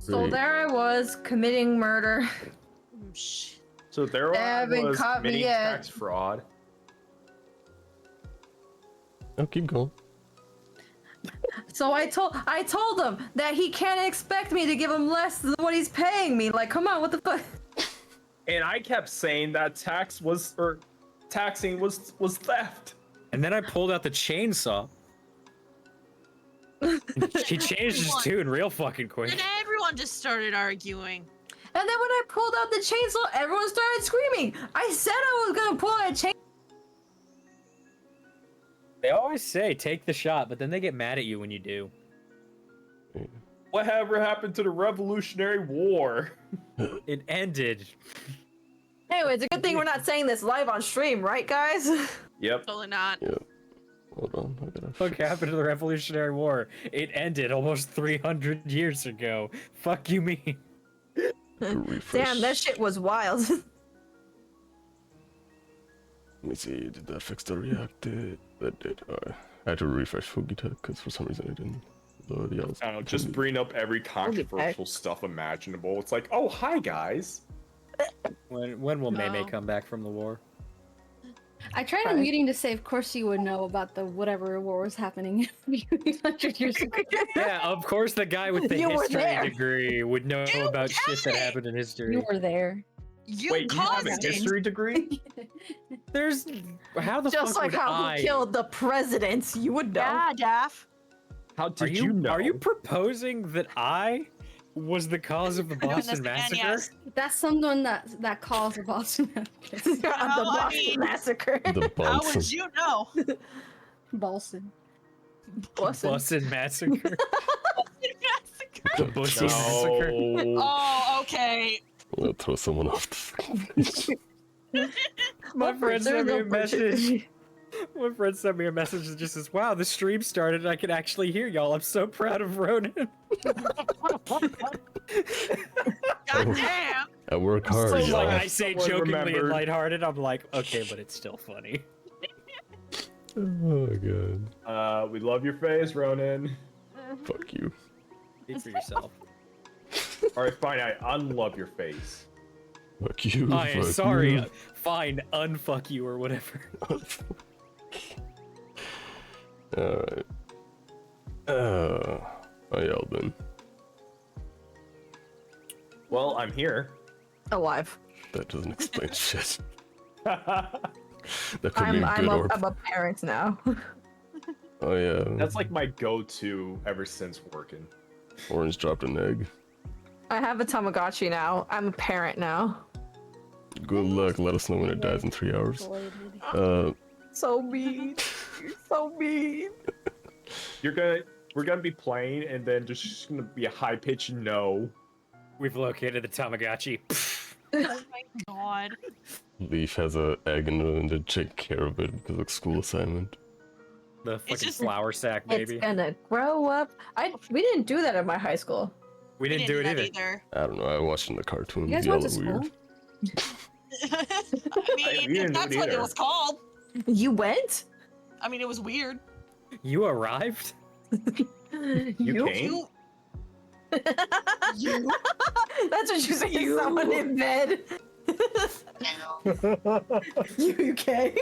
So there I was committing murder. So there They I haven't was caught me committing yet. tax fraud. Oh, keep going. So I told him that he can't expect me to give him less than what he's paying me. Like, come on, what the fuck? And I kept saying that taxing was theft. And then I pulled out the chainsaw. He changed his tune real fucking quick. And everyone just started arguing. And then when I pulled out the chainsaw, everyone started screaming. I said I was gonna pull out a chainsaw. They always say take the shot, but then they get mad at you when you do. Whatever happened to the Revolutionary War? It ended. Anyway, it's a good thing we're not saying this live on stream, right, guys? Yep. Totally not. Yeah. Hold on, I gotta. What happened to the Revolutionary War? It ended almost 300 years ago. Fuck you mean? Damn, that shit was wild. Let me see, did that fix the React? That did. I had to refresh Fugita because for some reason I didn't load the I don't know, just bring up every controversial stuff imaginable. It's like, oh, hi, guys. When will Meimay come back from the war? I tried unmuting to say, of course you would know about the whatever war was happening 100 years ago. Yeah, of course the guy with the You were history there. degree would know You about shit that got it. happened in history. You were there. You Wait, you have caused a it. history degree? There's how the Just fuck like would how I? he killed the presidents, you would know. Yeah, Daff. How Are did you know? are you proposing that I was the cause of the Boston understand, Massacre? yes. That's someone that caused the Boston Massacre. the I Boston mean- Massacre. The How Bonson. would you know? Boston. Boston. Boston Massacre. Massacre. The Bussy Massacre. No. Oh, okay. I'm gonna throw someone off the fucking My friend sent me a There's no message. My friend sent me a message that just says, "Wow, the stream started and I can actually hear y'all. I'm so proud of Ronan." God damn. I work hard, So, Like y'all. I say Someone jokingly and remembered. lighthearted, I'm like, okay, but it's still funny. Oh my god. We love your face, Ronan. Fuck you. Speak for yourself. Alright, fine, I unlove your face. Fuck you. I am fuck sorry. you. Fine, unfuck you or whatever. Alright. I yelled then. Well, I'm here. Alive. That doesn't explain shit. That could be I'm good or... a parent now. Oh yeah. That's like my go-to ever since working. Orange dropped an egg. I have a Tamagotchi now. I'm a parent now. Good luck. Let us know when it dies in 3 hours. So mean. You're so mean. We're gonna be playing, and then there's just gonna be a high-pitched no. We've located the Tamagotchi. Oh my god. Leif has a egg and to take care of it because of school assignment. The fucking just- flour sack, baby. It's gonna grow up. We didn't do that at my high school. We didn't do it that either. I don't know. I watched in the cartoon. You guys Y'all went to are weird. school? I mean, We didn't if do that's it what it either. was called. You went? I mean, it was weird. You arrived? You came? You. You. That's what you say to someone in bed. You came?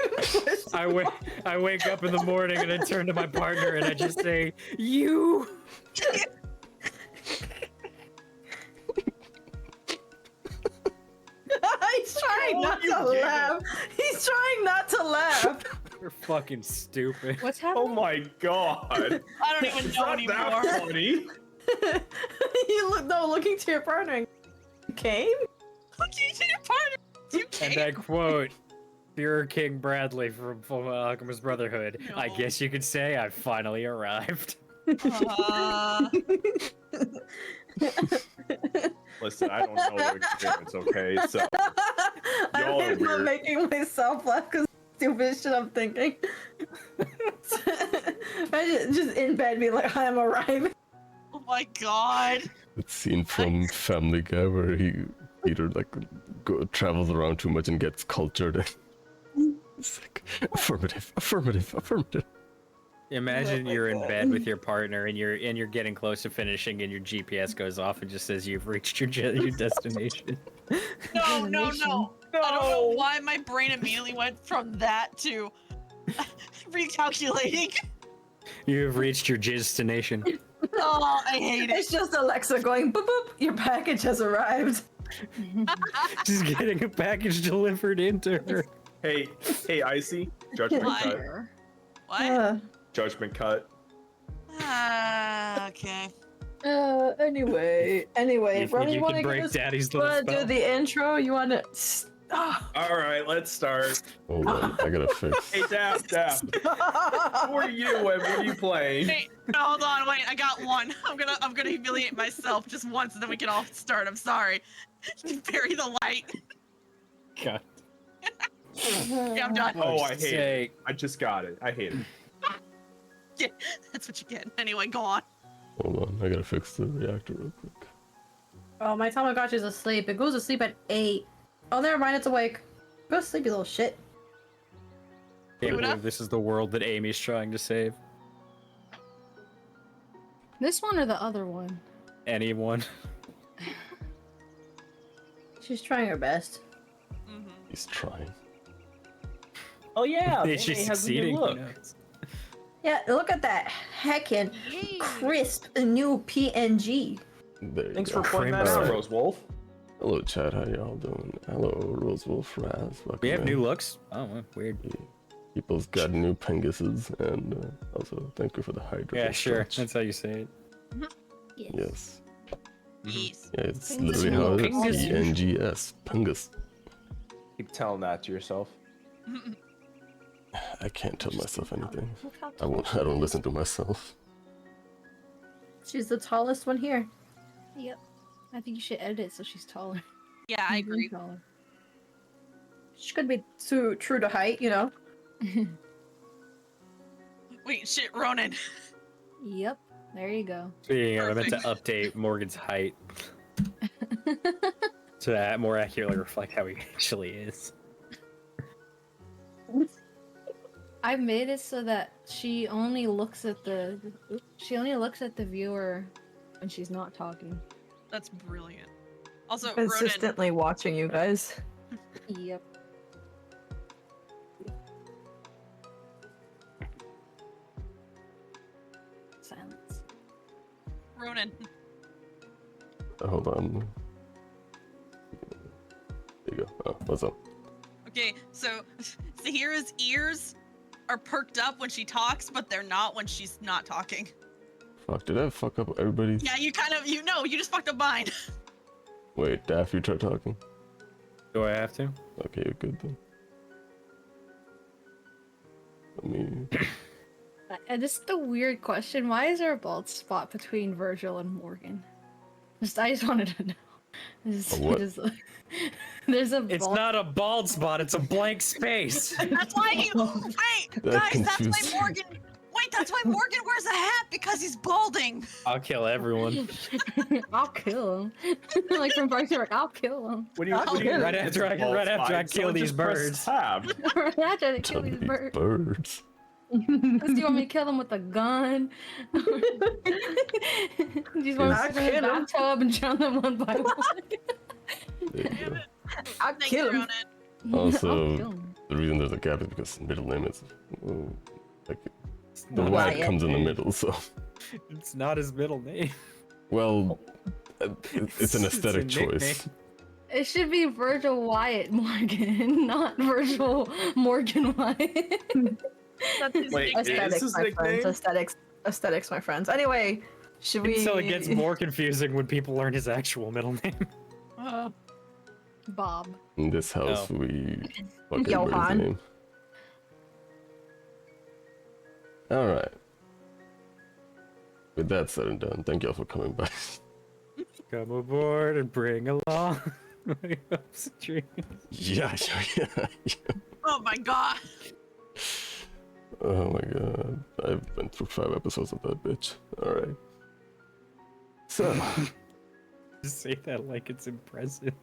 I wake up in the morning and I turn to my partner and I just say, "You." He's trying not to laugh. He's trying not to laugh. You're fucking stupid. What's Oh happening? my god. I don't even It's know not anymore. that funny. Looking to your partner. You came? Looking to your partner. You And came. I quote Führer King Bradley from Full Alchemist Brotherhood. I No. guess you could say I've finally arrived. Listen, I don't know the experience, okay? So, I'm Y'all are not weird. making myself laugh because stupid shit I'm thinking. I just in bed be like, I'm arriving. Oh my god. That scene from Family Guy where he either like travels around too much and gets cultured. It's like affirmative, affirmative, affirmative. Imagine you're in bed with your partner and you're getting close to finishing and your GPS goes off and just says you've reached your destination. No, no, no. I don't know why my brain immediately went from that to recalculating. You have reached your destination. Oh, I hate it. It's just Alexa going boop boop. Your package has arrived. She's getting a package delivered into her. Hey, Icy. Judgment Why? cut. What? Judgment cut. Okay. Anyway, Ronnie, you you want can to break Daddy's little do spell. the intro? You want to? All right, let's start. Hold on, I gotta fix. Hey, Daft. Who are you and what are you playing? Wait, no, hold on, wait, I got one. I'm gonna humiliate myself just once and then we can all start. I'm sorry. Bury the light. God. Yeah, I'm done. Oh, I hate it. Say, I just got it. I hate it. Yeah, that's what you get. Anyway, go on. Hold on, I gotta fix the reactor real quick. Oh, my Tamagotchi's asleep. It goes to sleep at 8. Oh, never mind. It's awake. Go to sleep, you little shit. can't Luna? believe this is the world that Amy's trying to save. This one or the other one? Anyone. She's trying her best. Mm-hmm. He's trying. Oh yeah, Is she Meimay has a new succeeding? look. Who knows? Yeah, look at that heckin' crisp new PNG. There you Thanks go. for pointing that Crimson. out, Rose Wolf. Hello, chat. How y'all doing? Hello, Rose Wolf Raz. Welcome We have in. new looks? Oh, well, weird. People's got new penguses, and also thank you for the hydro. Yeah, sure. That's how you say it. Yes. Yes. Yeah, it's Pengus. literally how it is. Pengus. PNGS. Pengus. Keep telling that to yourself. I can't tell myself anything. Look how I won't. I don't listen to myself. She's the tallest one here. Yep. I think you should edit it so she's taller. Yeah, I agree. Taller. She could be too true to height, you know. Wait, shit, Ronan. Yep. There you go. Speaking of, I meant to Perfect. update Morgan's height to that more accurately reflect how he actually is. I made it so that she only looks at the viewer when she's not talking. That's brilliant. Also, Ronan, Consistently watching you guys. Yep. Silence. Ronan, Hold on. There you go. Oh, what's up? okay, so Sahira's ears are perked up when she talks, but they're not when she's not talking. Fuck, did I fuck up everybody's? Yeah, you kind of, you just fucked up mine. Wait, Daff, you try talking? Do I have to? Okay, you're good then. Let me... And this is the weird question. Why is there a bald spot between Virgil and Morgan? I just wanted to know. what? There's a It's bald... not a bald spot, it's a blank space. That's why he. Wait, That guys, that's confused why Morgan. Wait, that's why Morgan wears a hat because he's balding. I'll kill everyone. I'll kill him. Like from Parks and Rec, I'll kill him. What do you? Right after I kill these birds. Tab. I'm not trying to kill Tell these me birds. birds. Do you want me to kill them with a gun? Do you want me to put them in a bathtub and drown them one by one? There you go. I'll Thank kill you, him. Ronan. Also, I'll kill 'em. the reason there's a gap is because middle name is like the Not- Y Wyatt. comes in the middle, so It's not his middle name. well, it's an a aesthetic choice. nickname. It should be Virgil Wyatt Morgan, not Virgil Morgan Wyatt. That's his Wait, nickname. is Aesthetics, his my friends. nickname? Aesthetics, my friends. Anyway, should we? So it gets more confusing when people learn his actual middle name. Bob. In this house, No. we fuck Johan. everybody's name. All right. With that said and done, thank y'all for coming by. Come aboard and bring along my hopes and dreams. yeah. Oh my god. Oh my god, I've been through 5 episodes of that bitch. All right. So. Just say that like it's impressive.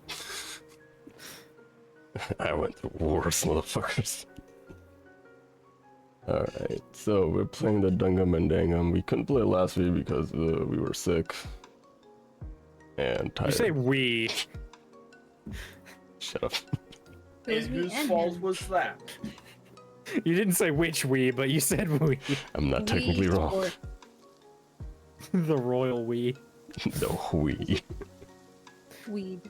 I went through worse, motherfuckers. Alright, so we're playing the Dungum and Dangum. We couldn't play last week because we were sick. And tired. You say we. Shut up. It was And me whose and fault him. was that? You didn't say which we, but you said we. I'm not technically We wrong. or- The royal we. The we. Weed.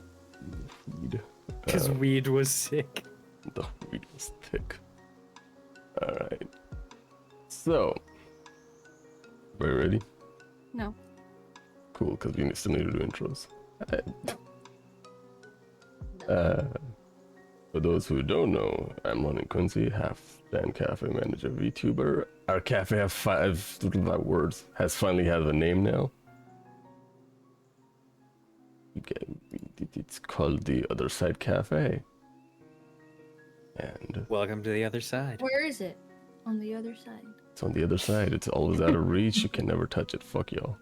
Weed. Because weed was sick. The weed was thick. Alright. So. Are you ready? No. Cool, because we still need to do intros. For those who don't know, I'm London Quincy, half Dan Cafe manager, VTuber. Our cafe has five words. Has finally have a name now. It's called the Other Side Cafe. And Welcome to the other side. Where is it? On the other side. it's on the other side. It's always out of reach. You can never touch it. Fuck y'all.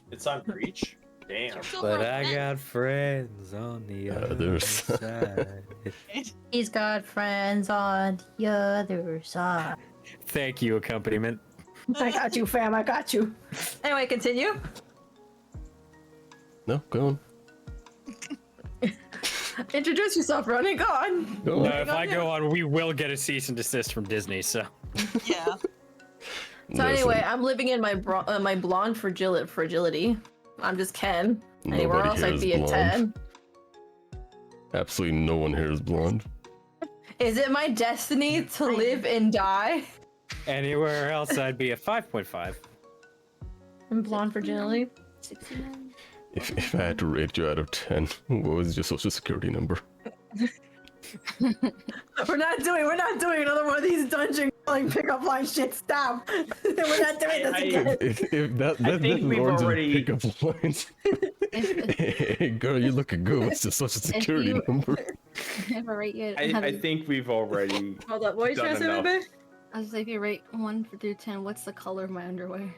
It's on Breach? Damn. But I got friends on the other side. He's got friends on the other side. Thank you, accompaniment. I got you, fam. I got you. Anyway, continue. No, go on. Introduce yourself, Ronnie. Go on. Go on. No, if I go on, we will get a cease and desist from Disney, so. Yeah. So Listen, anyway, I'm living in my my blonde fragility. I'm just Ken. Anywhere nobody else, here I'd is be a blonde. 10. Absolutely no one here is blonde. Is it my destiny to live and die? Anywhere else, I'd be a 5.5. In blonde fragility? 69. If I had to rate you out of 10, what was your social security number? We're not doing another one of these dungeon crawling pickup line shit. Stop. We're not doing this again. If that I think we've Lauren's already- pickup lines. Hey girl, you looking good. What's your social security you- number? If I rate you, I think we've already. Hold up, what are you trying to say, Done baby? I was like, if you rate 1 through 10, what's the color of my underwear?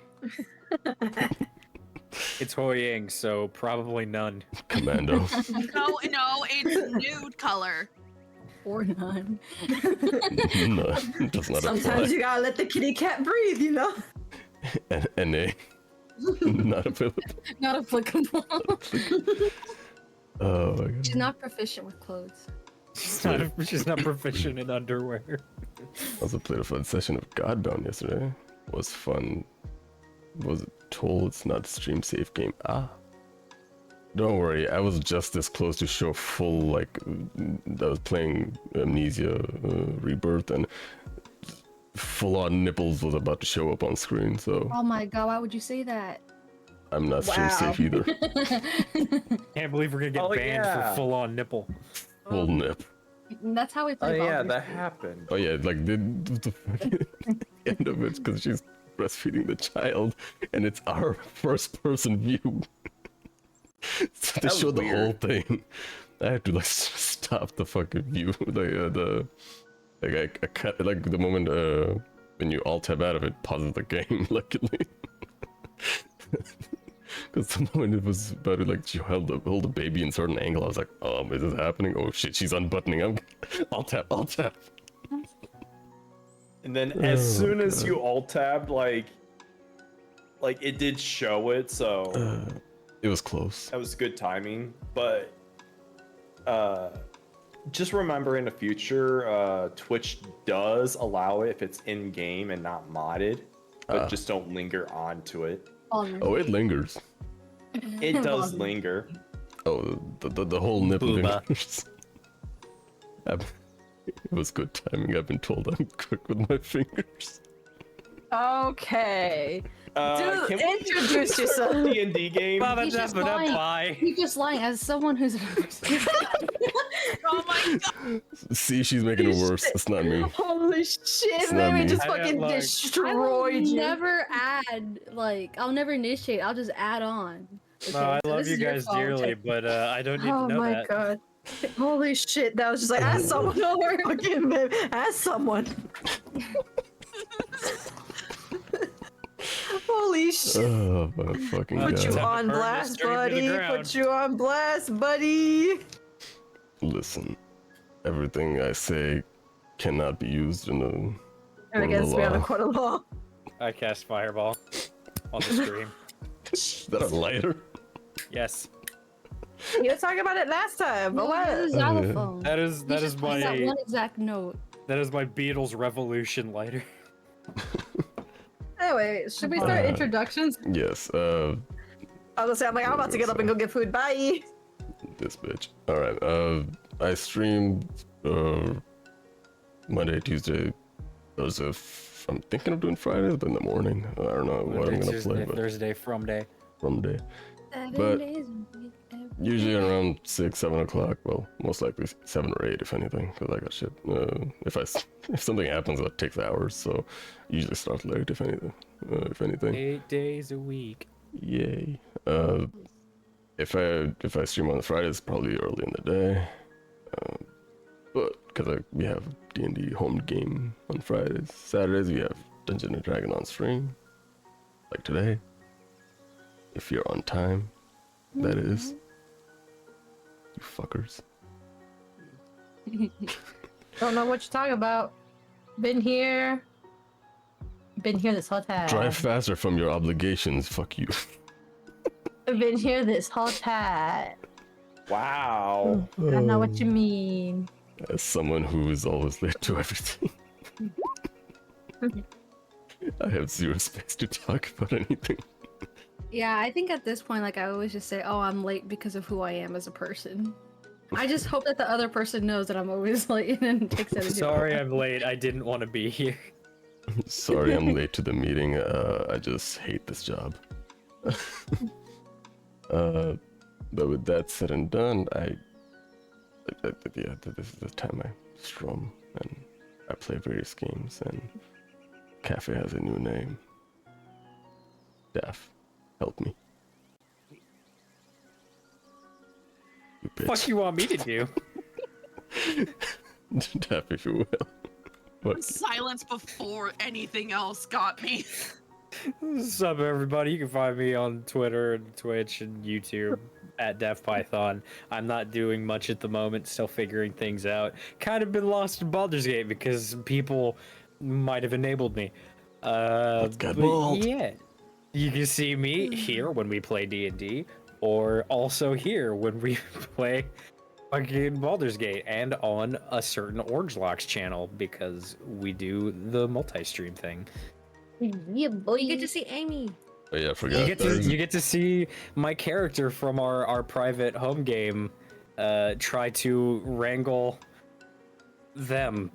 It's HuiYing, so probably none. Commando. No, it's nude color. Or none. No, it does not Sometimes apply. you gotta let the kitty cat breathe, you know? NA. Not available. Not applicable. Oh my god. She's not proficient with clothes. She's not proficient in underwear. Also played a fun session of Godbound yesterday. Was fun. Was told it's not a stream safe game. Don't worry, I was just this close to show full, like, I was playing Amnesia Rebirth and full-on nipples was about to show up on screen, so Oh my god, why would you say that? I'm not stream safe either. Can't believe we're gonna get Oh, banned yeah. for full-on nipple. Full nip. That's how we Oh play yeah, Baldur's that Gate. happened. Oh yeah, like the end of it, because she's breastfeeding the child, and it's our first-person view. So they That was showed the whole weird. thing. I had to like stop the fucking view. I cut like the moment when you alt tab out of it, pauses the game. Luckily, because the moment it was about to like she hold the baby in a certain angle, I was like, oh, is this happening? Oh shit, she's unbuttoning. I'm alt tab. And then as Oh, soon as God. you alt tabbed, like it did show it, so It was close. that was good timing. But just remember in the future, Twitch does allow it if it's in game and not modded, but just don't linger onto it. Baldur's Oh, it Gate. lingers. It does Baldur's linger. Oh, the whole nipple Booba. fingers. It was good timing. I've been told I'm quick with my fingers. Okay. Can we Introduce yourself. D&D game? He's just lying. Bye. You're just lying as someone who's. Oh my god. See, she's making it worse. It's not me. Holy shit, It's not baby me. just I don't fucking like- I will destroyed you. never add, like, I'll never initiate, I'll just add on. No, I Okay, so love this you is your guys fault. dearly, but I don't need Oh to know my that. god. Holy shit, that was just like, ask someone. Don't worry, fucking babe. Ask someone. Holy shit. Oh my fucking Put Put you god. Time to on burn blast, this dirty bit of buddy. ground. Put you on blast, buddy. Listen, everything I say cannot be used in And against me on a court of law. I cast Fireball on the stream. Is that a lighter? Yes. You were talking about it last time, but what? This is xylophone. That is You just play that my one exact note. Beatles Revolution lighter. Anyway, should we start introductions? Yes. I was gonna say, I'm about to get up and go get food. Bye. This bitch. All right. I stream Monday, Tuesday, Thursday. I'm thinking of doing Fridays, but in the morning. I don't know what I'm gonna play. But Thursday, from day. day. 7 But days a week, every Usually day. around 6, 7 o'clock. Well, most likely 7 or 8 if anything, because I got shit. If something happens, that takes hours. So usually start late if anything. 8 days a week. Yay. If I stream on Fridays, probably early in the day. But because we have D&D home game on Fridays. Saturdays we have Dungeon and Dragon on stream, like today. If you're on time, that is. You fuckers. Don't know what you're talking about. Been here this whole time. Drive faster from your obligations. Fuck you. Been here this whole time. Wow. I know what you mean. As someone who is always late to everything. I have zero space to talk about anything. Yeah, I think at this point, like, I always just say, oh, I'm late because of who I am as a person. I just hope that the other person knows that I'm always late and takes that into Sorry, I'm late. I didn't want to be here. Sorry, I'm late to the meeting. I just hate this job. But with that said and done, this is the time I strum and I play various games, and Cafe has a new name. Daff, help me. You bitch. What you want me to do? Daff, if you will. What? Silence before anything else got me. What's up, everybody? You can find me on Twitter and Twitch and YouTube at Daftpython. I'm not doing much at the moment, still figuring things out. Kind of been lost in Baldur's Gate because people might have enabled me. Let's get But bald. yeah, you can see me here when we play D&D, or also here when we play fucking Baldur's Gate, and on a certain Orange Locks channel because we do the multi-stream thing. Yeah, boy. You get to see Amy. Oh yeah, I forgot. You get to see my character from our private home game try to wrangle them.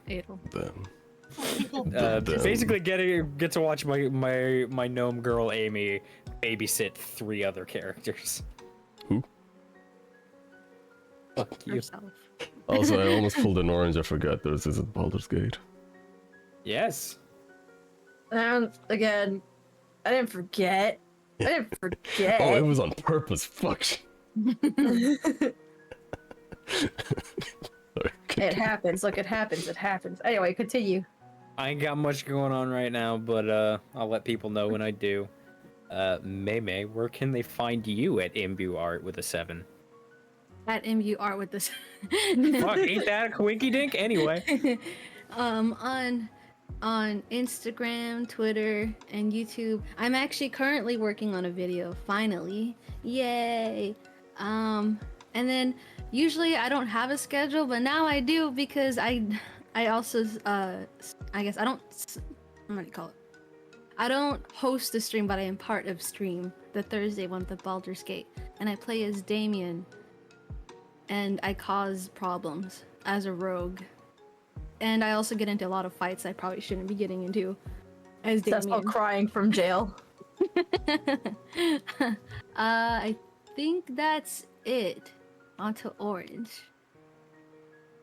Adel. Them. Basically get to watch my gnome girl Amy babysit 3 other characters. Who? Fuck you. Herself. Also, I almost pulled an orange. I forgot this is at Baldur's Gate. Yes. And again, I didn't forget. Oh, it was on purpose. Fuck. It happens. Look, it happens. It happens. Anyway, continue. I ain't got much going on right now, but I'll let people know when I do. Meimay, where can they find you at Imbu Art with a 7? At MU Art with this. Fuck, ain't that a coinky dink? Anyway. On Instagram, Twitter, and YouTube. I'm actually currently working on a video, finally. Yay! And then usually I don't have a schedule, but now I do because I also I guess I don't what do you call it? I don't host the stream, but I am part of stream, the Thursday one with the Baldur's Gate, and I play as Damien, and I cause problems as a rogue. And I also get into a lot of fights I probably shouldn't be getting into as That's all Damien. crying from jail. I think that's it. Onto Orange.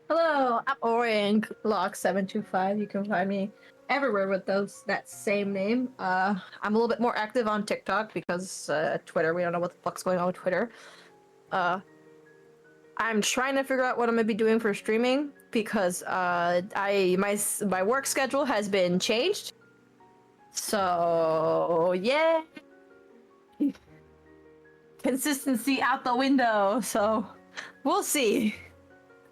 Hello, I'm Orange Lock 725. You can find me everywhere with that same name. I'm a little bit more active on TikTok because Twitter, we don't know what the fuck's going on with Twitter. I'm trying to figure out what I'm gonna be doing for streaming because my work schedule has been changed. So yeah, consistency out the window. So we'll see.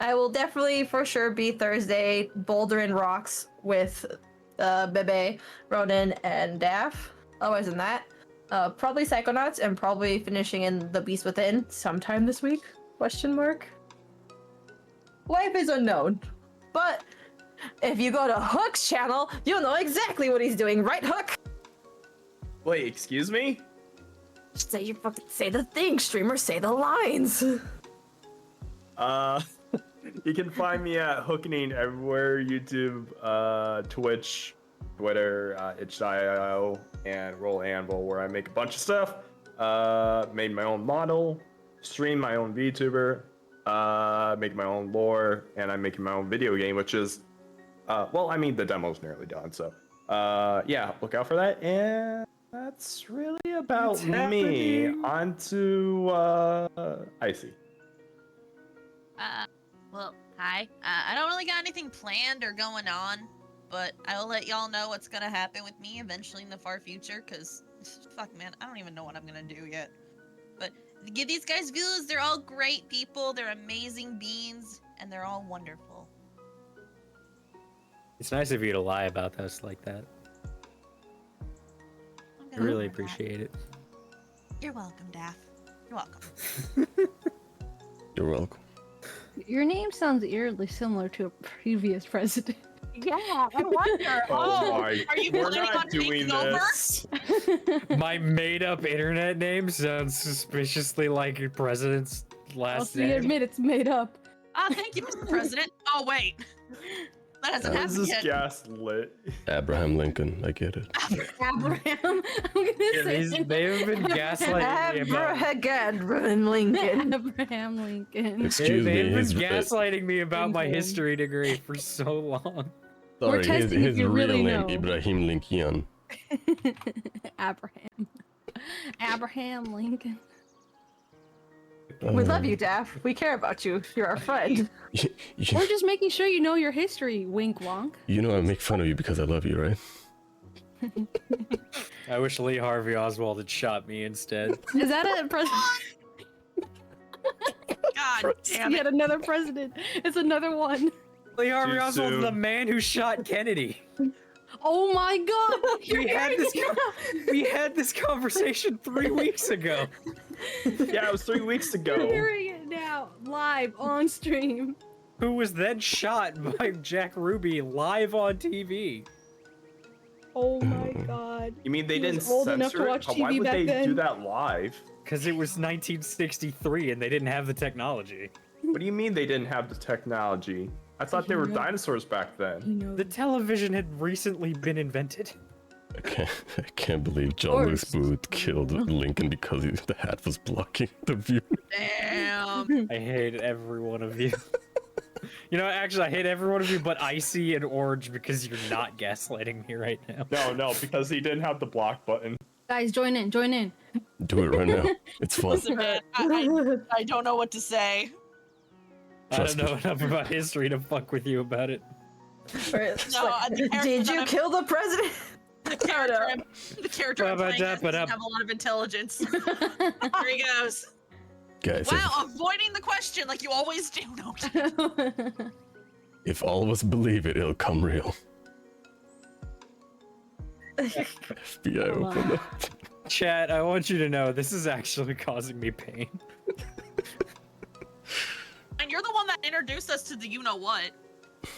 I will definitely for sure be Thursday Boulder and Rocks with Bebe, Ronan, and Daff. Otherwise than that, probably Psychonauts and probably finishing in The Beast Within sometime this week? Question mark. Life is unknown, but if you go to Hook's channel, you'll know exactly what he's doing, right, Hook? Wait, excuse me? Say the thing, streamer. Say the lines. You can find me at Hookening everywhere: YouTube, Twitch, Twitter, itch.io, and Roll Anvil, where I make a bunch of stuff. Made my own model, stream my own VTuber, make my own lore, and I'm making my own video game, which is, well, I mean, the demo's nearly done, so, yeah, look out for that, and that's really about me. On to, Icy. Well, hi. I don't really got anything planned or going on, but I'll let y'all know what's gonna happen with me eventually in the far future, because, fuck, man, I don't even know what I'm gonna do yet. But give these guys views, they're all great people, they're amazing beings, and they're all wonderful. It's nice of you to lie about us like that. I really appreciate it. You're welcome, Daff. You're welcome. You're welcome. Your name sounds eerily similar to a previous president. Yeah, I wonder. Oh my, Are you we're planning on not doing taking over? this. My made-up internet name sounds suspiciously like your president's last You name. admit it's made up. Thank you, Mr. President. Oh, wait. That hasn't This happened is yet. gaslit. Abraham Lincoln, I get it. Abraham. I'm gonna Yeah, say they've been gaslighting me about. Abraham Lincoln. Abraham Lincoln. Excuse me, They've been his gaslighting me about my Lincoln. history degree for so long. We're sorry, testing if his you real really name know. Ibrahim Lincoln. Abraham. Abraham Lincoln. We love you, Daff. We care about you. You're our friend. We're just making sure you know your history, wink wonk. You know I make fun of you because I love you, right? I wish Lee Harvey Oswald had shot me instead. Is that a president? God damn it. Yet another president. It's another one. Lee Harvey Too Oswald, soon. the man who shot Kennedy. Oh my god! We had this conversation 3 weeks ago. Yeah, it was 3 weeks You're ago. hearing it now, live on stream. Who was then shot by Jack Ruby live on TV. Oh my god. You mean they He didn't was old enough to censor it? watch Why TV would back they do then. that live? Because it was 1963 and they didn't have the technology. What do you mean they didn't have the technology? I thought they were know. dinosaurs back then. The television had recently been invented. I can't believe John Lewis course. Booth killed Lincoln because the hat was blocking the view. Damn. I hate every one of you. You know, actually, I hate every one of you but Icy and Orange because you're not gaslighting me right now. No, because he didn't have the block button. Guys, join in, join in. Do it right now. It's fun. Listen, man, I don't know what to say. I don't Trust know me. enough about history to fuck with you about it. No, Did you kill the president? The character I'm playing as doesn't have a lot of intelligence. There he goes. Guys, Wow, avoiding the question like you always do. No, if all of us believe it, it'll come real. FBI open up. Chat, I want you to know this is actually causing me pain. and you're the one that introduced us to the you-know-what.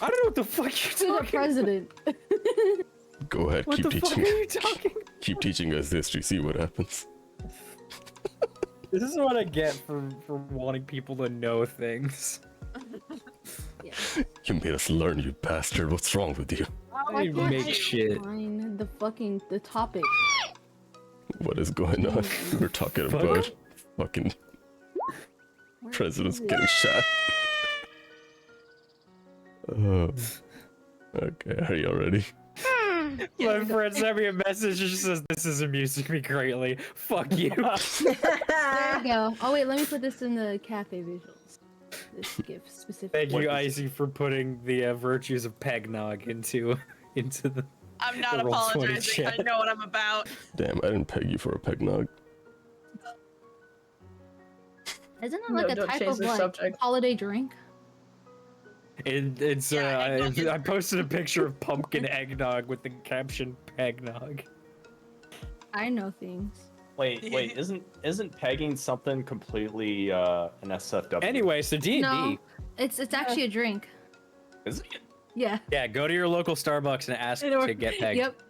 I don't know what the fuck To you're the talking. president. Go ahead, What keep the fuck teaching. are you talking? Keep teaching us history. See what happens. This is what I get for wanting people to know things. You made us learn, you bastard. What's wrong with you? I didn't make shit. Find the topic. What is going on? We're talking Fuck. about fucking Where presidents is it? getting shot. Oh. Okay, are you ready? My friend sent me a message and she says, "This is amusing me greatly." Fuck you. There we go. Oh wait, let me put this in the cafe visuals. This gift specific. Thank What you, is- Icy, for putting the virtues of Pegnog into the. I'm not The Roll20 apologizing. I chat. know what I'm about. Damn, I didn't peg you for a pegnog. Isn't it like a don't type change of the like subject. holiday drink? It's Yeah, eggnog is I posted a picture of pumpkin eggnog with the caption "Pegnog." I know things. Wait, isn't pegging something completely an SFW? Anyway, so D&D. No, it's actually a drink. Is it? Yeah. Yeah, go to your local Starbucks and ask to get pegged. Yep.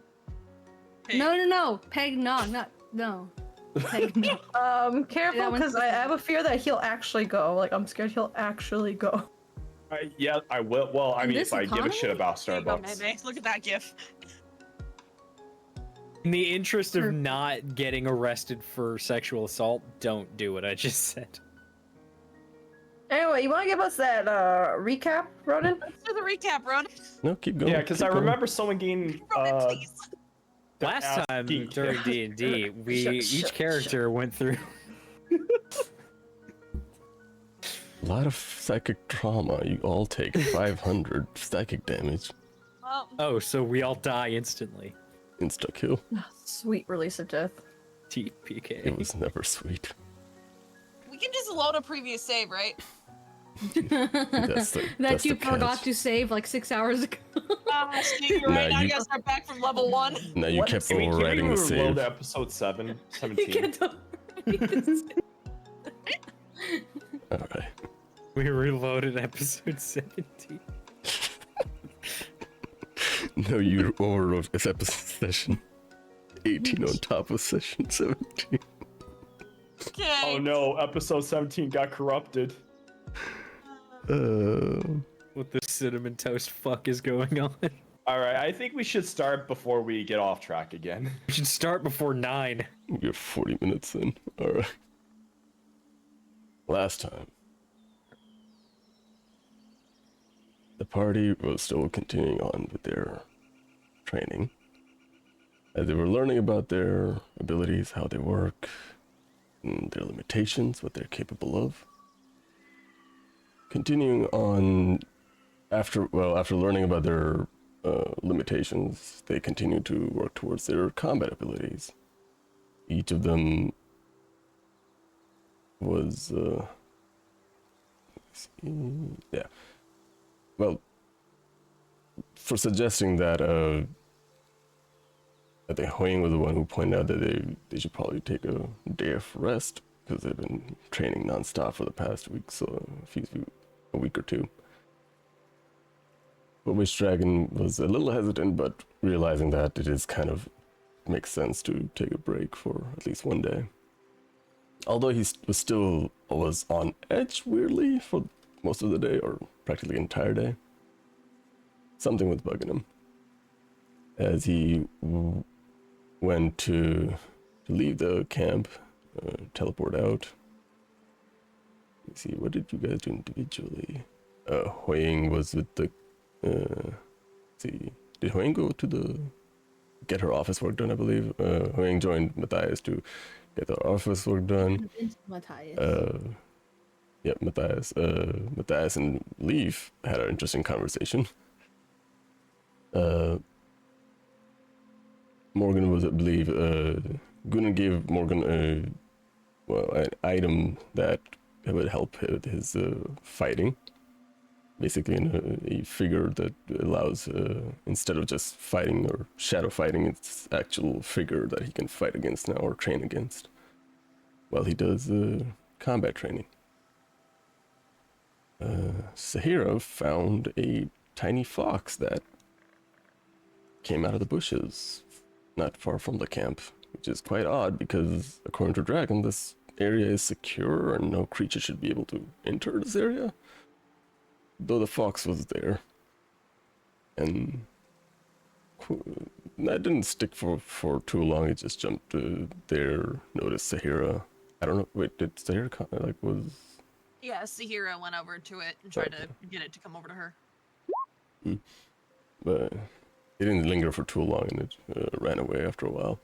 No. Peg nog, not no. Peg nog. Careful, That one's because I have a fear that he'll actually go. Like, I'm scared he'll actually go. Yeah, I will. Well, I In mean, this if I give a economy? shit about There you go, Starbucks. Meimay. Look at that gif. In the interest of Perfect. not getting arrested for sexual assault, don't do what I just said. Anyway, you want to give us that recap, Ronan? Let's do the recap, Ron. No, keep going. Yeah, because keep I going. remember someone getting Ronan, please. Last time asking. during D&D, each character went through. A lot of psychic trauma. You all take 500 psychic damage. Well, Oh, so we all die instantly. Insta kill. Sweet release of death. TPK. It was never sweet. we can just load a previous save, right? That's the, That that's you the forgot catch. to save like 6 hours ago. Ah, see, you're right. Nah, Now you- you gotta start back from level 1. Now you What? kept Can we overriding the reload save. episode 17? You can't tell. Alright. We reloaded episode 17. No, you overrode this episode session 18 on top of session 17. Okay. Oh no, episode 17 got corrupted. What the cinnamon toast fuck is going on? Alright, I think we should start before we get off track again. We should start before 9. We're 40 minutes in. Alright. Last time, the party was still continuing on with their training. As they were learning about their abilities, how they work, and their limitations, what they're capable of. Continuing on, after learning about their limitations, they continued to work towards their combat abilities. Each of them was, yeah. Well, for suggesting that, I think HuiYing was the one who pointed out that they should probably take a day of rest because they've been training nonstop for the past week, so a week or two. But Wish Dragon was a little hesitant, but realizing that it is kind of makes sense to take a break for at least one day. Although he was on edge weirdly for most of the day, or practically the entire day. Something was bugging him. As he went to leave the camp, teleport out. Let's see, what did you guys do individually? HuiYing was with the, let's see, did HuiYing go to get her office work done, I believe? HuiYing joined Matthias to get the office work done. Matthias. Yeah, Matthias and Leif had an interesting conversation. Morgan was, I believe, Gunnar gave Morgan an item that would help with his fighting. Basically, a figure that allows, instead of just fighting or shadow fighting, it's actual figure that he can fight against now or train against while he does combat training. Sahirah found a tiny fox that came out of the bushes not far from the camp, which is quite odd because according to Dragon, this area is secure and no creature should be able to enter this area. Though the fox was there. And that didn't stick for too long, it just jumped there, noticed Sahirah. I don't know, wait, did Sahirah was... Yeah, Sahirah went over to it and tried to get it to come over to her. But it didn't linger for too long and it ran away after a while.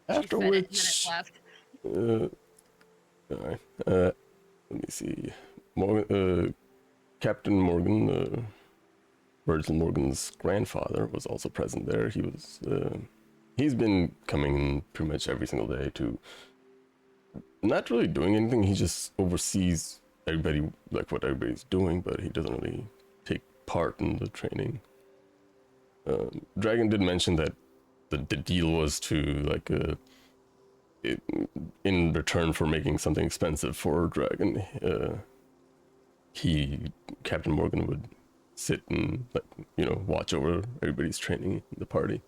After She fed it, which... and then it left. Alright, let me see. Morgan, Captain Morgan, Virgil Morgan's grandfather was also present there. He was, he's been coming pretty much every single day to, not really doing anything, he just oversees everybody like what everybody's doing, but he doesn't really take part in the training. Dragon did mention that the deal was to like in return for making something expensive for Dragon, Captain Morgan would sit and like watch over everybody's training in the party.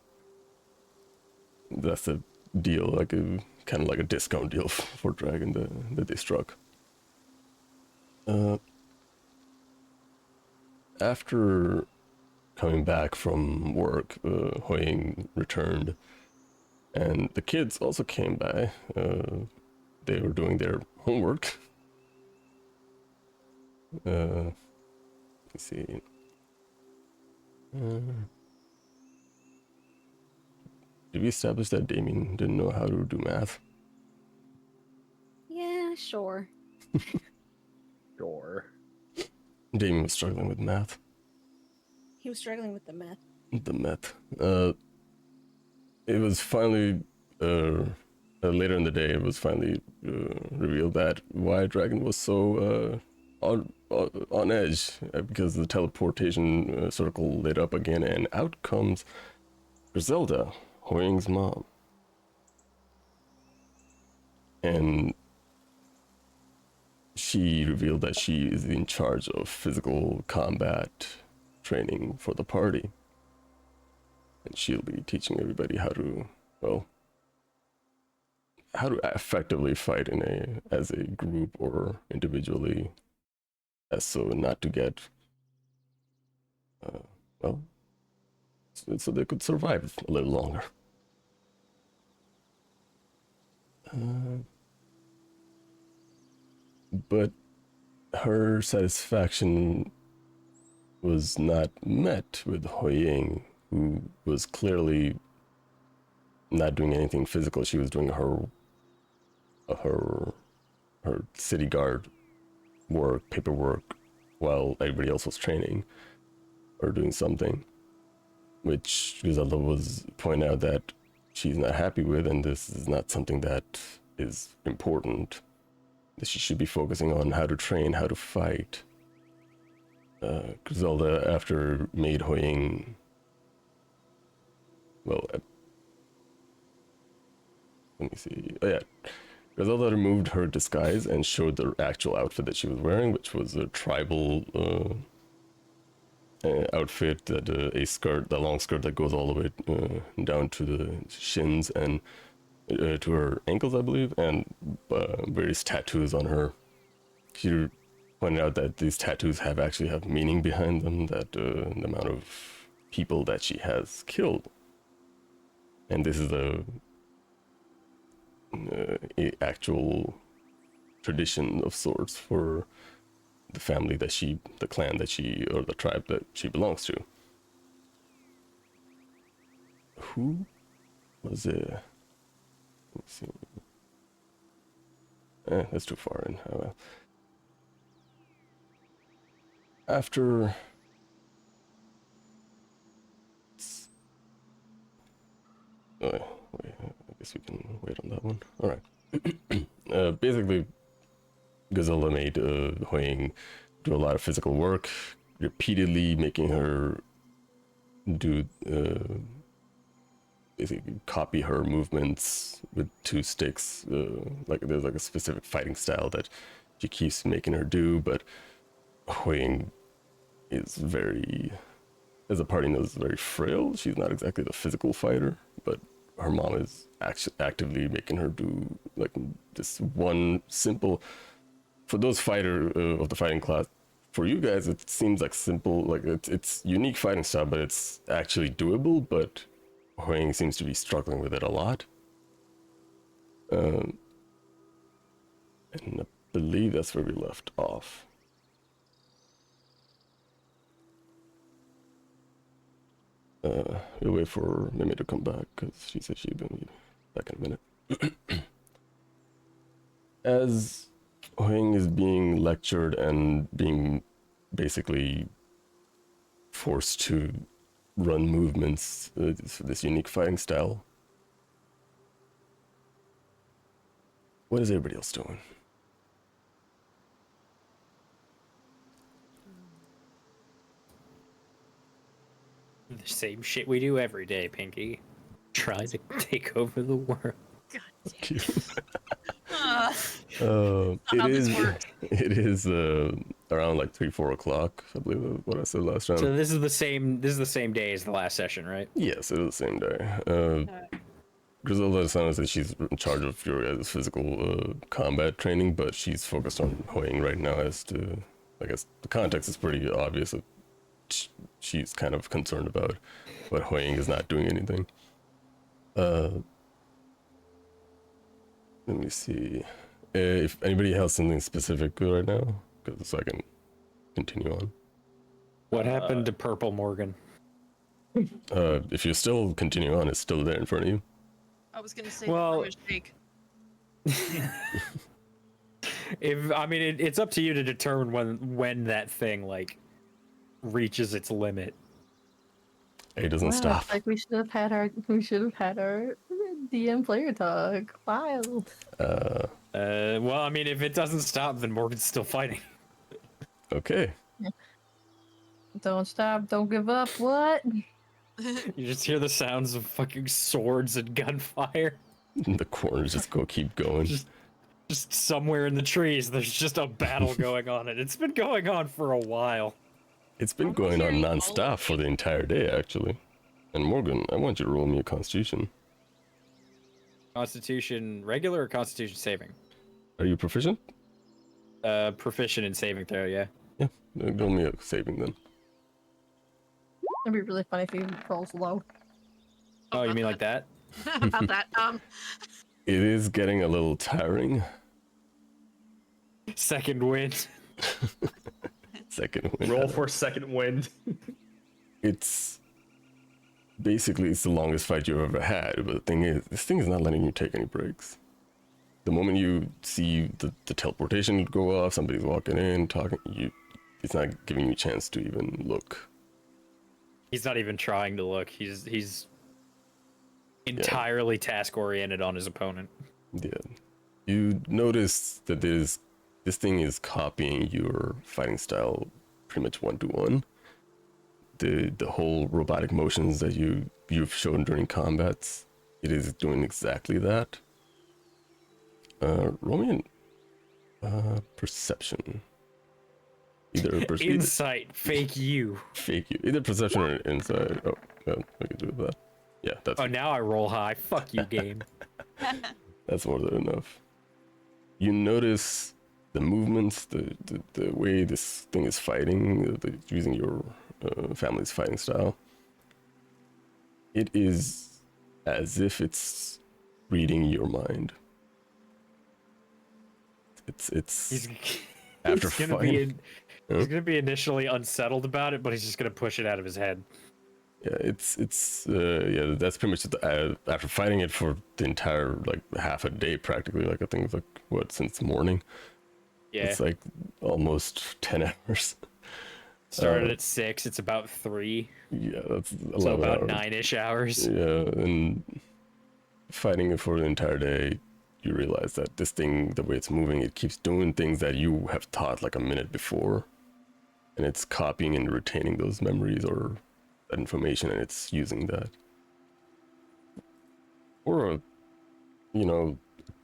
That's the deal, like a kind of like a discount deal for Dragon that they struck. After coming back from work, HuiYing returned, and the kids also came by. They were doing their homework. Let's see. Did we establish that Damien didn't know how to do math? Yeah, sure. Sure. Damien was struggling with math. He was struggling with the math. The math. It was finally later in the day. It was finally revealed that why Dragon was so on edge, because the teleportation circle lit up again, and out comes Griselda, HuiYing's mom, and she revealed that she is in charge of physical combat training for the party, and she'll be teaching everybody how to effectively fight as a group or individually, as so not to get so they could survive a little longer. But her satisfaction was not met with HuiYing, who was clearly not doing anything physical. She was doing her city guard work, paperwork, while everybody else was training or doing something, which Griselda was pointing out that she's not happy with, and this is not something that is important. That she should be focusing on how to train, how to fight. Griselda, after made HuiYing, let me see. Oh yeah, Griselda removed her disguise and showed the actual outfit that she was wearing, which was a tribal outfit, that a skirt, the long skirt that goes all the way down to the shins and to her ankles, I believe, and various tattoos on her. She pointed out that these tattoos actually have meaning behind them, that the amount of people that she has killed, and this is a actual tradition of sorts for the family that the clan that or the tribe that she belongs to. Who was it? Let's see. That's too far in. Oh, well. After wait, I guess we can wait on that one. All right. Basically, Griselda made HuiYing do a lot of physical work, repeatedly making her do basically copy her movements with two sticks. Like there's like a specific fighting style that she keeps making her do, but HuiYing is as a party knows, very frail. She's not exactly the physical fighter, but her mom is actively making her do like this one simple. For those fighter of the fighting class, for you guys, it seems like simple, like it's unique fighting style, but it's actually doable. But HuiYing seems to be struggling with it a lot. And I believe that's where we left off. We'll wait for Meimay to come back, because she said she'd be back in a minute. As HuiYing is being lectured and being basically forced to run movements for this unique fighting style, what is everybody else doing? The same shit we do every day, Pinky. Try to take over the world. God damn. Cute. Uh, It how this is. works. It is around like 3-4 o'clock. I believe is what I said last time. So this is the same. This is the same day as the last session, right? Yes, it was the same day. Griselda sounds that she's in charge of your guys' physical combat training, but she's focused on HuiYing right now. As to, I guess, the context is pretty obvious. That she's kind of concerned about, but HuiYing is not doing anything. Let me see if anybody has something specific right now, because so I can continue on. What happened to Purple Morgan? If you still continue on, it's still there in front of you. I was gonna say Well- mistake. If I mean, it's up to you to determine when that thing like reaches its limit. It doesn't Wow, stop. it's like we should have had our DM player talk. Wild. Well, I mean, if it doesn't stop, then Morgan's still fighting. Okay. Don't stop, don't give up. What? You just hear the sounds of fucking swords and gunfire. The corners just keep going. Just somewhere in the trees, there's just a battle going on, and it's been going on for a while. It's been going on non-stop for the entire day, actually. And Morgan, I want you to roll me a Constitution. Constitution regular or Constitution saving? Are you proficient? Proficient in saving throw, yeah. Yeah, roll me a saving then. It'd be really funny if he rolls low. Oh, you mean like that? About that. It is getting a little tiring. Second wind. Second wind. Roll for second wind. It's basically it's the longest fight you've ever had, but the thing is, this thing is not letting you take any breaks. The moment you see the teleportation go off, somebody's walking in, talking, it's not giving you a chance to even look. He's not even trying to look. He's entirely task oriented on his opponent. Yeah. You notice that this thing is copying your fighting style pretty much 1-to-1. The whole robotic motions that you've shown during combats, it is doing exactly that. Roll me an perception. Either Insight, fake you. fake you. Either perception or insight. Oh, well, I can do that. Yeah, that's Oh, now I roll high. Fuck you, game. that's more than enough. You notice the movements, the way this thing is fighting, using your family's fighting style. It is as if it's reading your mind. It's after He's gonna fighting. he's gonna be initially unsettled about it, but he's just gonna push it out of his head. Yeah, yeah, that's pretty much after fighting it for the entire like half a day practically. Like I think it's like what, since morning. Yeah. It's like almost 10 hours. Started at 6. It's about 3. Yeah, that's 11 So about hours. 9-ish hours. Yeah, and fighting it for the entire day, you realize that this thing, the way it's moving, it keeps doing things that you have taught like a minute before, and it's copying and retaining those memories or that information, and it's using that. Or a,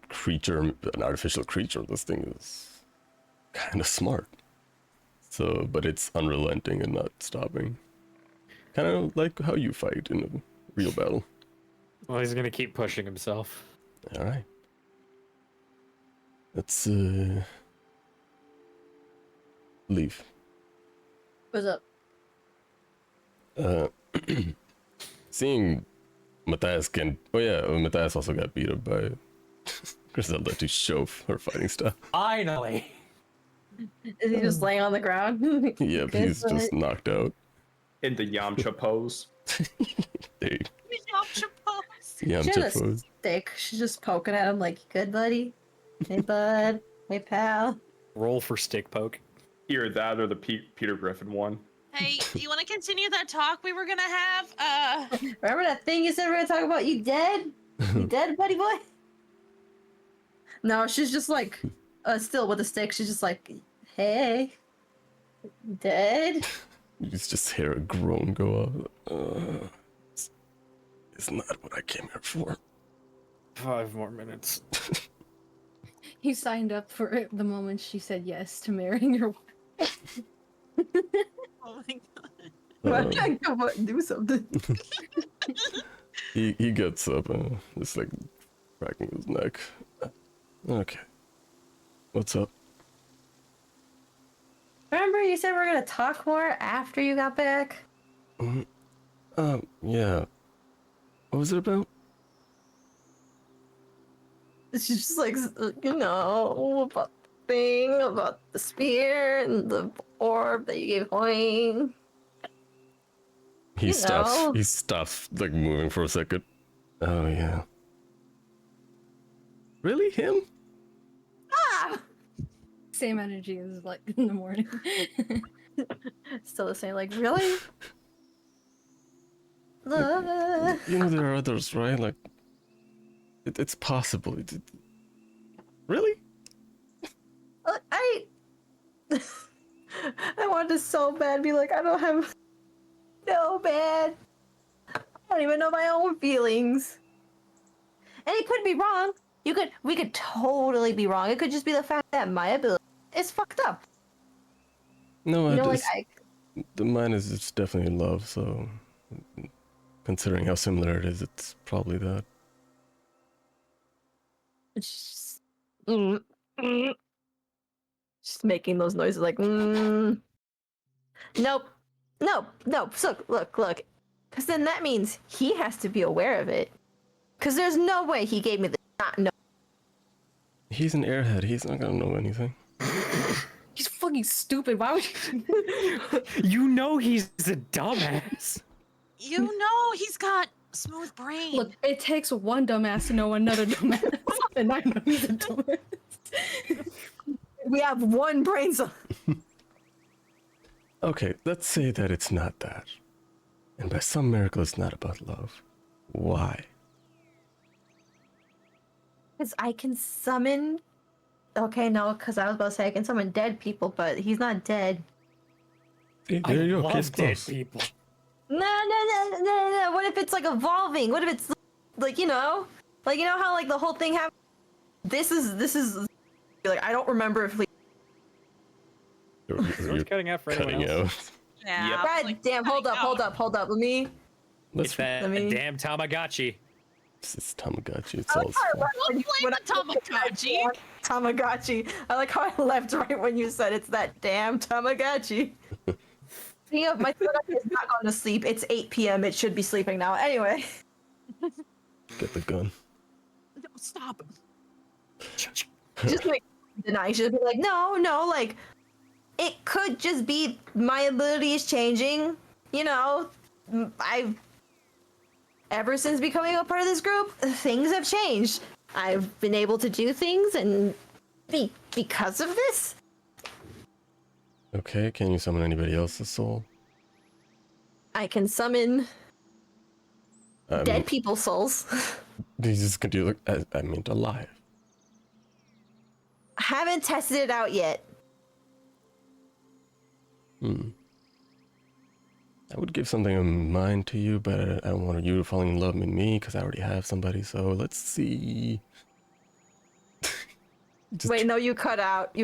creature, an artificial creature. This thing is kind of smart. So, but it's unrelenting and not stopping. Kind of like how you fight in a real battle. Well, he's gonna keep pushing himself. All right. Let's Leif. What's up? Seeing Matthias Matthias also got beat up by Griselda to show her fighting style. Finally. Is he just laying on the ground? Yep, he's just knocked out. In the Yamcha pose. Hey, She Yamcha had a pose. stick. She's just poking at him like, good buddy. Hey bud. Hey pal. Roll for stick poke. Either that or the Peter Griffin one. Hey, do you want to continue that talk we were gonna have? Remember that thing you said we were gonna talk about? You dead? You dead, buddy boy? No, she's just like, still with the stick. She's just like, hey, you dead? You just hear a groan go up. It's not what I came here for. 5 more minutes. He signed up for it the moment she said yes to marrying your wife. Oh my god. Why did I come out and do something? He gets up and just like cracking his neck. Okay. What's up? Remember you said we are gonna talk more after you got back? Yeah. What was it about? It's just like, about the thing, about the spear and the orb that you gave HuiYing. He You stops. know. He stops, like moving for a second. Oh yeah. Really, him? Ah! Same energy as like in the morning. Still the same, like, really? You know there are others, right? Like, it's possible. Really? I wanted to so bad be like, I don't have so bad. I don't even know my own feelings. And it could be wrong. We could totally be wrong. It could just be the fact that my ability is fucked up. No, You know, like the mine is it's definitely love. So, considering how similar it is, it's probably that. it's just making those noises like, Nope. So look. Because then that means he has to be aware of it. Because there's no way he gave me the not know. He's an airhead. He's not gonna know anything. He's fucking stupid. Why would you? You know he's a dumbass. You know he's got a smooth brain. Look, it takes one dumbass to know another dumbass, and I know he's a dumbass. We have one brain cell. Okay, let's say that it's not that. And by some miracle, it's not about love. Why? Because I can summon. Okay, no, because I was about to say I can summon dead people, but he's not dead. See, I there you go. love Case dead closed. people. No. What if it's like evolving? What if it's like, how like the whole thing happened? This is like, I don't remember if You're cutting out for anyone cutting else. out. Yeah. Yep. I was God like, damn, hold up. Let me. Let's It's that let me- damn Tamagotchi. It's Tamagotchi. It's I all like how I fun. left when Don't blame the Tamagotchi. Tamagotchi. I like how I left right when you said it's that damn Tamagotchi. Speaking of, my son is not going to sleep. It's 8 p.m. It should be sleeping now. Anyway. Get the gun. No, stop. Just like deny. Should be like, no, like it could just be my ability is changing. I've ever since becoming a part of this group, things have changed. I've been able to do things, and because of this, Okay, can you summon anybody else's soul? I can summon I dead mean, people's souls. he's just gonna do like I meant alive. Haven't tested it out yet. I would give something of mine to you, but I don't want you to fall in love with me because I already have somebody. So let's see. Just Wait, no, you cut out.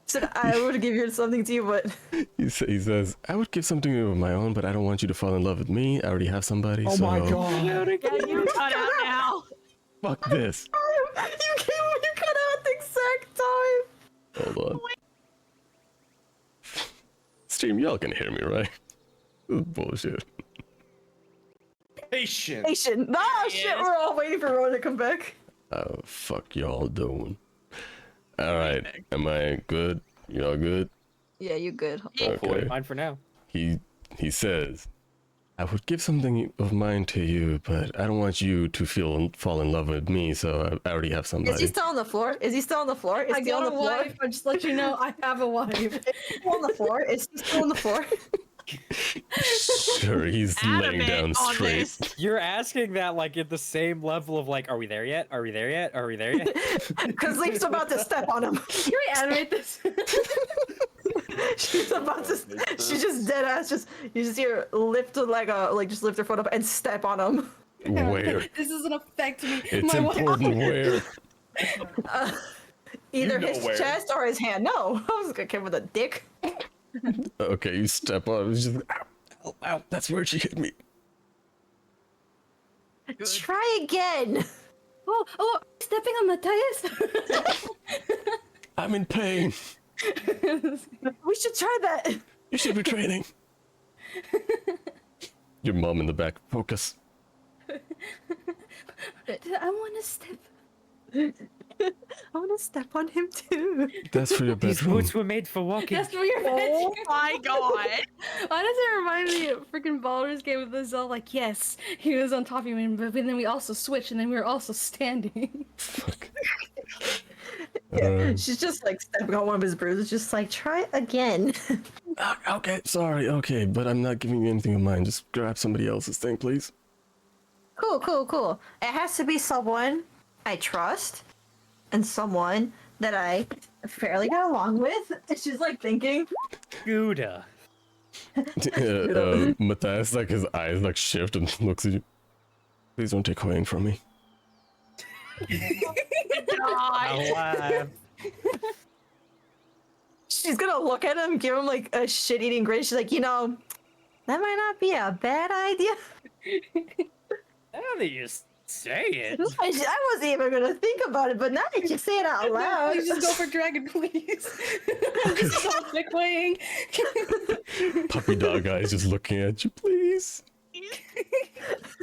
Said I would give you something to you, but he says, I would give something of my own, but I don't want you to fall in love with me. I already have somebody. Oh so my god. Yeah, you cut out now. Fuck this. you cut out at the exact time. Hold on. Stream, y'all can hear me, right? This is bullshit. Patient. Nation. Oh shit, we're all waiting for Rowan to come back. Oh, fuck y'all doing? Alright, am I good? Y'all good? Yeah, you good. Okay. Fine for now. He says, I would give something of mine to you, but I don't want you to fall in love with me, so I already have Is somebody. he still on the floor? Is he still on the floor? Is I he on got the a floor? wife. I just let you know I have a wife. Still on the floor? Is he still on the floor? Sure, he's laying Adamant down on straight. this. You're asking that like at the same level of like, are we there yet? Are we there yet? Are we there yet? Because Leif's about to step on him. Can we animate this? She's about to. She just dead ass. Just you just hear lift like just lift her foot up and step on him. Where? This doesn't affect me. It's My wife- important where. Either know his where. chest or his hand. No, I was gonna come with a dick. Okay, you step on it. It's just ow, ow, ow. That's where she hit me. Try again. Oh, stepping on Matthias. I'm in pain. We should try that. You should be training. Your mom in the back. Focus. I want to step. I want to step on him too. That's for your These bedroom. boots were made for walking. That's for your Oh bedroom. my god. Why does it remind me of freaking Baldur's Gate with the Zell? Like, yes, he was on top of me, but then we also switched, and then we were also standing. Fuck. She's just like stepping on one of his bruises, just like try again. Okay, sorry. Okay, but I'm not giving you anything of mine. Just grab somebody else's thing, please. Cool. It has to be someone I trust and someone that I fairly get along with. And she's like thinking. Gouda. Matthias, like his eyes like shift and looks at you. Please don't take HuiYing from me. God. She's gonna look at him, give him like a shit-eating grin. She's like, that might not be a bad idea. Now that you say it. I wasn't even gonna think about it, but now that you say it out loud. Please just go for dragon, please. Just so quick weighing. Puppy dog eyes just looking at you, please.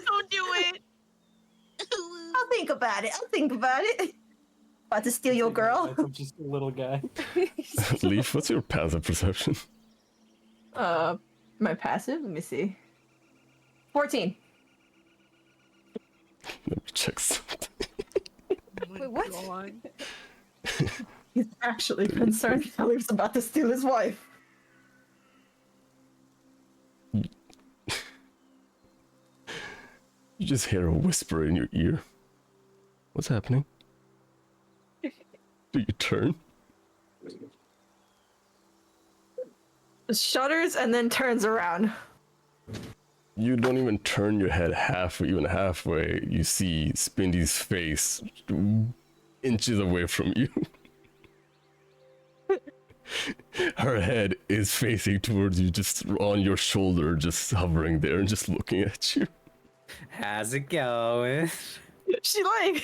Don't do it. I'll think about it. About to steal your girl. I'm just a little guy. Leif, what's your passive perception? My passive? Let me see. 14. Let me check something. Wait, what? He's actually concerned that Leif's about to steal his wife. You just hear a whisper in your ear. What's happening? Do you turn? Shudders and then turns around. You don't even turn your head even halfway. You see Spindy's face inches away from you. Her head is facing towards you, just on your shoulder, just hovering there and just looking at you. How's it going? She like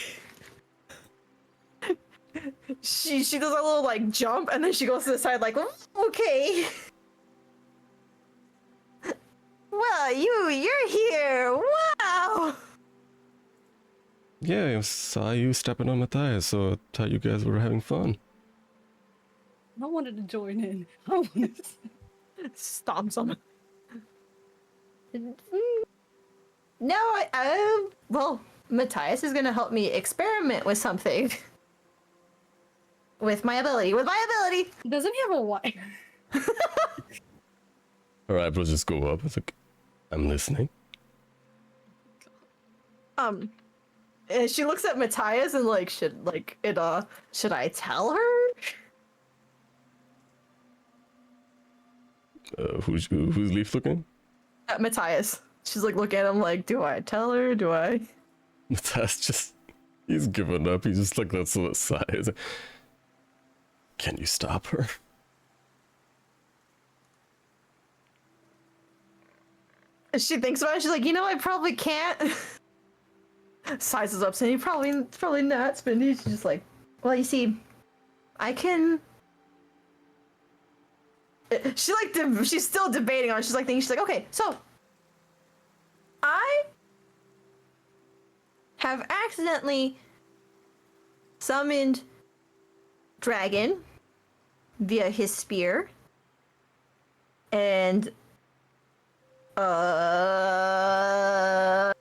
she does a little like jump and then she goes to the side like, okay. Well, you're here. Wow. Yeah, I saw you stepping on Matthias, so I thought you guys were having fun. I wanted to join in. I wanted to... Stomps on. No, well, Matthias is gonna help me experiment with something. With my ability. Doesn't he have a wire? Her eyebrows just go up. It's like, I'm listening. And she looks at Matthias and like, should I tell her? Who's Leif looking? At Matthias. She's like looking at him like, do I tell her? Do I? Matthias he's given up. He just like lets it aside. He's like, can you stop her? She thinks about it. She's like, I probably can't. Sizes up, saying, probably not. Spindy. She's just like, well, you see, I can. She's still debating on it. She's like, thinking. She's like, okay, so I have accidentally summoned Dragon via his spear, and Oh,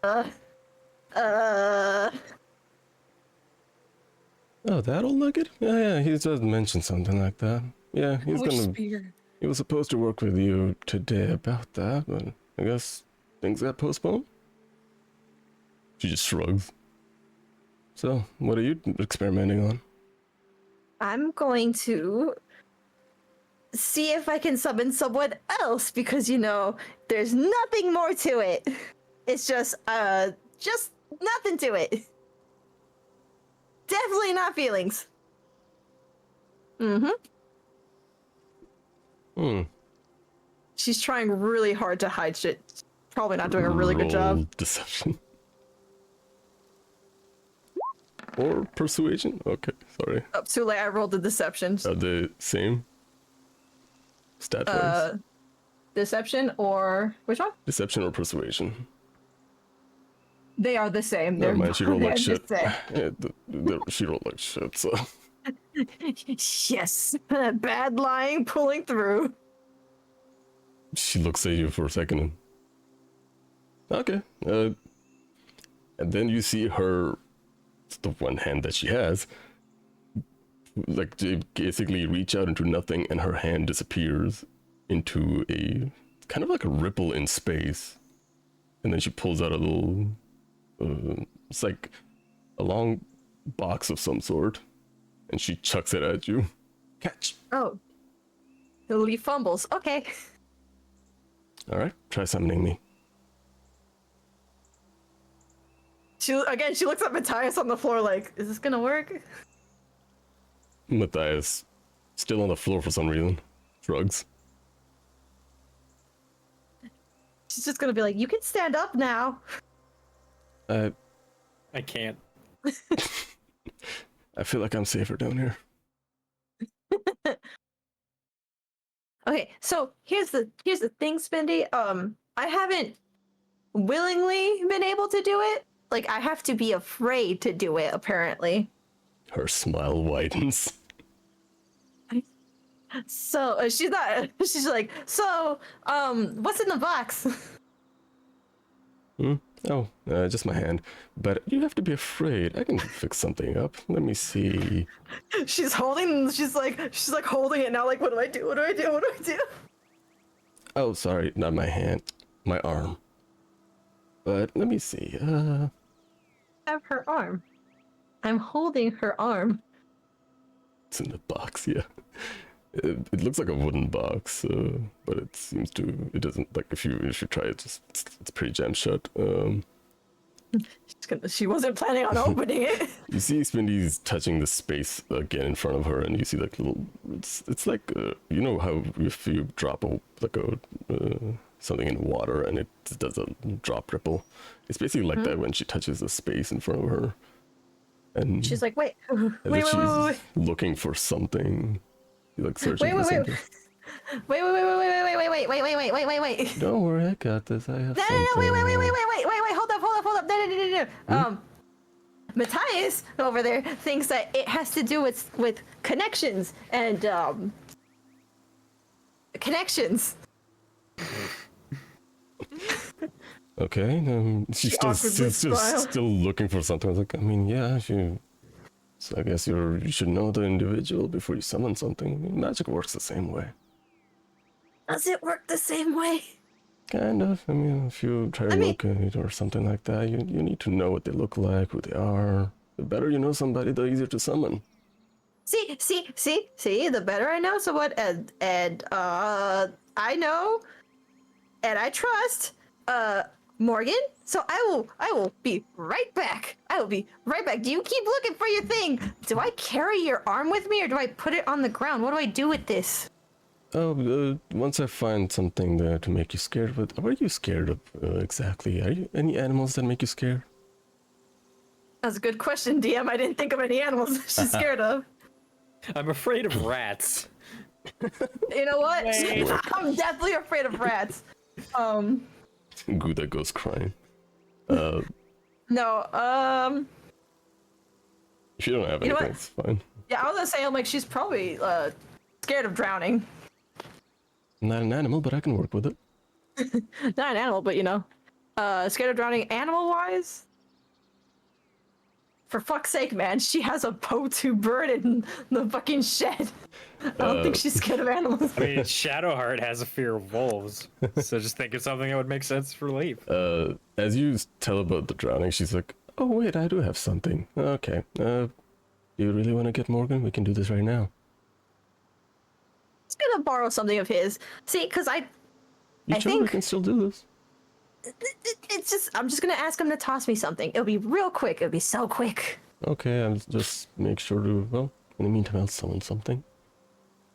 that old nugget? Yeah, he just mentioned something like that. Yeah, he was supposed to work with you today about that, but I guess things got postponed? She just shrugs. So, what are you experimenting on? I'm going to see if I can summon someone else because there's nothing more to it. It's just nothing to it. Definitely not feelings. Mm-hmm. Hmm. She's trying really hard to hide shit. Probably not doing a really good job. Roll deception. Or persuasion? Okay, sorry. Oh, too late. I rolled the deception. Are they same? Stat-wise? Deception or which one? Deception or persuasion? They are the same. Never They're mind, she rolled like the shit. same. Yeah, she rolled like shit, so... Yes, bad lying pulling through. She looks at you for a second and... Okay, and then you see her... the one hand that she has... like, basically reach out into nothing and her hand disappears into a... kind of like a ripple in space. And then she pulls out a little... it's like a long box of some sort. And she chucks it at you. Catch! Oh. The Leif fumbles. Okay. Alright, try summoning me. She looks at Matthias on the floor like, is this gonna work? Matthias, still on the floor for some reason, shrugs. She's just gonna be like, you can stand up now. I can't. I feel like I'm safer down here. Okay, so here's the thing, Spindy. I haven't willingly been able to do it. Like, I have to be afraid to do it, apparently. Her smile widens. So she's not. She's like, so what's in the box? Oh, just my hand. But you have to be afraid. I can fix something up. Let me see. She's like holding it now. Like, what do I do? What do I do? What do I do? Oh, sorry, not my hand, my arm. But let me see. I have her arm. I'm holding her arm. It's in the box, yeah. It looks like a wooden box, but it seems to. It doesn't, like, if you try it, it's pretty jammed shut. She wasn't planning on opening it. You see Spindy's touching the space again in front of her, and you see like little. It's like you know how if you drop something in water and it does a drop ripple. It's basically like that when she touches the space in front of her. And She's like, wait, as wait, if wait, she's looking for something. You're like searching for wait, something. wait. Don't worry, I got this. I have No, something. wait, hold up. No. Matthias over there thinks that it has to do with connections and connections. Okay, she's still looking for something. I was like, I mean, yeah, so I guess you should know the individual before you summon something. I mean, magic works the same way. Does it work the same way? Kind of. I mean, if you try to locate or something like that, you need to know what they look like, who they are. The better you know somebody, the easier to summon. See. The better I know someone, and I know, and I trust, Morgan. So I will be right back. Do you keep looking for your thing? Do I carry your arm with me, or do I put it on the ground? What do I do with this? Oh, once I find something there to make you scared with, what are you scared of exactly? Are you any animals that make you scared? That's a good question, DM. I didn't think of any animals that she's scared of. I'm afraid of rats. You know what? Wait. I'm definitely afraid of rats. Gouda goes crying. No, If you don't have You know anything, what? it's fine. yeah, I was gonna say, I'm like, she's probably, scared of drowning. I'm not an animal, but I can work with it. Not an animal, but scared of drowning animal-wise? For fuck's sake, man, she has a Po2 bird in the fucking shed. I don't think she's scared of animals. I mean, Shadowheart has a fear of wolves, so just think of something that would make sense for Leif. As you tell about the drowning, she's like, oh wait, I do have something. Okay, you really want to get Morgan? We can do this right now. just gonna borrow something of his. See, because I We think can still do this. it's just I'm just gonna ask him to toss me something. It'll be real quick. It'll be so quick. Okay, I'll just make sure to. Well, in the meantime, I'll summon something.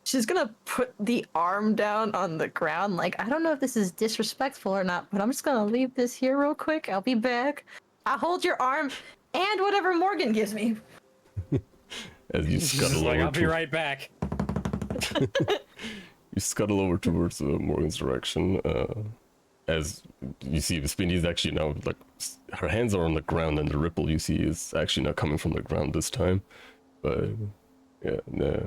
She's gonna put the arm down on the ground. Like, I don't know if this is disrespectful or not, but I'm just gonna leave this here real quick. I'll be back. I'll hold your arm and whatever Morgan gives me. As you He's scuttle just like, over I'll be right back. You scuttle over towards Morgan's direction. As you see, the Spinny is actually now like her hands are on the ground, and the ripple you see is actually not coming from the ground this time. But yeah,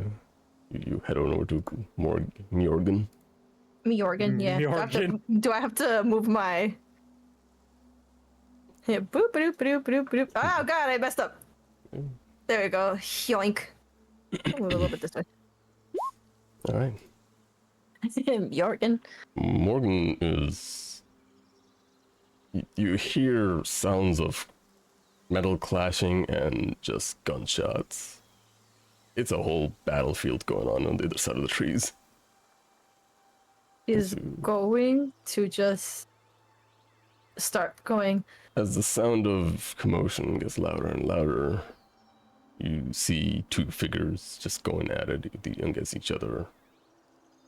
you head on over to Morgan. Jorgen, yeah. Jorgen. Do I have to move my? Yeah, boop, boop, boop, boop, boop. Oh god, I messed up. There we go. Yoink. I'll move a little bit this way. All right. Jorgen. Morgan is. You hear sounds of metal clashing and just gunshots. It's a whole battlefield going on the other side of the trees. Is going to just start going. As the sound of commotion gets louder and louder, you see two figures just going at it against each other.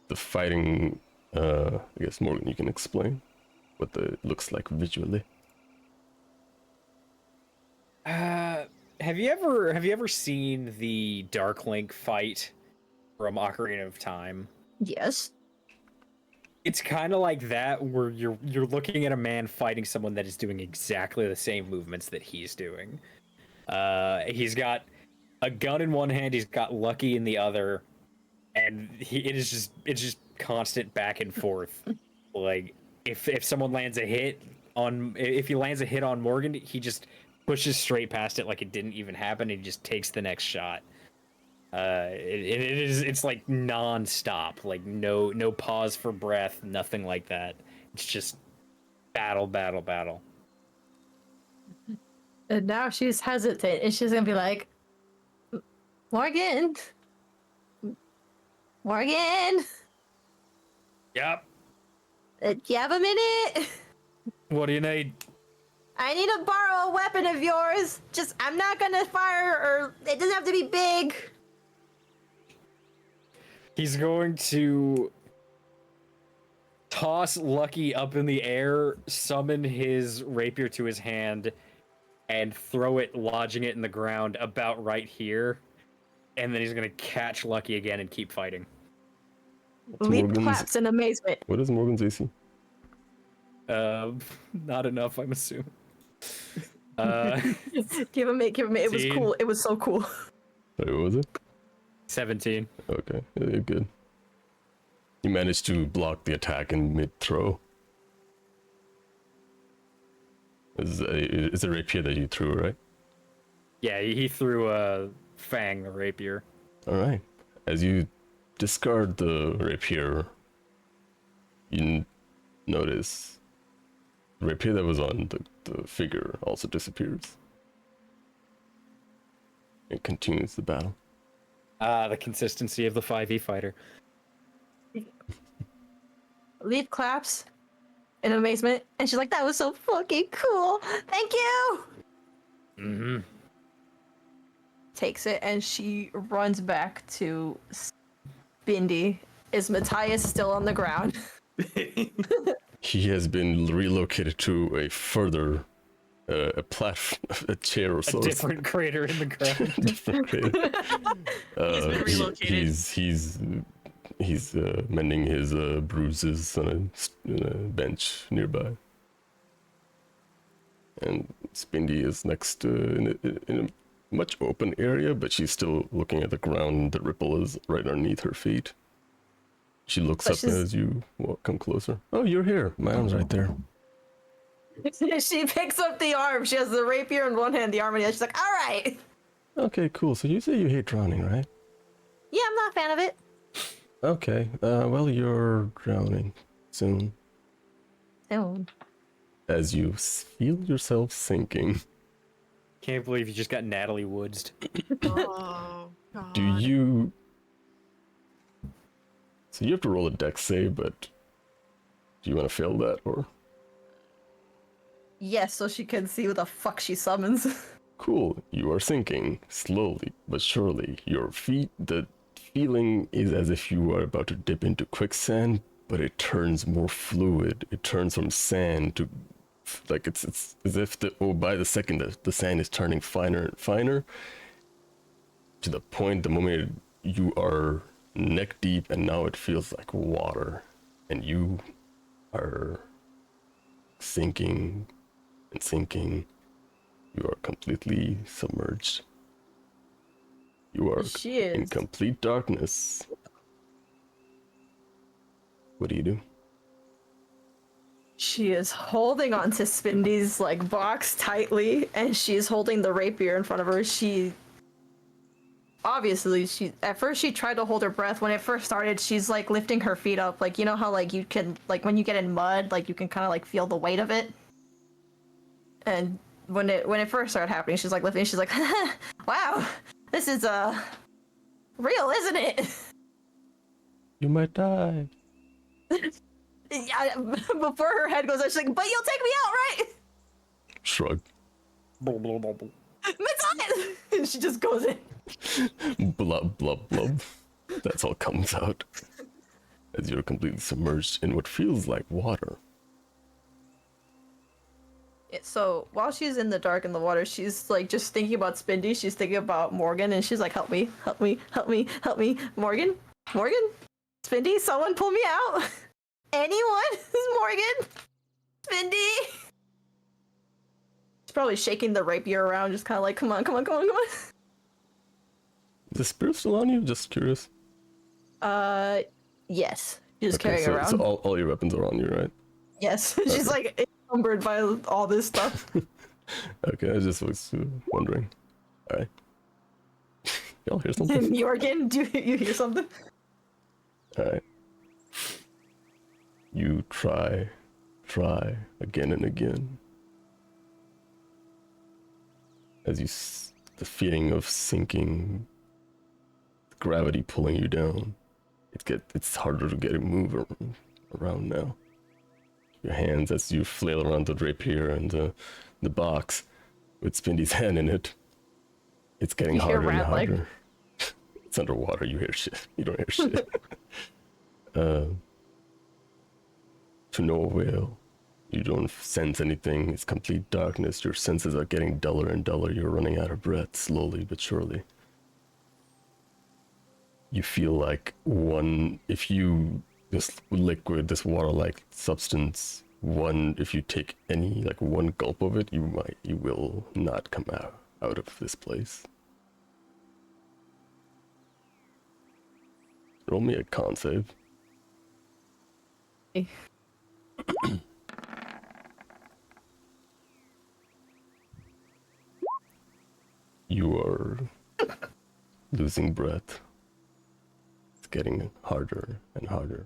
The fighting, I guess Morgan, you can explain what it looks like visually. Have you ever seen the Dark Link fight from Ocarina of Time? Yes. It's kind of like that, where you're looking at a man fighting someone that is doing exactly the same movements that he's doing. He's got a gun in one hand, he's got Lucky in the other, and it's just constant back and forth. Like if someone lands a hit on, if he lands a hit on Morgan, he just pushes straight past it like it didn't even happen, and he just takes the next shot. It's like non-stop, like no pause for breath, nothing like that. It's just battle. And now she's hesitant, and she's gonna be like, Morgan. Yep. Do you have a minute? What do you need? I need to borrow a weapon of yours. Just, I'm not gonna fire, or it doesn't have to be big. He's going to toss Lucky up in the air, summon his rapier to his hand, and throw it, lodging it in the ground about right here. And then he's going to catch Lucky again and keep fighting. Leif claps in amazement. What is Morgan's AC? Not enough, I'm assuming. Give him it. It was cool. It was so cool. Wait, what was it? 17. Okay, yeah, good. You managed to block the attack in mid-throw. It's a rapier that you threw, right? Yeah, he threw a fang, a rapier. Alright. As you discard the rapier, you notice the rapier that was on the figure also disappears. It continues the battle. The consistency of the 5e fighter. Leif claps in amazement, and she's like, that was so fucking cool. Thank you. Mm-hmm. Takes it, and she runs back to Bindi. Is Matthias still on the ground? He has been relocated to a further a platform, a chair or so. A different crater in the ground. Different crater. been relocated. He's mending his bruises on a bench nearby. And Spindy is next in a much open area, but she's still looking at the ground. The ripple is right underneath her feet. She looks up as you come closer. Oh, you're here. My arm's right there. She picks up the arm. She has the rapier in one hand, the arm in the other. She's like, all right. Okay, cool. So you say you hate drowning, right? Yeah, I'm not a fan of it. Okay. Well, you're drowning soon. Soon. As you feel yourself sinking, Can't believe you just got Natalie Woodsed. Oh, God. do you So you have to roll a dex save, but do you want to fail that or? Yes, so she can see what the fuck she summons. Cool. You are sinking slowly but surely. Your feet, the feeling is as if you are about to dip into quicksand, but it turns more fluid. It turns from sand to like it's as if by the second the sand is turning finer and finer to the point the moment you are neck deep, and now it feels like water, and you are sinking and sinking. You are completely submerged. You are She in is. complete darkness. What do you do? She is holding onto Spindy's like box tightly, and she's holding the rapier in front of her. She at first she tried to hold her breath. When it first started, she's like lifting her feet up, like you know how like you can like when you get in mud, like you can kind of like feel the weight of it. And when it first started happening, she's like lifting. She's like, "Wow, this is real, isn't it?" You might die. Yeah, before her head goes out, she's like, "But you'll take me out, right?" Shrug. That's it. And she just goes in. Blub, blub, blub. That's all comes out. As you're completely submerged in what feels like water. So while she's in the dark in the water, she's like just thinking about Spindy. She's thinking about Morgan, and she's like, "Help me, help me, help me, help me, Morgan, Morgan, Spindy, someone pull me out. Anyone? Morgan, Spindy." She's probably shaking the rapier around, just kind of like, "Come on, come on, come on, come on." Is the spirit still on you? Just curious. Yes. She's Okay, carrying so, around. so all your weapons are on you, right? Yes. She's like encumbered by all this stuff. Okay, I just was wondering. Alright. Y'all hear something? Morgan, do you hear something? Alright. You try again and again. As the feeling of sinking, gravity pulling you down. It's harder to get a move around now. Your hands, as you flail around the rapier and the box with Spindy's hand in it, it's getting You hear harder and rat like. harder. It's underwater, you hear shit. You don't hear shit. To no avail. You don't sense anything. It's complete darkness. Your senses are getting duller and duller. You're running out of breath, slowly but surely. You feel like if you, this liquid, this water-like substance, if you take one gulp of it, you will not come out of this place. Roll me a con save. You are losing breath. It's getting harder and harder.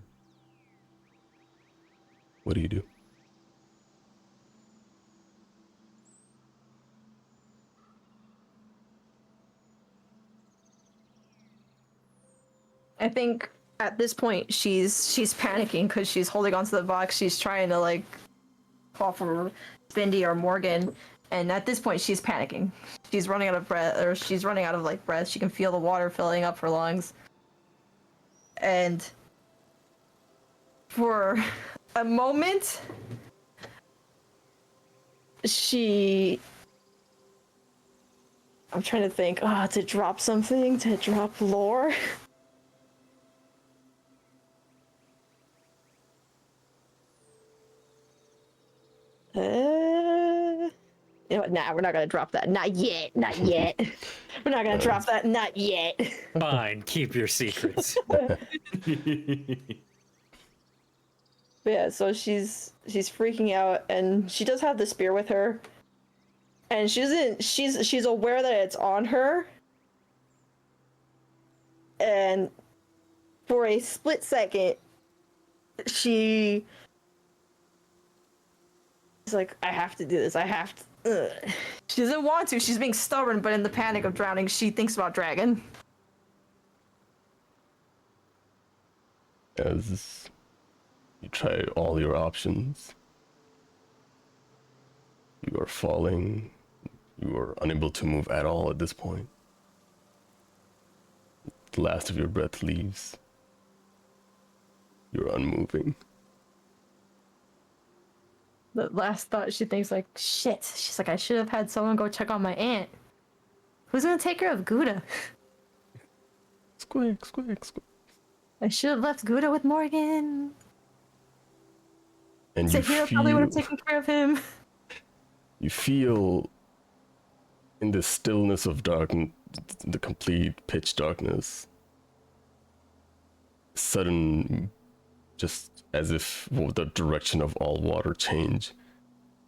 What do you do? I think at this point she's panicking because she's holding onto the box. She's trying to like call for Spindy or Morgan, and at this point she's panicking. She's running out of breath, or she's running out of like breath. She can feel the water filling up her lungs, and for a moment I'm trying to think. To drop something, to drop lore. You know what? Nah, we're not gonna drop that. Not yet. Not yet. We're not gonna drop that. Not yet. Fine, keep your secrets. Yeah. So she's freaking out, and she does have the spear with her, and she's aware that it's on her, and for a split second, she's like, I have to do this. I have to. She doesn't want to. She's being stubborn, but in the panic of drowning, she thinks about Dragon. as you try all your options. You are falling. You are unable to move at all at this point. The last of your breath leaves. You're unmoving. The last thought she thinks like, shit. She's like, I should have had someone go check on my aunt. Who's gonna take care of Gouda? Squeak, squeak, squeak. I should have left Gouda with Morgan. And you Sahirah probably would have feel, taken care of him. you feel in the stillness of darkness, the complete pitch darkness, sudden, just as if the direction of all water change,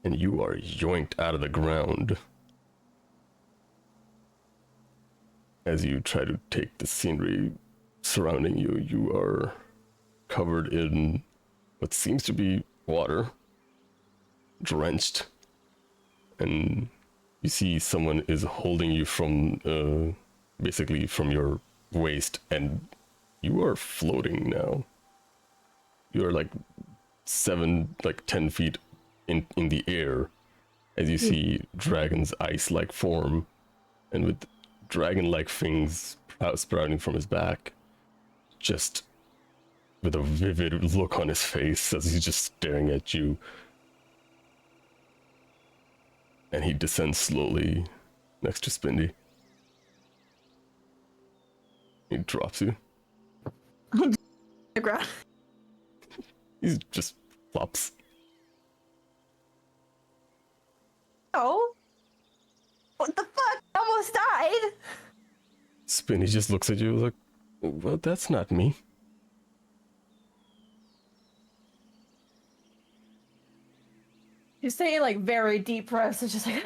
and you are yoinked out of the ground. As you try to take the scenery surrounding you, you are covered in what seems to be water, drenched, and you see someone is holding you from, basically from your waist, and you are floating now. You are like 10 feet in the air, as you see Dragon's ice-like form, and with dragon-like things sprouting from his back, just with a vivid look on his face as he's just staring at you. And he descends slowly next to Spindy. He drops you. The ground. He just flops. Oh. What the fuck? I almost died. Spinny just looks at you like, well, that's not me. She's taking like very deep breaths. It's just like,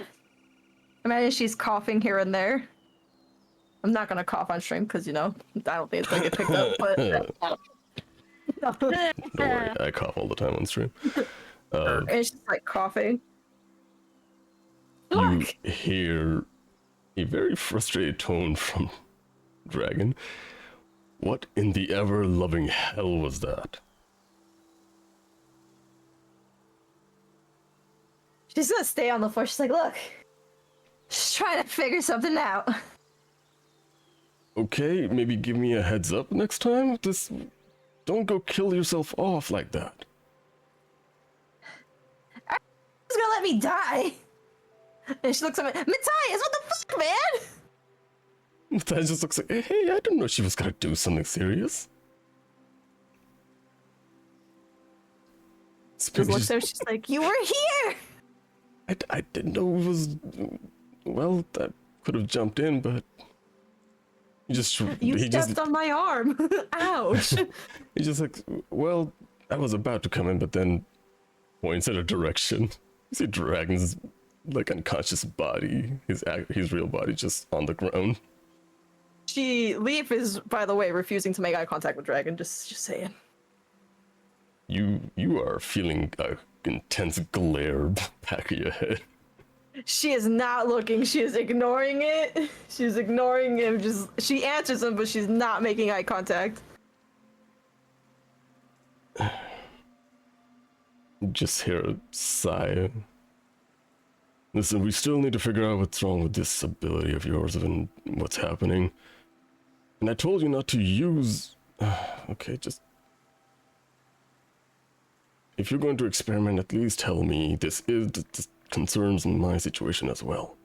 imagine she's coughing here and there. I'm not gonna cough on stream because, you know, I don't think it's gonna get picked up, but Don't worry, I cough all the time on stream. and it's just like coughing. You Look. hear a very frustrated tone from Dragon. What in the ever-loving hell was that? She's gonna stay on the floor. She's like, look, just trying to figure something out. Okay, maybe give me a heads up next time? Don't go kill yourself off like that. She's gonna let me die. And she looks at me, Matthias, what the fuck, man? That just looks like, hey, I didn't know she was gonna do something serious. Just looks at her, she's like, you were here! I didn't know it was... Well, I could have jumped in, but... You stepped on my arm. Ouch. He's just like, well, I was about to come in, but then points at a direction. You see Dragon's like unconscious body, his real body just on the ground. Leif is, by the way, refusing to make eye contact with Dragon, just saying. You are feeling a intense glare back of your head. She is not looking, she is ignoring it. She's ignoring him, she answers him, but she's not making eye contact. Just hear a sigh. Listen, we still need to figure out what's wrong with this ability of yours and what's happening. And I told you not to use... Okay, just... If you're going to experiment, at least tell me this concerns my situation as well.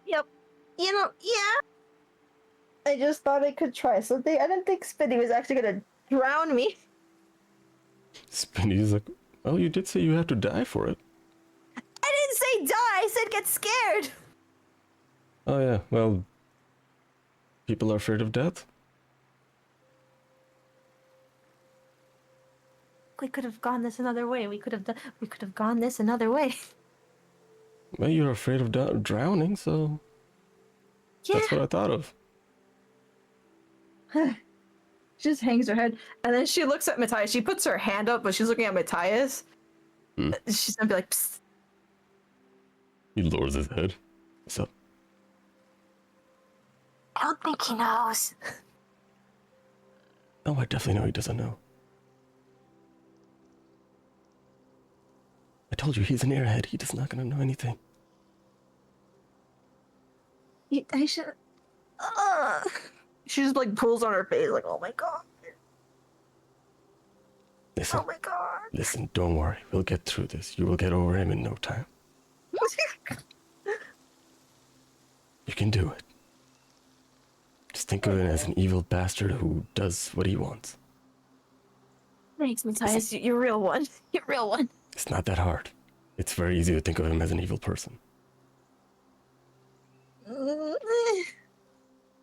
Yep. You know, yeah. I just thought I could try something. I didn't think Spinny was actually gonna drown me. Spinny's like, well, you did say you have to die for it. I didn't say die, I said get scared. Oh yeah, well, people are afraid of death. We could have gone this another way. We could have gone this another way. Well, you're afraid of drowning, so Yeah. that's what I thought of. She just hangs her head, and then she looks at Matthias. She puts her hand up, but she's looking at Matthias. She's gonna be like, psst. He lowers his head. What's up? don't think he knows. Oh, I definitely know he doesn't know. I told you he's an airhead. He is not gonna know anything. I should. She just like pulls on her face, like, oh my god. Listen, Oh my god. listen, don't worry. We'll get through this. You will get over him in no time. You can do it. Just think of it as an evil bastard who does what he wants. Thanks, Matthias. You're a real one. You're a real one. It's not that hard. It's very easy to think of him as an evil person.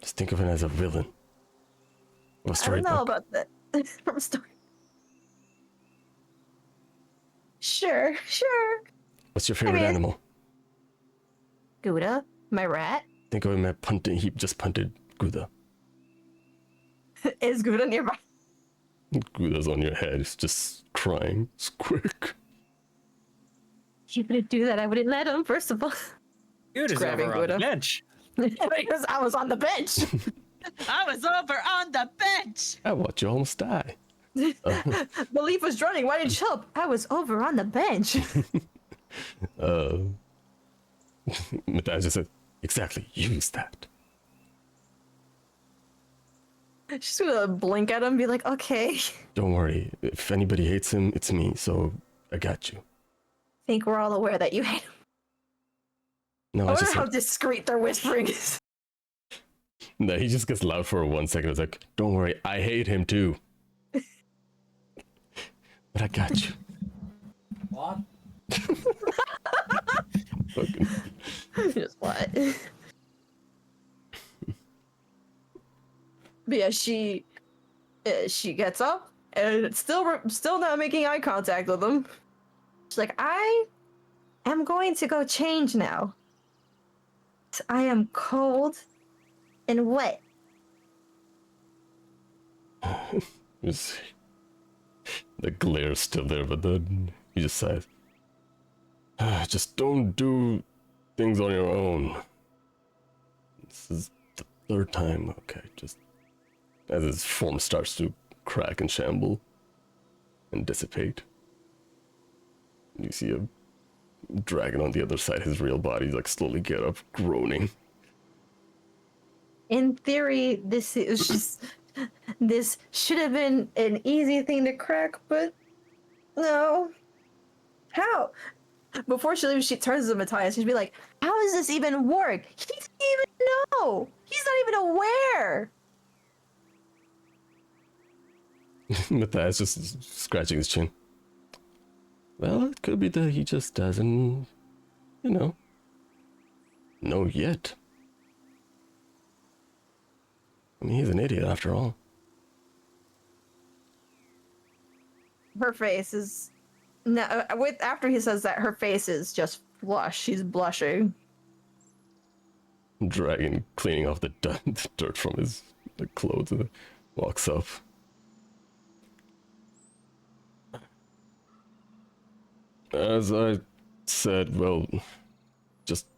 Just think of him as a villain. Of a I don't know storybook. about that. From a story. Sure. What's your favorite animal? Gouda, my rat. Think of him as punting. He just punted Gouda. Is Gouda nearby? Gouda's on your head. It's just crying. It's quick. He wouldn't do that. I wouldn't let him, first of all. Good is Grabbing over on the Buddha. bench. Because I was on the bench. I was over on the bench. I watched you almost die. The Leif was running. Why didn't you help? I was over on the bench. Matthias just said, exactly, use that. She's gonna blink at him and be like, okay. Don't worry. If anybody hates him, it's me, so I got you. I think we're all aware that you hate him. No, I I wonder just how said, discreet their whispering is. no, he just gets loud for 1 second. It's like, don't worry, I hate him too. But I got you. What? Fucking. Just what? But yeah, she gets up and it's still not making eye contact with him. She's like, I am going to go change now. I am cold and wet. Just, the glare's still there, but then he just sighs. Just don't do things on your own. This is the third time. Okay, just as his form starts to crack and shamble and dissipate. You see a dragon on the other side, his real body like slowly get up, groaning. In theory, this should have been an easy thing to crack, but no. How? Before she leaves, she turns to Matthias. She'd be like, how does this even work? He doesn't even know. He's not even aware. Matthias just scratching his chin. Well, it could be that he just doesn't, know yet. I mean, he's an idiot after all. Her face is no. After he says that, her face is just flush. She's blushing. Dragon cleaning off the dirt from his clothes and walks up. As I said, well, just...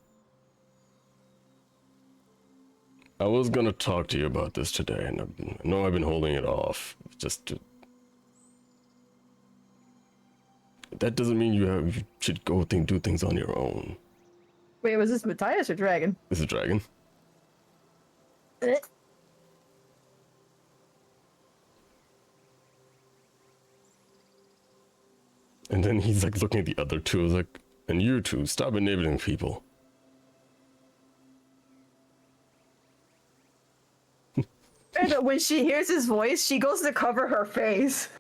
I was gonna talk to you about this today, and I know I've been holding it off, just to... That doesn't mean you should go do things on your own. Wait, was this Matthias or Dragon? This is Dragon. And then he's looking at the other two, like, and you two, stop enabling people. And when she hears his voice, she goes to cover her face.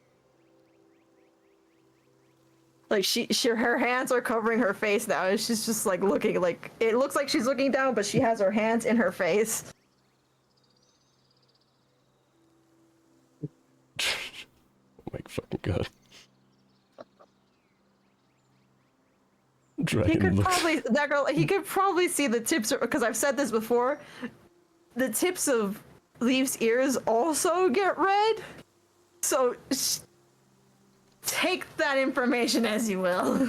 Like her hands are covering her face now, and she's just looking it looks like she's looking down, but she has her hands in her face. Oh my fucking god. Dragon He could probably see the tips, because I've said this before. The tips of Leif's ears also get red, so take that information as you will.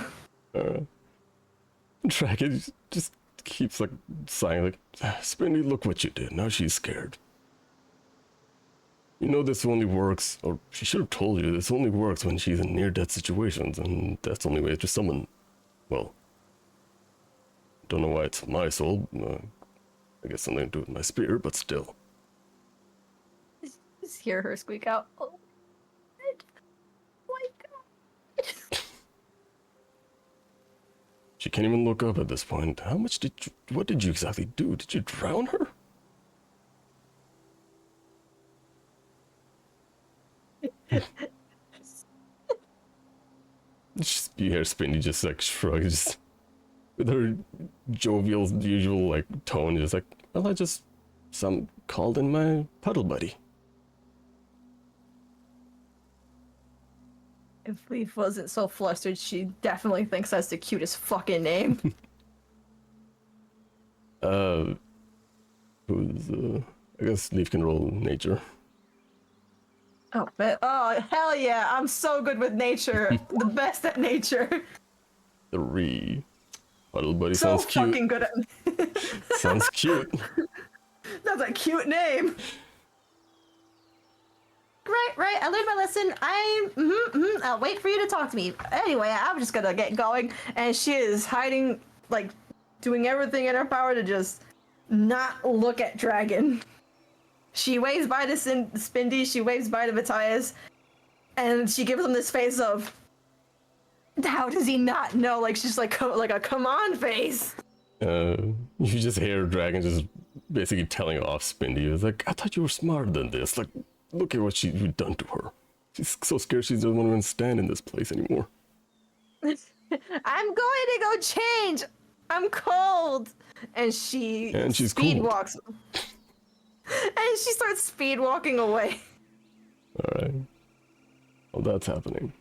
Dragon, just keeps like sighing like, Spinny, look what you did. Now she's scared. You know this only works, or she should have told you, this only works when she's in near-death situations, and that's the only way to summon, well, don't know why it's my soul, I guess something to do with my spirit, but still. Just hear her squeak out. Oh my god. She can't even look up at this point. What did you exactly do? Did you drown her? You hear Spinny just like shrug, just with her jovial, usual like tone, just like, well, I just called in my puddle buddy. If Leif wasn't so flustered, she definitely thinks that's the cutest fucking name. I guess Leaf can roll nature. Oh, but hell yeah! I'm so good with nature. The best at nature. 3. Puddle buddy So sounds cute. fucking good at. Sounds cute. That's a cute name. Right. I learned my lesson. I'll wait for you to talk to me. Anyway, I'm just gonna get going. And she is hiding, like, doing everything in her power to just not look at Dragon. She waves by to Spindy, she waves by to Matthias, and she gives him this face of, how does he not know? Like, she's like a come on face. You just hear Dragon just basically telling off Spindy. It's like, I thought you were smarter than this. Like, look at what you've done to her. She's so scared she doesn't want to even stand in this place anymore. I'm going to go change. I'm cold. And she's speed cold. walks. And she starts speed walking away. Alright. Well, that's happening.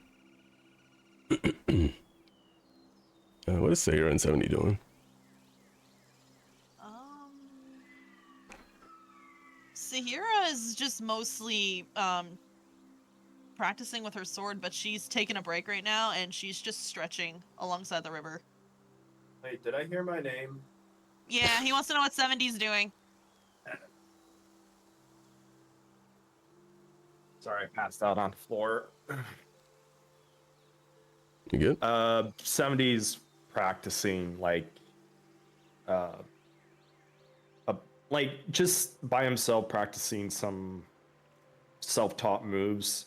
What is Sahirah and 70 doing? Sahirah is just mostly practicing with her sword, but she's taking a break right now, and she's just stretching alongside the river. Wait, did I hear my name? Yeah, he wants to know what 70's doing. Sorry, I passed out on the floor. You good? 70's practicing like just by himself practicing some self-taught moves.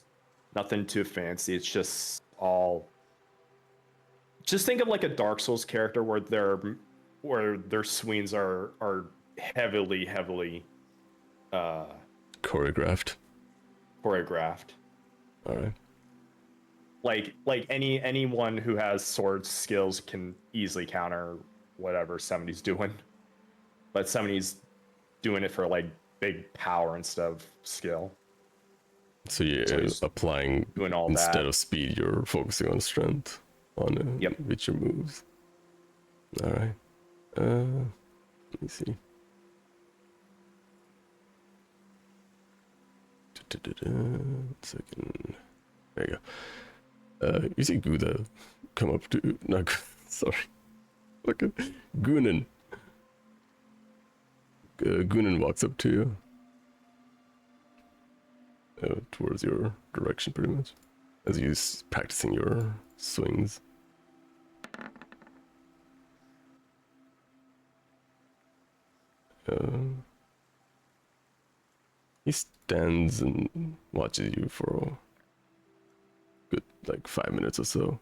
Nothing too fancy. It's just all. Just think of like a Dark Souls character where their swings are heavily Choreographed. All right. Like anyone who has sword skills can easily counter whatever 70's doing, but 70's doing it for like big power instead of skill. So you're applying doing all instead that. of speed, you're focusing on strength on Yep. with your moves. All right. Let me see. One second. There you go. You see Guda come up to sorry. Look at Gunan. Gunan walks up to you. Towards your direction, pretty much, as you're practicing your swings. He stands and watches you for a good, like, 5 minutes or so.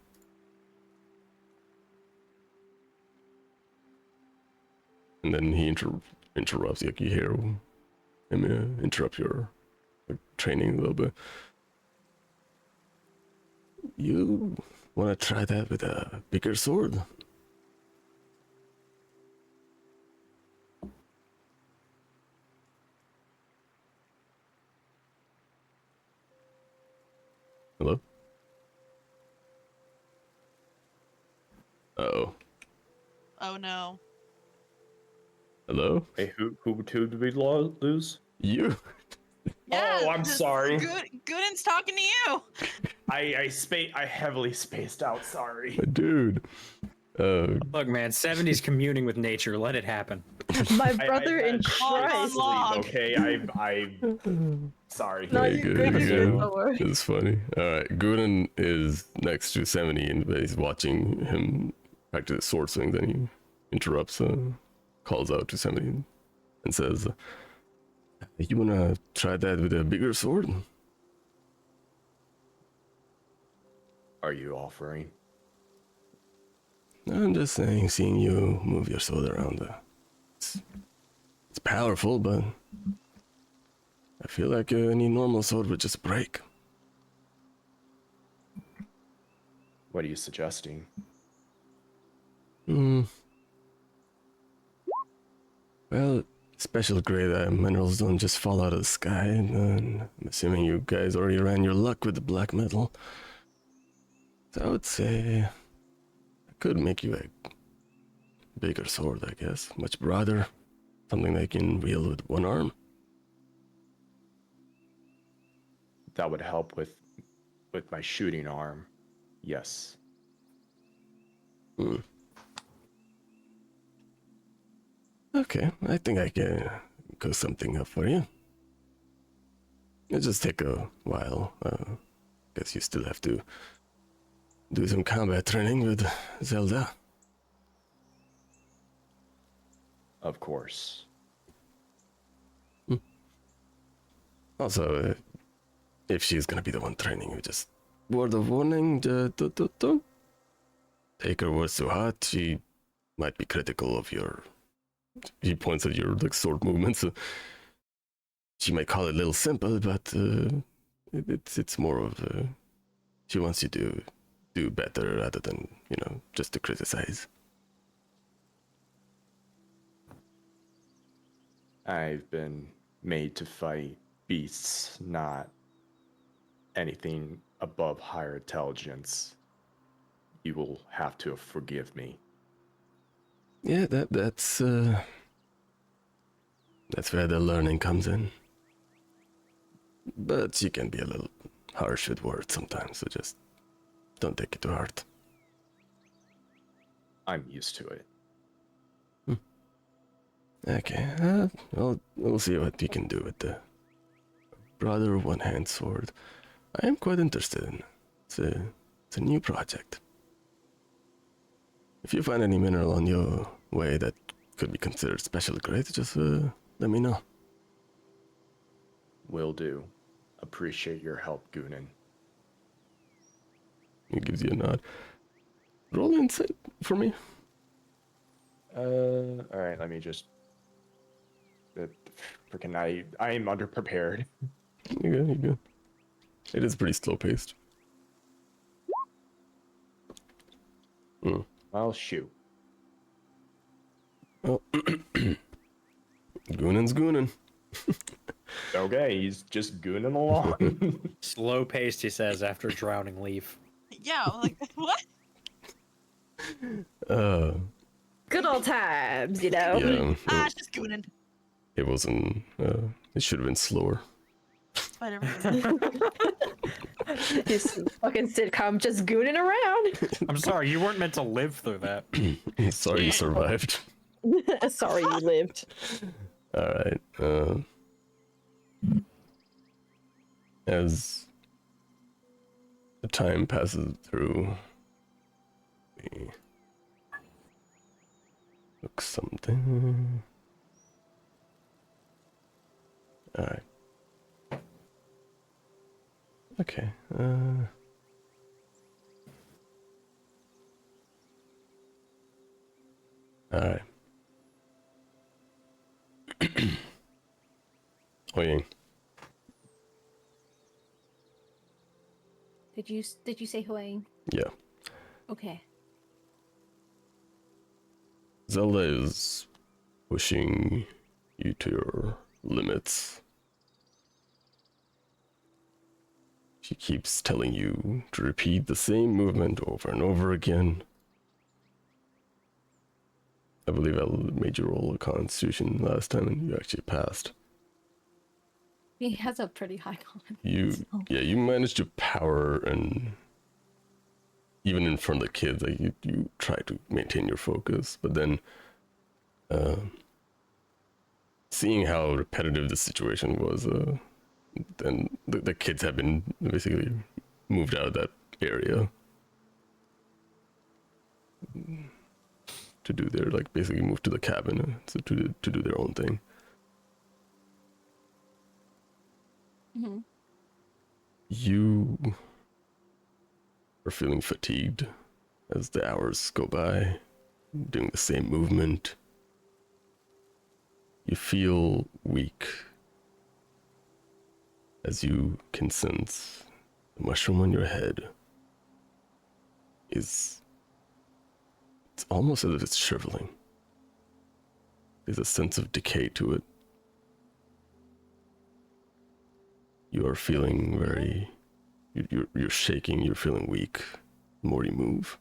And then he interrupts, like, you hear him interrupt your training a little bit. You want to try that with a bigger sword? Hello? Uh-oh. Oh no. Hello? Hey, who did we lose? You? Yeah, Oh, I'm sorry. Gooden's talking to you. I heavily spaced out. Sorry. My dude. Look, man, 70's communing with nature. Let it happen. My I brother in had shit Christ. Log. sleep, okay, I sorry. No, Hey, you're good, good. you're Don't good. worry. It's funny. Alright, Gooden is next to 70 and he's watching him practice his sword swing. Then he interrupts, calls out to 70 and says, "You wanna try that with a bigger sword?" Are you offering? I'm just saying, seeing you move your sword around, it's powerful, but I feel like any normal sword would just break. What are you suggesting? Well, special grade minerals don't just fall out of the sky, and I'm assuming you guys already ran your luck with the black metal. So I would say I could make you a bigger sword, I guess. Much broader. Something that can wield with one arm. That would help with my shooting arm. Yes. Okay, I think I can cook something up for you. It'll just take a while. Guess you still have to do some combat training with Zelda. Of course. Also, if she's gonna be the one training you, just word of warning, don't take her words too hard. She might be critical of your... He points at your like sword movements. She might call it a little simple, but it's more of she wants you to do better rather than, you know, just to criticize. I've been made to fight beasts, not anything above higher intelligence. You will have to forgive me. Yeah, that's where the learning comes in. But she can be a little harsh with words sometimes, so just don't take it to heart. I'm used to it. Okay, we'll see what you can do with the broader one-hand sword. I am quite interested in. It's a new project. If you find any mineral on your way that could be considered special grade, just let me know. Will do. Appreciate your help, Goonin. He gives you a nod. Roll insight for me. All right, let me just... freaking I am underprepared. You good, you good. It is pretty slow-paced. I'll shoot. Oh, Goonin's goonin'. Okay, he's just gooning along. Slow paced, he says, after drowning Leif. Yeah, I'm like, what? Good old times, you know. Yeah, It's just gooning. it wasn't, it should have been slower. Spider-Man. This fucking sitcom just gooning around. I'm sorry, you weren't meant to live through that. Sorry you survived. Sorry you lived. Alright, as the time passes through, we look something. Alright. Okay, alright. HuiYing. Did you say HuiYing? Yeah. Okay. Zelda is pushing you to your limits. She keeps telling you to repeat the same movement over and over again. I believe I made you roll a Constitution last time and you actually passed. He has a pretty high con. You managed to power and even in front of the kids, like you try to maintain your focus, but then seeing how repetitive the situation was, then the kids have been basically moved out of that area to do their, like, basically move to the cabin, so to do their own thing. Mm-hmm. You are feeling fatigued as the hours go by, doing the same movement. You feel weak as you can sense the mushroom on your head it's almost as if it's shriveling. There's a sense of decay to it. You are feeling very, you're shaking, you're feeling weak the more you move.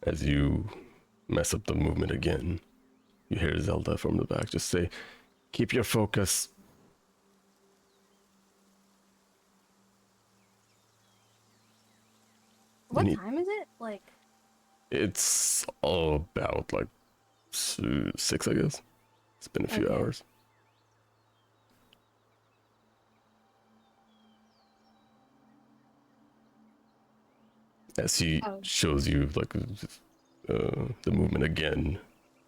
As you mess up the movement again, you hear Zelda from the back just say, "Keep your focus." What Neat. time is it? Like, It's all about like 6, I guess. It's been a few Okay. hours. As he Oh. shows you like the movement again,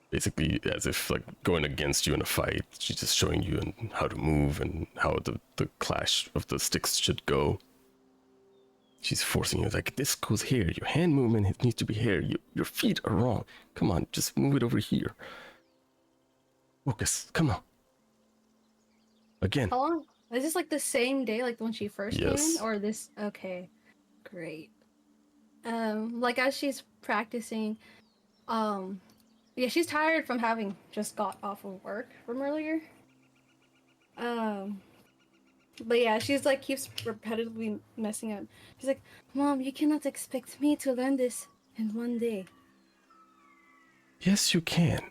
basically as if like going against you in a fight. She's just showing you and how to move and how the clash of the sticks should go. She's forcing you like, this goes here. Your hand movement needs to be here. Your feet are wrong. Come on, just move it over here. Focus. Come on. Again. how long? Is this like the same day, like when she first came Yes. in, or this? Okay, great. Like as she's practicing, yeah, she's tired from having just got off of work from earlier. But yeah, she's like keeps repetitively messing up. She's like, "Mom, you cannot expect me to learn this in one day." Yes, you can.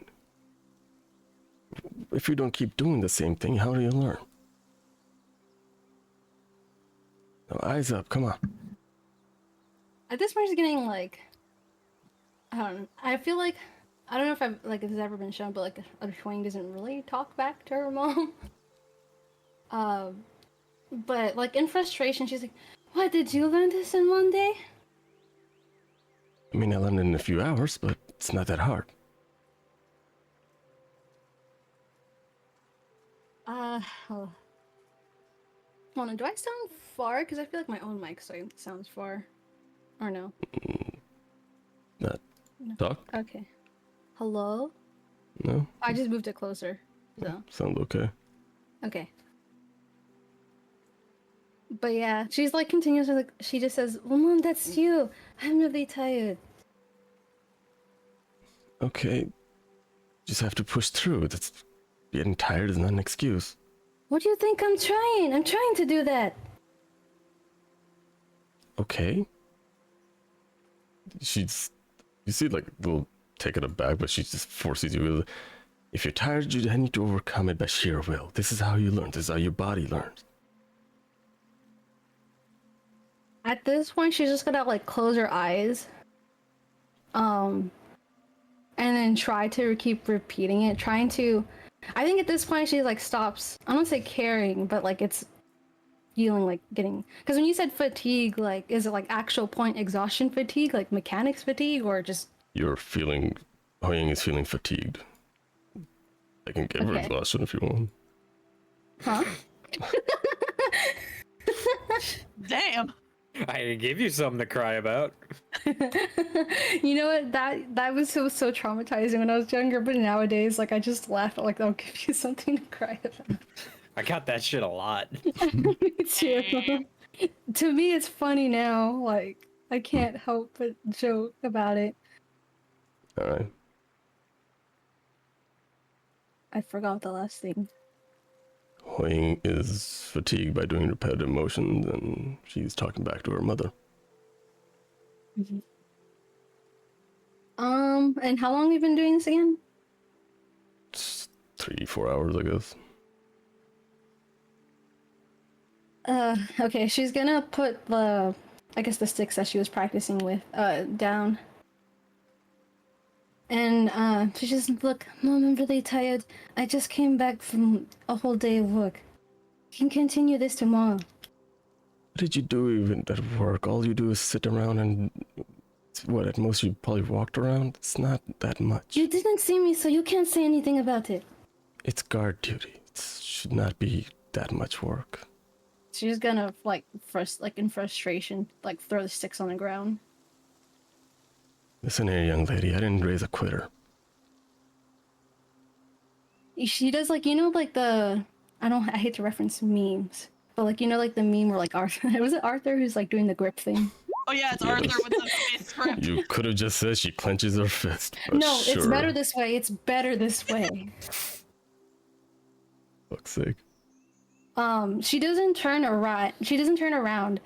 If you don't keep doing the same thing, how do you learn? Now, eyes up, come on. At this point, she's getting like, I don't know. I feel like I don't know if I've like if it's ever been shown, but like a HuiYing doesn't really talk back to her mom. But like in frustration, she's like, "What, did you learn this in one day?" I mean, I learned it in a few hours, but it's not that hard. Oh. Hold on, do I sound far? Because I feel like my own mic sounds far. Or no? Not No. talk? Okay. Hello? No? I just moved it closer. So, Sounds okay. okay. But yeah, she's like continuously like, she just says, "Well, Mom, that's you. I'm really tired." Okay. Just have to push through. That's getting tired is not an excuse. "What do you think I'm trying? I'm trying to do that." Okay. She's, you see, like, a little taken aback, but she just forces you with, if you're tired, you need to overcome it by sheer will. This is how you learn. This is how your body learns. At this point, she's just gonna like close her eyes. And then try to keep repeating it, trying to. I think at this point she like stops. I don't say caring, but like it's feeling like getting. Because when you said fatigue, like is it like actual point exhaustion fatigue, like mechanics fatigue, or just? You're feeling, HuiYing is feeling fatigued. I can give her Okay. exhaustion if you want. Huh? Damn. I can give you something to cry about. You know what? That was so traumatizing when I was younger, but nowadays, like I just laugh at like I'll give you something to cry about. I got that shit a lot. Me too. To me, it's funny now. Like I can't help but joke about it. Alright. I forgot the last thing. HuiYing is fatigued by doing repetitive motions, and she's talking back to her mother. And how long have you been doing this again? It's 3-4 hours, I guess. Okay, she's gonna put the, I guess the sticks that she was practicing with, down. And, she just, look, Mom, I'm really tired. I just came back from a whole day of work. You can continue this tomorrow. What did you do even at work? All you do is sit around and what, at most you probably walked around? It's not that much. You didn't see me, so you can't say anything about it. It's guard duty. It should not be that much work. She's gonna, like, in frustration, like, throw the sticks on the ground. Listen here, young lady, I didn't raise a quitter. She does, like, you know, like, I hate to reference memes, but, like, you know, like, the meme where, like, Arthur, was it Arthur who's, like, doing the grip thing? Oh yeah, it's Arthur with the fist grip. You could have just said she clenches her fist. But No, sure. it's better this way, it's better this way. Fuck's sake. She doesn't turn around.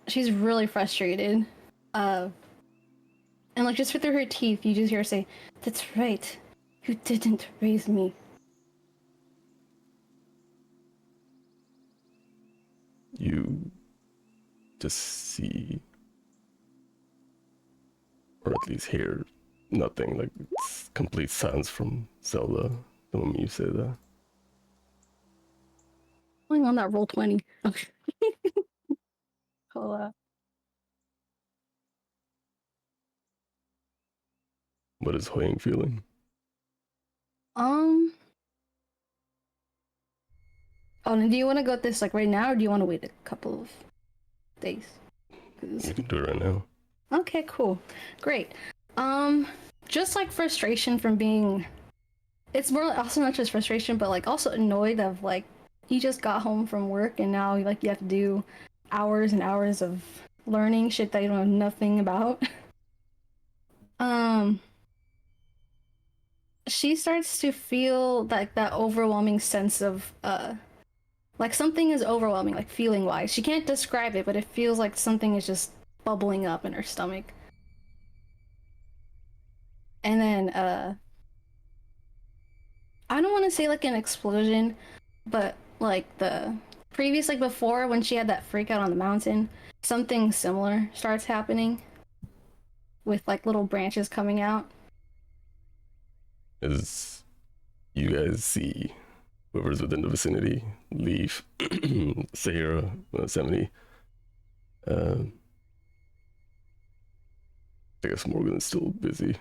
She's really frustrated. And like just through her teeth, you just hear her say, "That's right. You didn't raise me." You just see, or at least hear, nothing. Like it's complete silence from Zelda the moment you say that. Going on that roll 20. Okay. Hold up. What is HuiYing feeling? Oh, and do you want to go with this like right now, or do you want to wait a couple of days? 'Cause- You can do it right now. Okay, cool. Great. Just like frustration from being, it's more also not just frustration, but like also annoyed of like you just got home from work and now like you have to do hours and hours of learning shit that you don't know nothing about. She starts to feel like that overwhelming sense of like something is overwhelming, like feeling wise. She can't describe it, but it feels like something is just bubbling up in her stomach. And then I don't want to say like an explosion, but like the previous, like before when she had that freak out on the mountain, something similar starts happening with like little branches coming out. As you guys see whoever's within the vicinity, Leif, Sahirah, 70. I guess Morgan's still busy.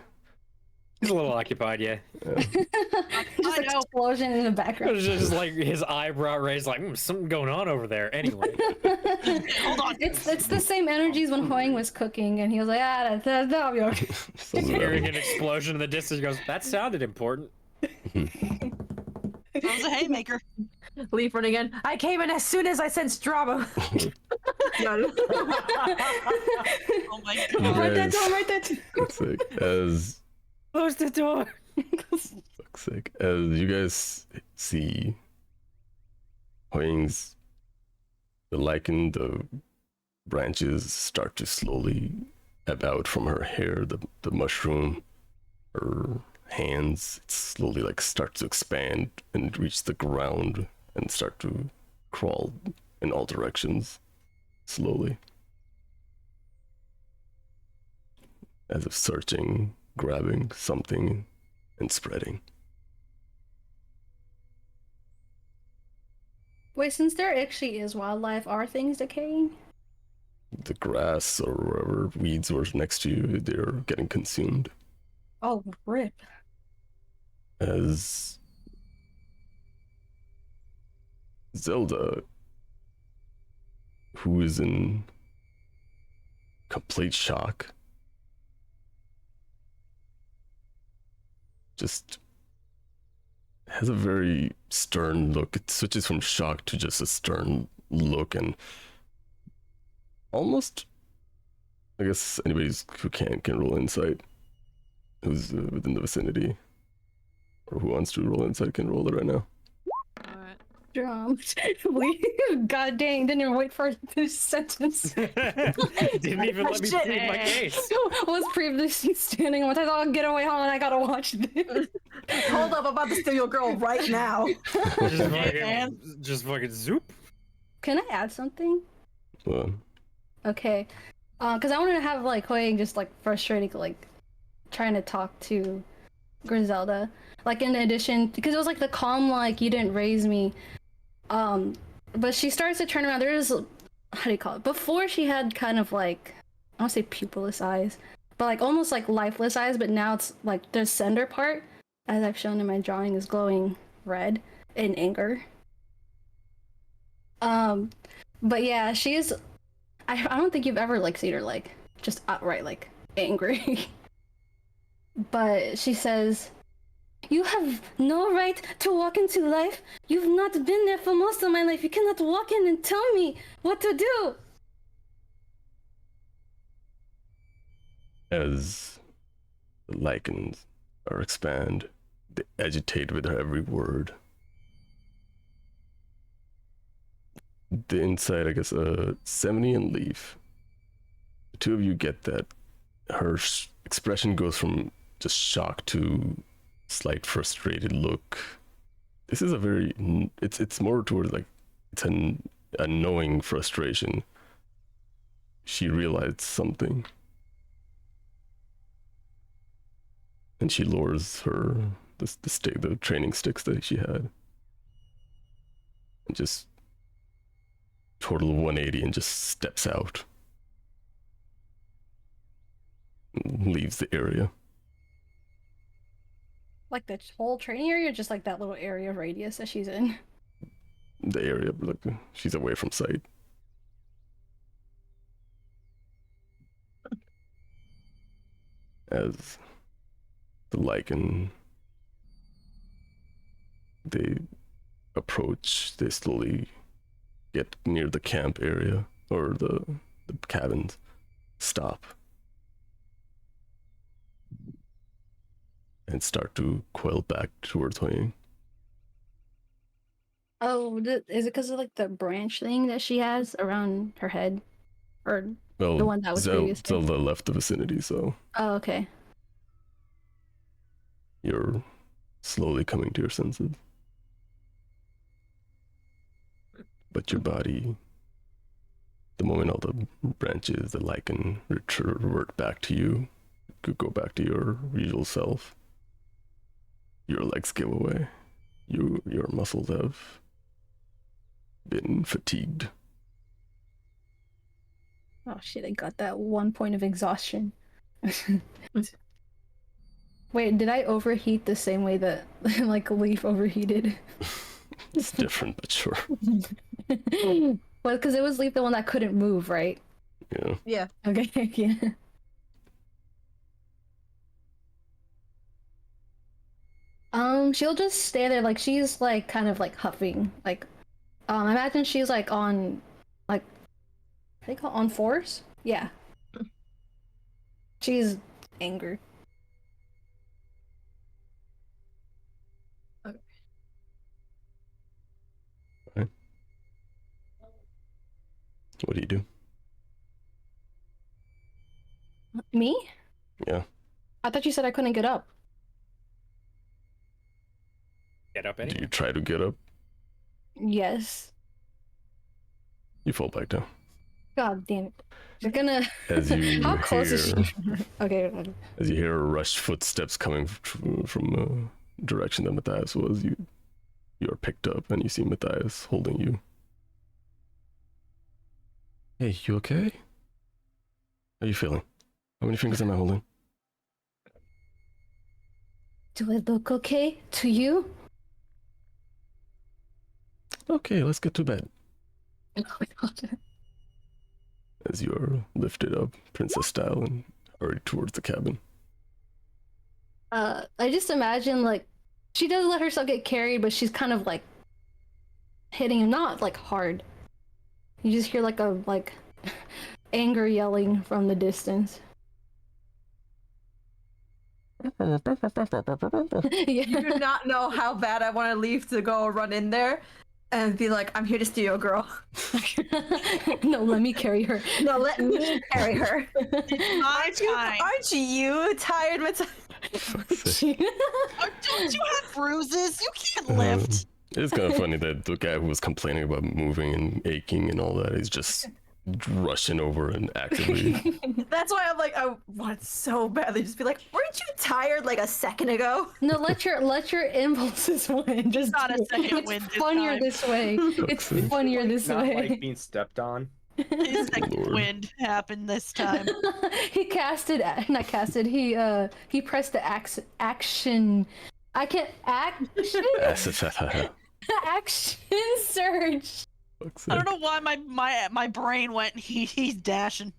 He's a little occupied, yeah. Just explosion in the It background. was just like his eyebrow raised, like something going on over there. Anyway, Hold on. It's the same energies when HuiYing was cooking, and he was like, that'll be okay. Sounds hearing about an explosion in the distance, he goes, "That sounded important." That was a haymaker. Leaf running in. I came in as soon as I sensed drama. No. Oh my You god. Write that guys- down, write that down. Fuck's sake, as Close the door. fuck's sake, as you guys see HuiYing's the lichen, the branches start to slowly ebb out from her hair, the mushroom, her hands, it slowly like starts to expand and reach the ground and start to crawl in all directions slowly, as if searching, grabbing something and spreading. Wait, since there actually is wildlife, are things decaying? The grass or wherever weeds were next to you, they're getting consumed. Oh, rip. As Zelda, who is in complete shock, just has a very stern look. It switches from shock to just a stern look, and almost, I guess anybody who can roll insight, who's within the vicinity, or who wants to roll insight can roll it right now. Alright. Drum. God dang, didn't even wait for this sentence. Didn't even let me plead my case. Was previously standing on my I thought, I'll get away home and I gotta watch this. Hold up, I'm about to steal your girl right now. Just man. fucking zoop. Can I add something? Well, Okay. Because I wanted to have like HuiYing just like frustrating, like trying to talk to Griselda. Like in addition, because it was like the calm, like you didn't raise me. But she starts to turn around. There's, how do you call it? Before she had kind of like, I don't say pupilless eyes, but like almost like lifeless eyes. But now it's like the center part, as I've shown in my drawing, is glowing red in anger. But yeah, she's. I don't think you've ever like seen her like just outright like angry. But she says, "You have no right to walk into life. You've not been there for most of my life. You cannot walk in and tell me what to do." as the lichens are expand, they agitate with her every word. The inside, I guess, 70 and Leif. The two of you get that her expression goes from just shock to slight frustrated look. This is a very, it's more towards like, it's a knowing frustration. She realized something. And she lowers the training sticks that she had. And just total 180 and just steps out. And leaves the area. Like the whole training area, or just like that little area radius that she's in? The area, like she's away from sight. As the lichen, they approach, they slowly get near the camp area, or the cabins, stop, and start to coil back towards HuiYing. Oh, is it because of like the branch thing that she has around her head, or Well, the one that was previous? Zelda left the vicinity, so Oh, okay. you're slowly coming to your senses. But your body, the moment all the branches, the lichen revert back to you, could go back to your usual self. Your legs give away. Your muscles have been fatigued. Oh shit! I got that 1 point of exhaustion. Wait, did I overheat the same way that like Leif overheated? It's different, but sure. Well, because it was Leif the one that couldn't move, right? Yeah. Yeah. Okay, yeah. She'll just stay there, like she's like kind of like huffing, like, imagine she's like on, like, what do they call it? On force? Yeah. She's angry. What do you do? Me? Yeah. I thought you said I couldn't get up. Get up Do anyway. you try to get up? Yes. You fall back down. God damn it. You're gonna. As you How close is hear- she? Okay. As you hear rushed footsteps coming from direction that Matthias was, you are picked up and you see Matthias holding you. Hey, you okay? How are you feeling? How many fingers am I holding? Do I look okay to you? Okay, let's get to bed. Oh my god. As you are lifted up, princess style, and hurried towards the cabin. I just imagine like she does let herself get carried, but she's kind of like hitting him, not like hard. You just hear like a anger yelling from the distance. You Yeah. do not know how bad I want to leave to go run in there and be like, I'm here to steal your girl. No, let me carry her. No, let me carry her. My time. Aren't you tired, Matthias? Fuck's sake. Don't you have bruises? You can't lift. It's kind of funny that the guy who was complaining about moving and aching and all that is just rushing over and actively. That's why I'm like, I want so badly just be like, weren't you tired like a second ago? No, let your impulses win. Just Not a do it. second It's win this funnier time. this way. It's funnier this Not way. like being stepped on. His second Lord. wind happened this time. He casted, not casted. He pressed the action. I can't action. Action surge. I don't know why my brain went. He's dashing.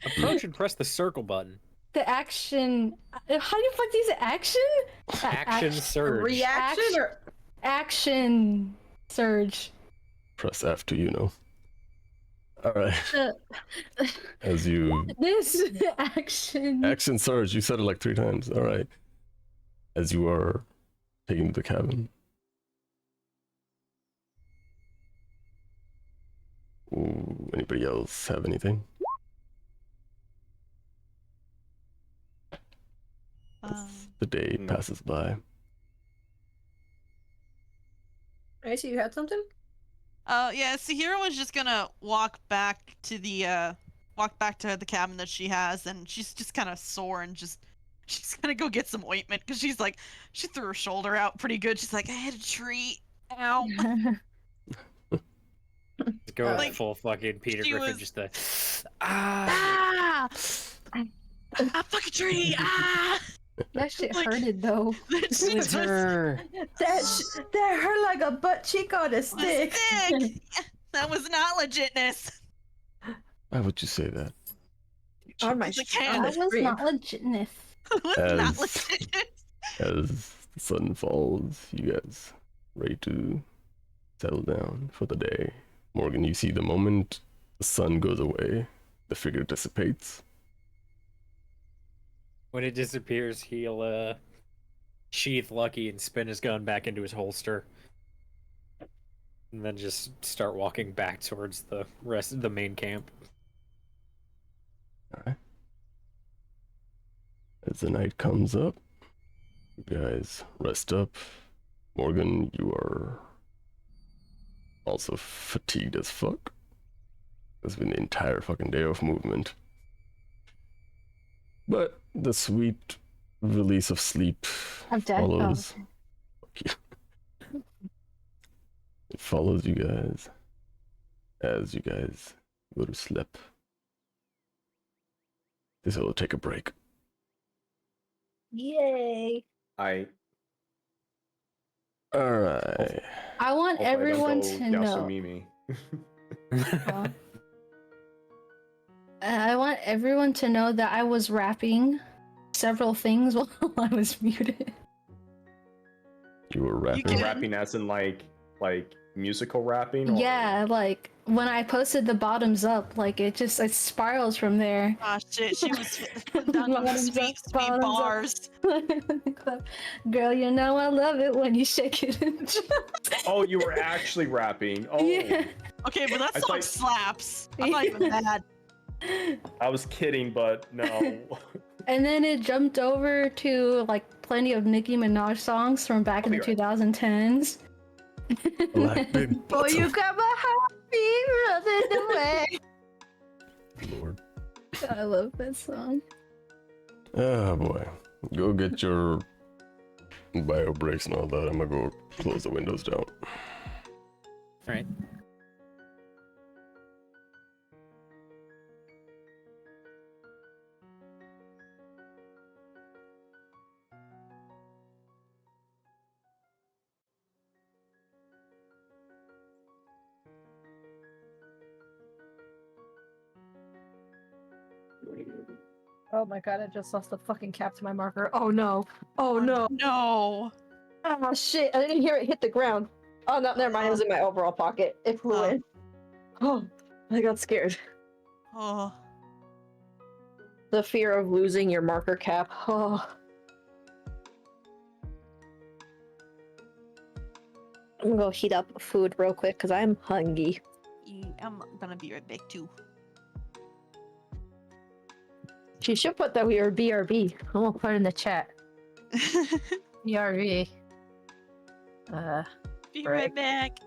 Approach and press the circle button. The action. How do you fuck these action? Action surge. Reaction or Action surge. Press F to Alright. Uh, As you This action. action surge, you said it like 3 times. Alright. As you are taken to the cabin. Ooh, anybody else have anything? The day No. passes by. I see you had something? Yeah, Sahirah was just gonna walk back to the cabin that she has, and she's just kind of sore and she's gonna go get some ointment because she's like, she threw her shoulder out pretty good. She's like, I hit a tree. Ow. Go Like, full fucking Peter she Griffin, was- just the ah. Ah! A fucking tree! Ah! That shit Like- hurted though. She was her. That hurt like a butt cheek on a stick. sick. That was not legitness. Why would you say that? On my The on can. the That was screen. not legitness. It was not As- legit. As the sun falls, you guys ready to settle down for the day. Morgan, you see the moment the sun goes away, the figure dissipates. When it disappears, he'll sheath Lucky and spin his gun back into his holster. And then just start walking back towards the rest of the main camp. Alright. As the night comes up, you guys rest up. Morgan, you are also fatigued as fuck. It's been the entire fucking day of movement. But the sweet release of sleep I'm dead. follows. Fuck you. It follows you guys as you guys go to sleep. This will take a break. Yay. Alright. I want Hope I don't everyone go to know. Yasumimi. I want everyone to know that I was rapping several things while I was muted. You were rapping. can- Rapping as in like musical rapping? Or... Yeah, like when I posted the bottoms up, like it spirals from there. Oh shit, she was done with Bottoms sweet, up, sweet bottoms up. bars. Girl, you know I love it when you shake it and just... Oh, you were actually rapping. Oh, Yeah. Okay, but that I song thought- slaps. I'm not even mad. I was kidding, but no. And then it jumped over to like plenty of Nicki Minaj songs from back in the I'll be 2010s. Black big Oh, you got my heart beat running away. Lord. I love that song. Oh boy. Go get your bio breaks and all that. I'm gonna go close the windows down. Alright. Oh my god, I just lost the fucking cap to my marker. Oh no. Oh no. No. Oh shit, I didn't hear it hit the ground. Oh no, never mind, it was in my overall pocket. It flew in. Oh, I got scared. Oh. The fear of losing your marker cap. Oh. I'm gonna go heat up food real quick because I'm hungry. I'm gonna be right back too. She should put that we are BRB. I'm gonna put it in the chat. BRB. If Be right back.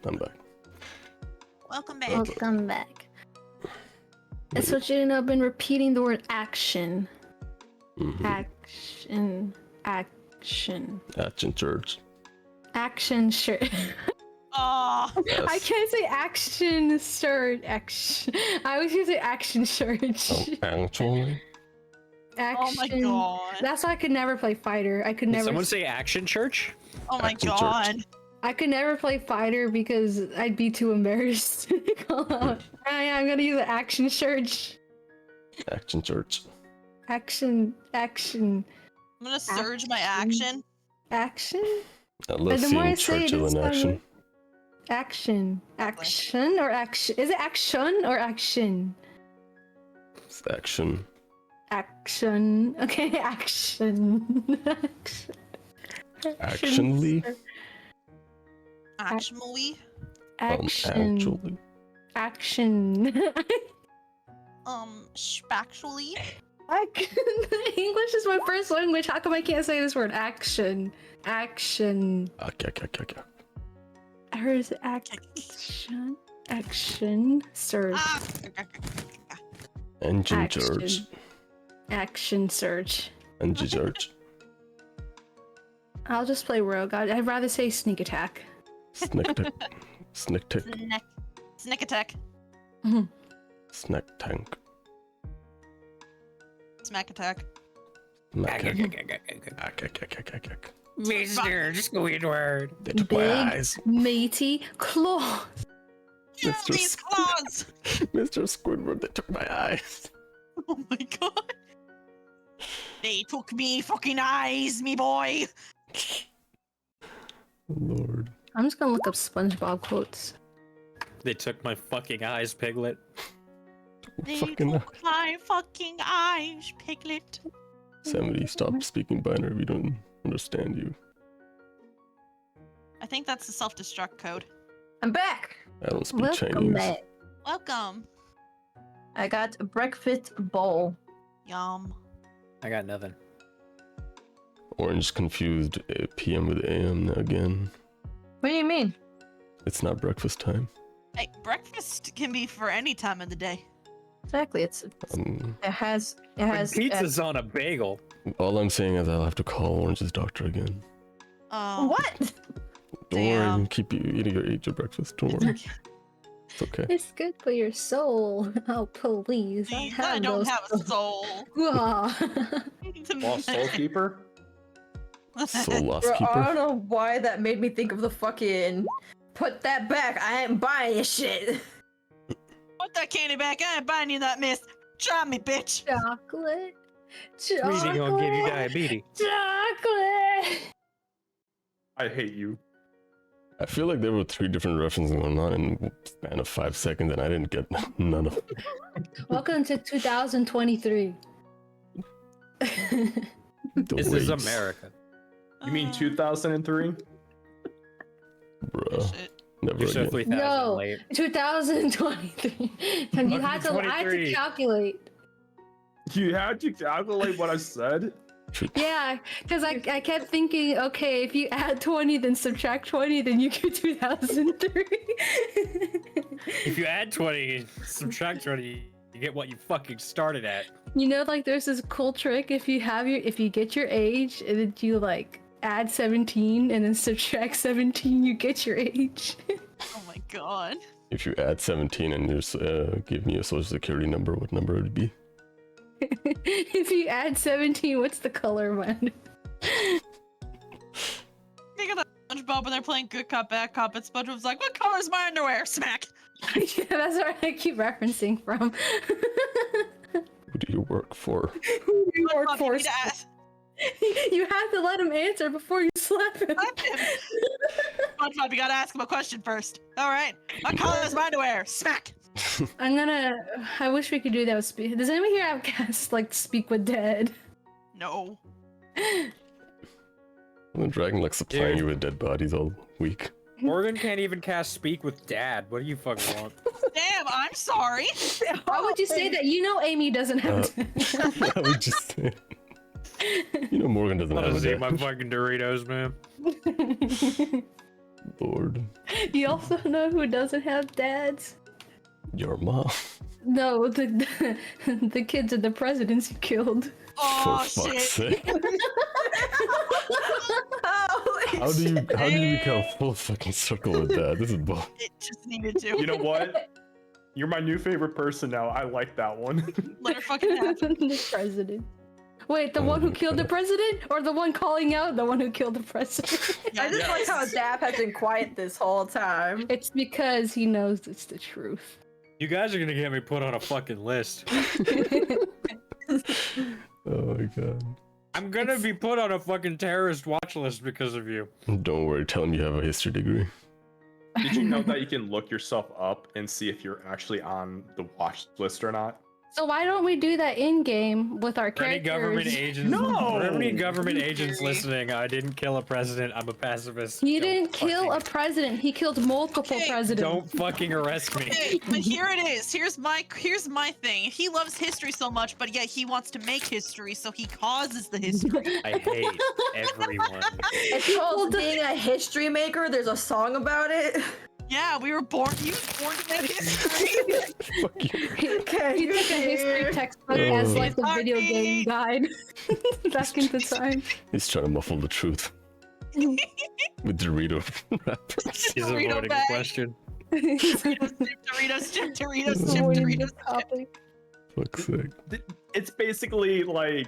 I'm back. Welcome back. Welcome back. I want you to know I've been repeating the word action. Mhm. Action. Action. Action church. Action shirt. Oh, I Yes. can't say action search. Action. I always use say action search. Oh, actually? Action. oh my god. That's why I could never play fighter. I could Did never. someone say Action Church? Oh my Action church. god. I could never play fighter because I'd be too embarrassed to call out. I'm gonna use an action search. Action church. Action. I'm gonna surge my action. Action. I love the more I seeing say it, Churchill it's in action. Action. Action or action? Is it action or action? It's action. Action. Okay, action. Action. Action Leaf? Actually. Action. Actually. Action. Spactually. English is my first language. How come I can't say this word? Action. Action. Okay. Or is it action? Action. Search. Ah. Engine Action. church. Action search. Engine church. I'll just play rogue. I'd rather say sneak attack. Snack tick. Snack tick. Snick attack. Snack tank. Smack attack. Mr. Squidward. They took my Big eyes. meaty claw. Use Mr. these claws. Mr. Squidward, they took my eyes. Oh my god. They took me fucking eyes, me boy. Lord. I'm just gonna look up SpongeBob quotes. They took my fucking eyes, Piglet. They Fucking took my fucking eyes, Piglet. Sammy, stop speaking binary. We don't understand you. I think that's the self-destruct code. I'm back. I don't speak Welcome Chinese. back. Welcome. I got a breakfast bowl. Yum. I got nothing. Orange confused PM with AM again. What do you mean? It's not breakfast time. Hey, breakfast can be for any time of the day. Exactly. It has Pizza's on a bagel. All I'm saying is I'll have to call Orange's doctor again. what? Don't Damn. worry, keep you eat your breakfast. Don't worry. It's okay. It's good for your soul. Oh, please. Please, I don't have a soul. Lost Soulkeeper? Soul lost Bro, I keeper. don't know why that made me think of the fucking put that back. I ain't buying your shit. Put that candy back. I ain't buying you that mess. Try me, bitch. Chocolate. Reading gonna give you diabetes. Chocolate. I hate you. I feel like there were 3 different references going on in the span of 5 seconds, and I didn't get none of them. Welcome to 2023. The This is weights, America. You mean 2003? Bruh. Shit. Never You're so again. 3,000 No. late. 2023. And you had to. I had to 2023. calculate. You had to calculate what I said? Yeah, because I kept thinking, okay, if you add 20, then subtract 20, then you get 2003. If you add 20, subtract 20, you get what you fucking started at. You know, like there's this cool trick if you get your age and then you like add 17 and then subtract 17, you get your age. Oh my god. If you add 17 and you give me a social security number, what number would it be? If you add 17, what's the color one? Think of that SpongeBob when they're playing good cop, bad cop, and SpongeBob's like, "What color is my underwear?" Smack. Yeah, that's what I keep referencing from. Who do you work for? Who do you work SpongeBob, you for? need to ask. You have to let him answer before you slap him. Slap him. SpongeBob, you gotta ask him a question first. All right. What color is my underwear? Smack. I wish we could do that with speak. Does anyone here have cast like speak with dead? No. The dragon like supplying Dude. you with dead bodies all week. Morgan can't even cast Speak with Dad. What do you fucking want? Damn, I'm sorry. Why would you say that? You know Amy doesn't have dead. I would just say. You know Morgan doesn't I have just a eat my fucking Doritos, man. Lord. You also know who doesn't have dads? Your mom. No, the kids and the presidents he killed. Oh For fuck's shit! sake. How do you become full fucking circle with that? This is bull. It just needed to. You know what? You're my new favorite person now. I like that one. Let her fucking happen. The president. Wait, the Oh one who my killed the God. president, or the one calling out the one who killed the president? I just like how Daff has been quiet this whole time. It's because he knows it's the truth. You guys are gonna get me put on a fucking list. Oh my god. I'm gonna be put on a fucking terrorist watch list because of you. Don't worry, tell him you have a history degree. Did you know that you can look yourself up and see if you're actually on the watch list or not? So why don't we do that in game with our For any characters? government agents, No! for any government agents listening, I didn't kill a president. I'm a pacifist. He Don't didn't kill a fucking- president. He killed multiple Okay. presidents. Don't fucking arrest me. Okay, but here it is. Here's my thing. He loves history so much, but yet he wants to make history, so he causes the history. I hate everyone. It's called being a history maker. There's a song about it. Yeah, we were born. You were born to make history. Fuck you. Okay, He took a history textbook as like the video game guide back into time. He's trying to muffle the truth. With Dorito rappers. He's Dorito avoiding the bag. question. Doritos, chip Doritos, chip Avoiding the Doritos. topic. Fuck's sake. It's basically like,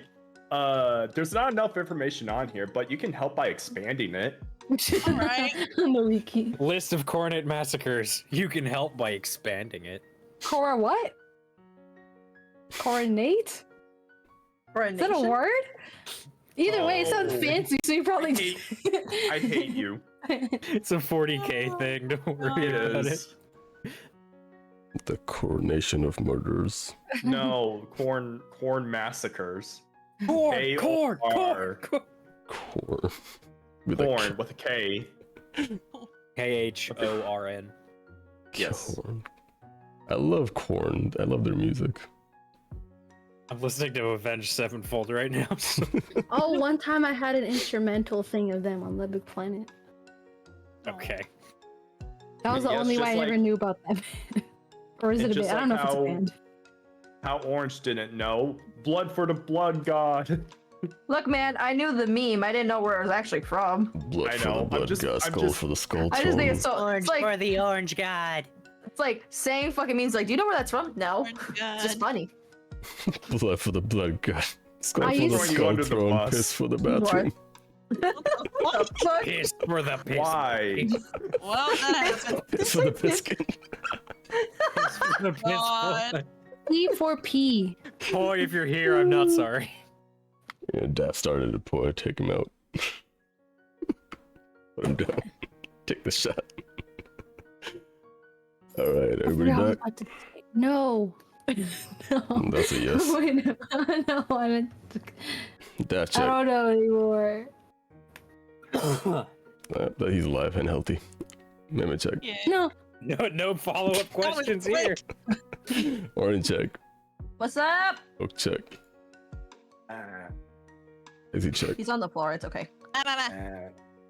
there's not enough information on here, but you can help by expanding it. Alright. On the wiki. List of Cornet massacres. You can help by expanding it. Cora what? Coronate? Is that a word? Either way, it sounds Oh. fancy, so you probably I hate you. It's a 40k thing. Don't worry It about it. is. The coronation of murders. No, corn massacres. Corn, K-O-R. Core. With a Corn with a K. Khorn. Yes. Corn. I love Corn. I love their music. I'm listening to Avenged Sevenfold right now. so- Oh, one time I had an instrumental thing of them on Big Planet. okay. That was the Yeah, it's only way just I ever like- knew about that band. Or is it a It's band? just I don't know like if it's a how- band. How Orange didn't know. Blood for the blood god. Look, man, I knew the meme. I didn't know where it was actually from. Blood I for know, the I'm blood just- god, I'm skull just- for the skull I just think tone. it's so. It's like the orange god. it's like saying fucking memes. Like, do you know where that's from? No, Orange it's just god. funny. Blood for the blood god. Skull I for the used- Throwing you skull under the throne, bus. piss for the bathroom. The fuck? Piss for the piss. Why? Well, that happened. Piss for the piskin. Piss for the piss. God. P for P. Boy, if you're here, I'm not sorry. Yeah, Daft started a pour, take him out. Put him down. Take the shot. Alright, I everybody forgot what I was back? about to say. No. No. That's a yes. Wait, no, I meant to... Daft I check. don't know anymore. But he's alive and healthy. Meimay check. Yeah. No. No follow-up was questions here. quick. Orange check. What's up? Oak check. Uh, Izzy check. He's on the floor. It's okay. Ah, ah, ah.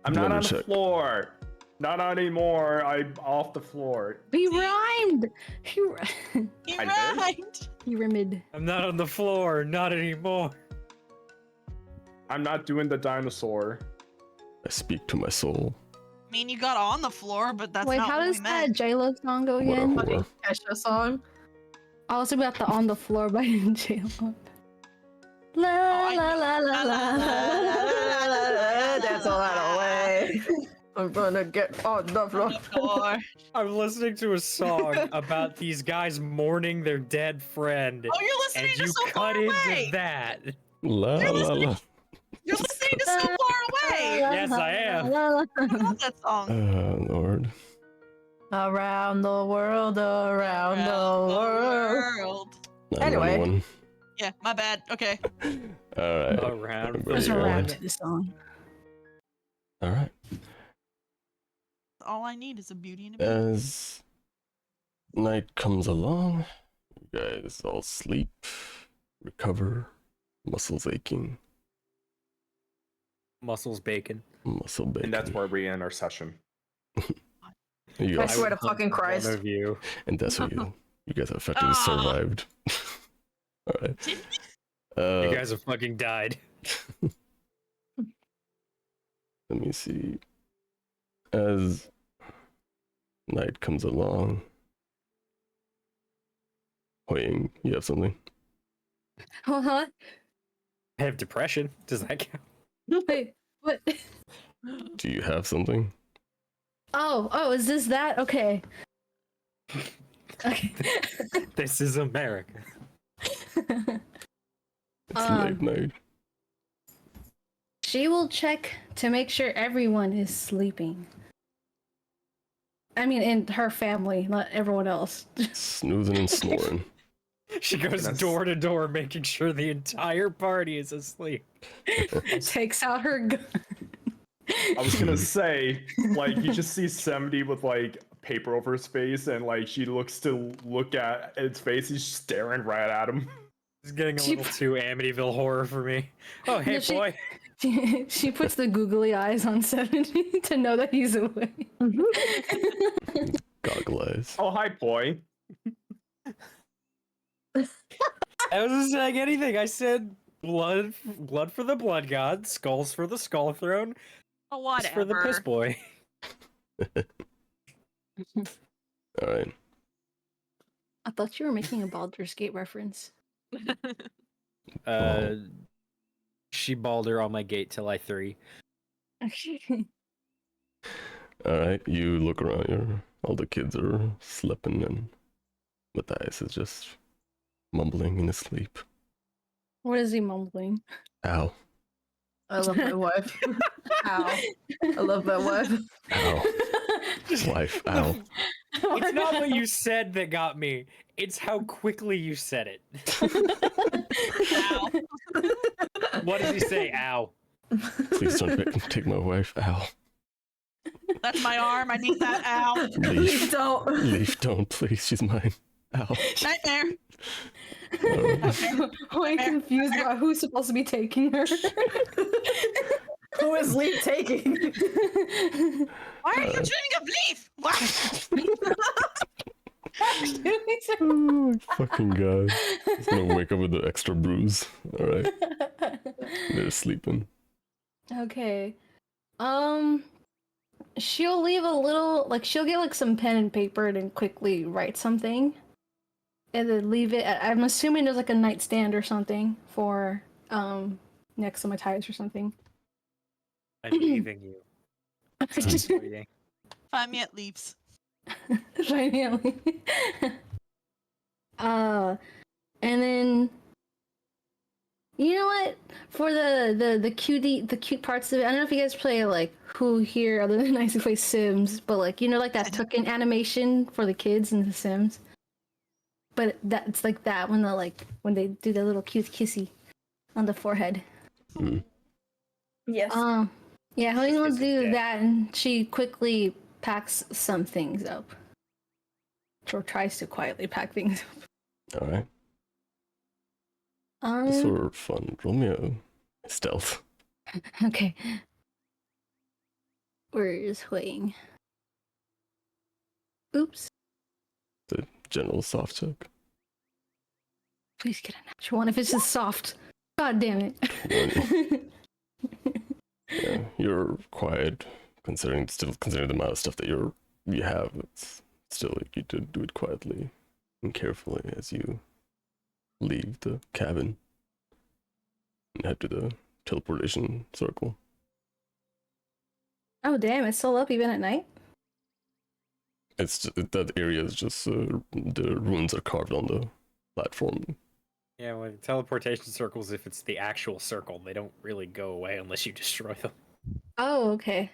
I'm not Blender on the check. floor. Not anymore. I'm off the floor. He rhymed. He You're I did? right. he rhymed. I'm not on the floor, not anymore. I'm not doing the dinosaur. I speak to my soul. I mean, you got on the floor, but that's Wait, not how what does we that meant. J-Lo song go What a again? whore. Kesha song. I also got the On the Floor by J-Lo. La I la know. la la la. That's all that away. I'm gonna get on the floor. On the floor. I'm listening to a song about these guys mourning their dead friend, Oh, you're listening and to you so far cut into away. that. La You're la listening- la. You're listening to so far away. Yes, I am. La, la, I la. love that song. Lord. Around the world, around the world. Anyway. 911. Yeah, my bad. Okay. Alright. Around Everybody There's a alright? rap to this song. Alright. All I need is a Beauty and a Beast. As night comes along, you guys all sleep, recover, muscles aching, Muscles bacon. muscle bacon. And that's where we end our session. You I guys, swear to will hunt fucking for Christ. One of you. and that's what you. You guys have effectively survived. All right. Did You guys have fucking died. Let me see. As night comes along, HuiYing, you have something? Huh? I have depression. Does that count? Wait, what? Do you have something? Oh, is this that? Okay. Okay. This is America. It's late night. She will check to make sure everyone is sleeping. I mean, in her family, not everyone else. Snoozing and snoring. She goes Goodness. door to door, making sure the entire party is asleep. Takes out her gun. I was gonna say, like, you just see 70 with like paper over his face, and like she looks to look at its face. He's staring right at him. It's getting a She- little too Amityville horror for me. Oh, hey, No, she- boy. She puts the googly eyes on 70 to know that he's awake. Goggle eyes. Oh, hi, boy. I wasn't saying anything. I said blood for the blood god, skulls for the skull throne, Oh, piss for the piss boy. All right. I thought you were making a Baldur's Gate reference. She balled her on my gate till I 3. All right. You look around. All the kids are sleeping, and Matthias is just mumbling in his sleep. What is he mumbling? Ow. I love my wife. Ow. I love my wife. Ow. Wife. Ow. It's not what you said that got me. It's how quickly you said it. Ow. What does he say? Ow. Please don't take my wife. Ow. That's my arm. I need that. Ow. Please don't. Leif, don't, please. She's mine. Ow. Nightmare. I'm confused about who's supposed to be taking her. Who is Leif taking? Why are you dreaming of Leif? What? Oh, fucking god. He's gonna wake up with the extra bruise. Alright. They're sleeping. Okay. She'll leave a little, like, she'll get, like, some pen and paper and then quickly write something. And then leave it, I'm assuming there's, like, a nightstand or something for, next to Matthias or something. I'm leaving you. Just Find me at Leif's. finally. And then, you know what? For the cute parts of it, I don't know if you guys play like Who here other than I play Sims, but like you know like that tuck-in animation for the kids in the Sims. But that's like that when they do the little cute kissy on the forehead. Yes. Yeah, HuiYing will Kiss is do dead. that, and she quickly packs some things up. Or tries to quietly pack things up. Alright. This were fun. Roll me a stealth. Okay. Where is HuiYing? Oops. The general soft check. Please get a natural one if it's just soft. God damn it. Yeah, you're quiet, considering the amount of stuff that you have. It's still like you did do it quietly and carefully as you leave the cabin and head to the teleportation circle. Oh damn, it's still up even at night? It's just, that area is just the runes are carved on the platform. Yeah, well, teleportation circles, if it's the actual circle, they don't really go away unless you destroy them. Oh, okay.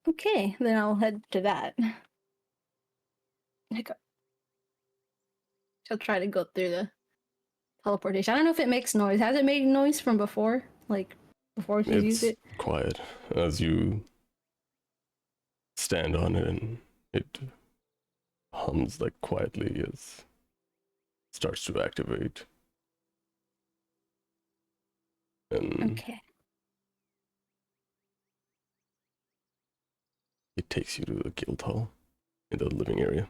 Okay, then I'll head to that. She'll try to go through the teleportation. I don't know if it makes noise. Has it made noise from before? Like, before she's used It's it? quiet as you stand on it, and it hums like quietly as starts to activate. And Okay. it takes you to the guild hall in the living area.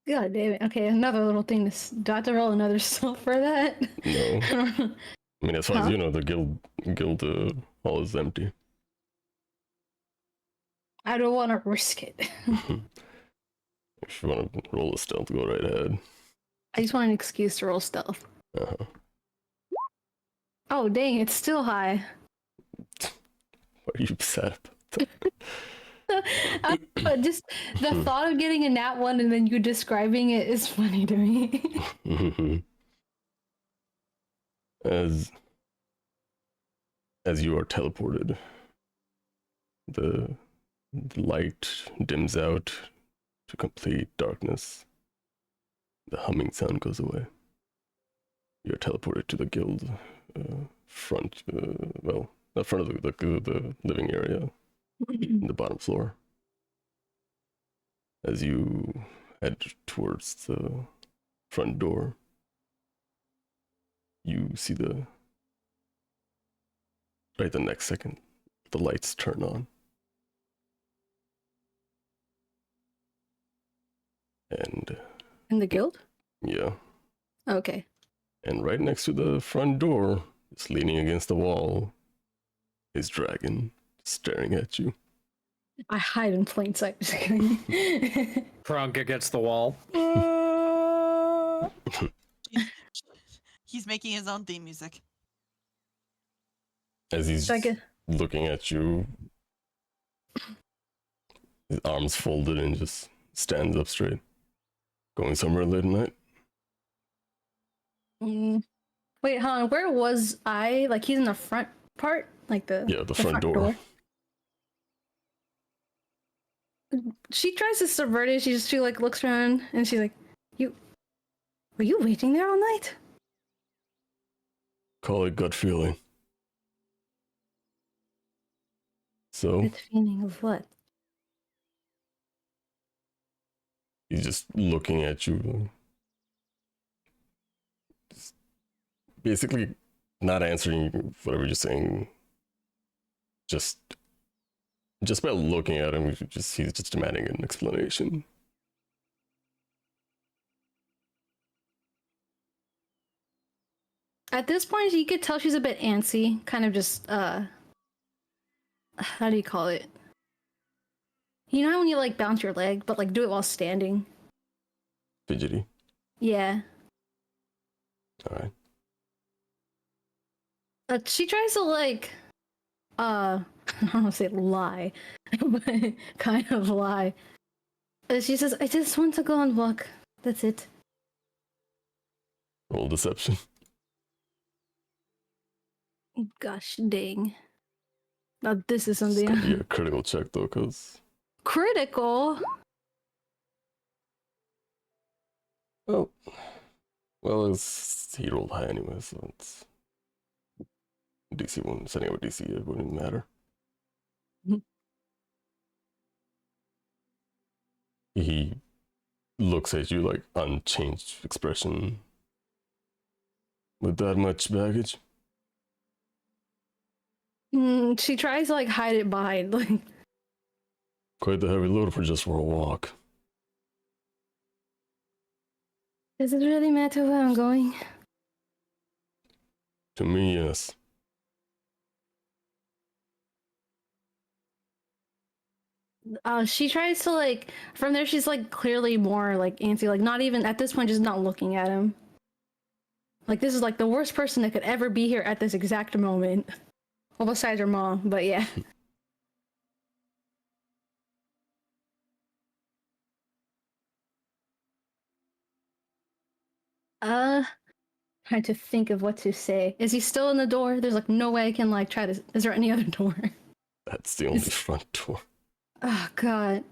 God damn it. Okay, another little thing. Do I have to roll another stealth for that? No. I mean, as far as Huh? you know, the guild hall is empty. I don't want to risk it. If you want to roll a stealth, go right ahead. I just want an excuse to roll stealth. Uh-huh. Oh, dang, it's still high. Why are you upset about But just the thought of getting a nat 1 and then you describing it is funny to me. that? As you are teleported, the light dims out to complete darkness. The humming sound goes away. You're teleported to the guild front, well, not front of the living area, the bottom floor. As you head towards the front door, you see right the next second, the lights turn on. And In the guild? yeah, Okay. and right next to the front door, just leaning against the wall, is Dragon, staring at you. I hide in plain sight. Just kidding. Crunk against the wall. He's making his own theme music. As he's Dragon. looking at you, his arms folded and just stands up straight. Going somewhere late at night? Wait, hold on. Where was I? Like, he's in the front part? Like The front door. She tries to subvert it. She like looks around and she's like, were you waiting there all night? Call it gut feeling. So, Good feeling of what? he's just looking at you. Just basically not answering whatever you're saying. Just by looking at him, he's just demanding an explanation. At this point, you could tell she's a bit antsy. Kind of just, how do you call it? You know how when you like bounce your leg, but like do it while standing? Fidgety. Yeah. Alright. She tries to like, I don't want to say lie, but kind of lie. She says, I just want to go and walk. That's it. Roll deception. Gosh dang. Now this is It's something. gonna be a critical check though, because Critical? well, he rolled high anyway, so it's DC one setting up a DC. It wouldn't matter. He looks at you like unchanged expression. With that much baggage? She tries to like hide it behind like. Quite the heavy load for a walk. Does it really matter where I'm going? To me, yes. She tries to like. From there, she's like clearly more like antsy. Like not even at this point, just not looking at him. Like this is like the worst person that could ever be here at this exact moment. Well, besides her mom, but yeah. Trying to think of what to say. Is he still in the door? There's like no way I can like try to. Is there any other door? That's the only front door. Oh god.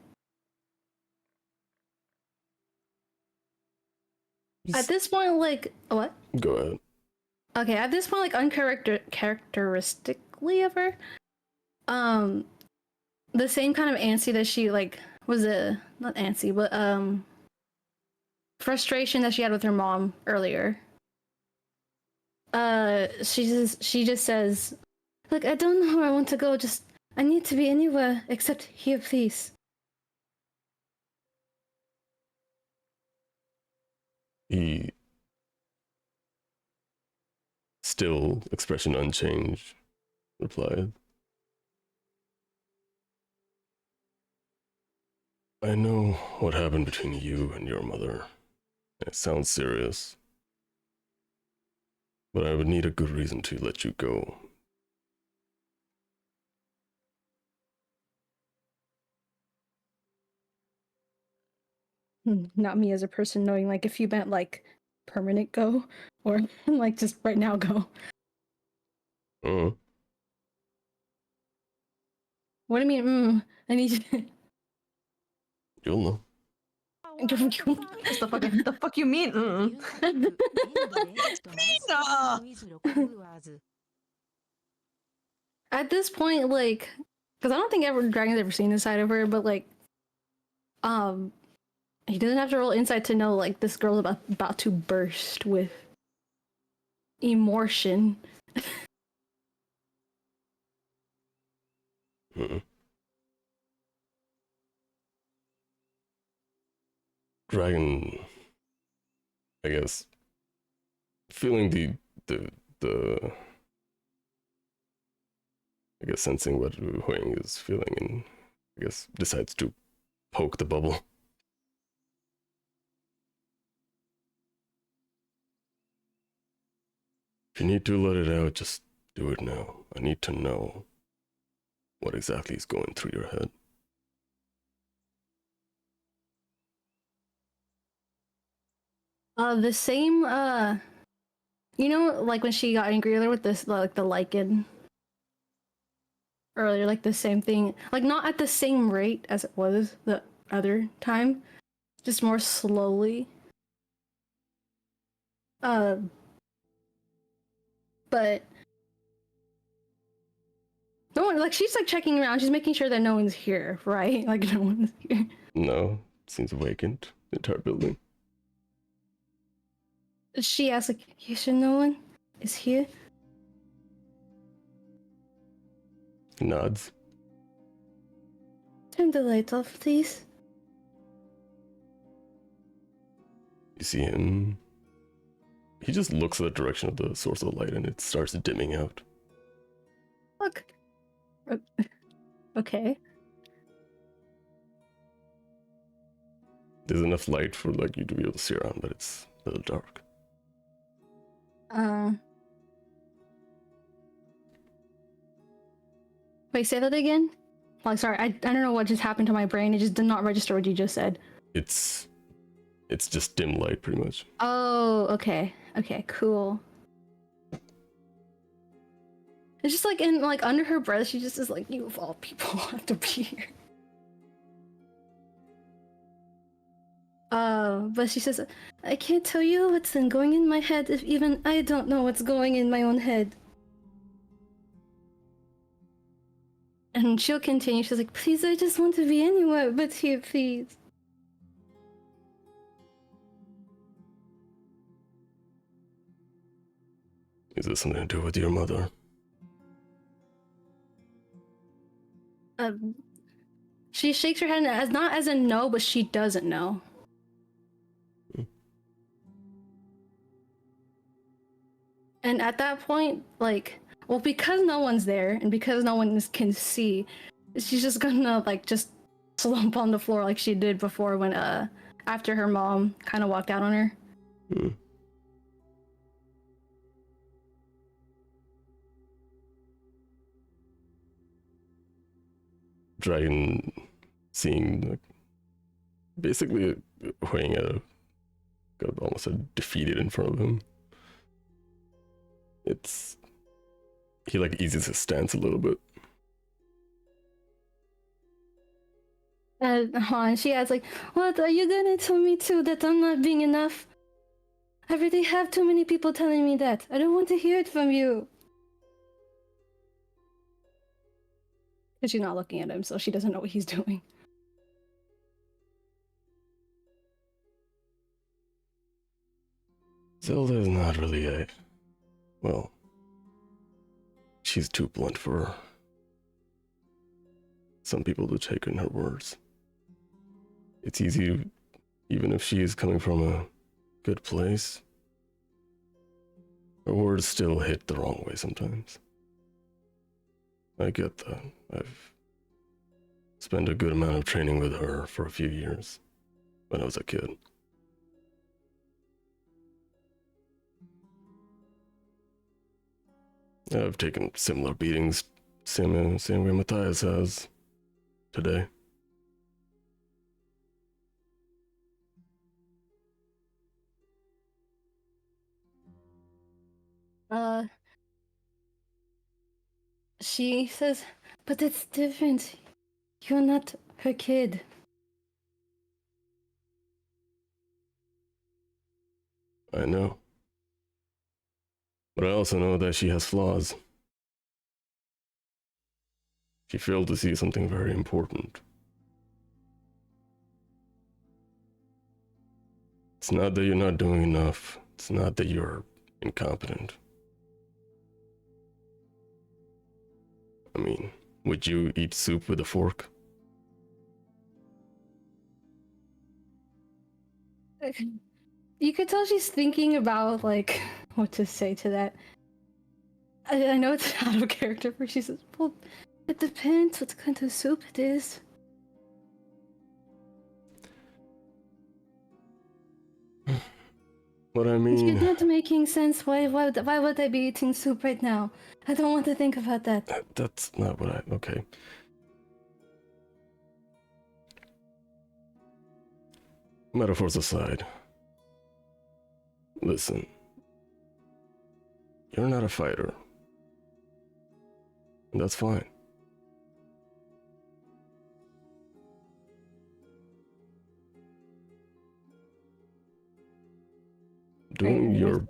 At this point, like what? Go ahead. Okay, at this point, like uncharacteristically of her, the same kind of antsy that she like was not antsy, but frustration that she had with her mom earlier. She just says, "Look, I don't know where I want to go. Just I need to be anywhere except here, please." He, still expression unchanged, replied, I know what happened between you and your mother. It sounds serious, but I would need a good reason to let you go. Not me as a person knowing, like, if you meant, like, permanent go, or, like, just right now go. What do you mean, I need you... You'll know. What the fuck you mean? At this point, like, because I don't think Dragon's ever seen this side of her, but, like, he doesn't have to roll insight to know, like, this girl's about to burst with emotion. Dragon, I guess, feeling the I guess sensing what HuiYing is feeling, and I guess decides to poke the bubble. If you need to let it out, just do it now. I need to know what exactly is going through your head. The same, you know, like when she got angry earlier with this, like, the lichen earlier, like the same thing, like not at the same rate as it was the other time, just more slowly. But no one, like, she's like checking around, she's making sure that no one's here, right? Like, no one's here. No, seems awakened. The entire building. She asks, like, you sure no one is here? He nods. Turn the light off, please. You see him. He just looks at the direction of the source of the light and it starts dimming out. Look. Okay. There's enough light for like you to be able to see around, but it's a little dark. Wait, say that again? Like, sorry, I don't know what just happened to my brain. It just did not register what you just said. It's just dim light, pretty much. Oh, okay. Okay, cool. It's just like in, like, under her breath, she just is like, you of all people have to be here. But she says, I can't tell you what's been going in my head if even I don't know what's going in my own head. And she'll continue, she's like, please, I just want to be anywhere but here, please. Is this something to do with your mother? She shakes her head as not as a no, but she doesn't know. And at that point, like, well, because no one's there and because no one can see, she's just gonna, like, just slump on the floor like she did before when, after her mom kind of walked out on her. Dragon seeing, like, basically HuiYing at got almost defeated in front of him. He like eases his stance a little bit. And she adds, like, what, are you gonna tell me too that I'm not being enough? I already have too many people telling me that. I don't want to hear it from you. Because she's not looking at him, so she doesn't know what he's doing. Zelda is not really well, she's too blunt for some people to take in her words. It's easy, even if she is coming from a good place. Her words still hit the wrong way sometimes. I get that. I've spent a good amount of training with her for a few years when I was a kid. I've taken similar beatings, same way Matthias has today. She says, but it's different. You're not her kid. I know. But I also know that she has flaws. She failed to see something very important. It's not that you're not doing enough. It's not that you're incompetent. I mean, would you eat soup with a fork? You could tell she's thinking about, like, what to say to that. I know it's out of character, but she says, well, it depends what kind of soup it is. What I mean... You're not making sense. Why would I be eating soup right now? I don't want to think about that. That's not what I... Okay. Metaphors aside. Listen. You're not a fighter. And that's fine. Doing your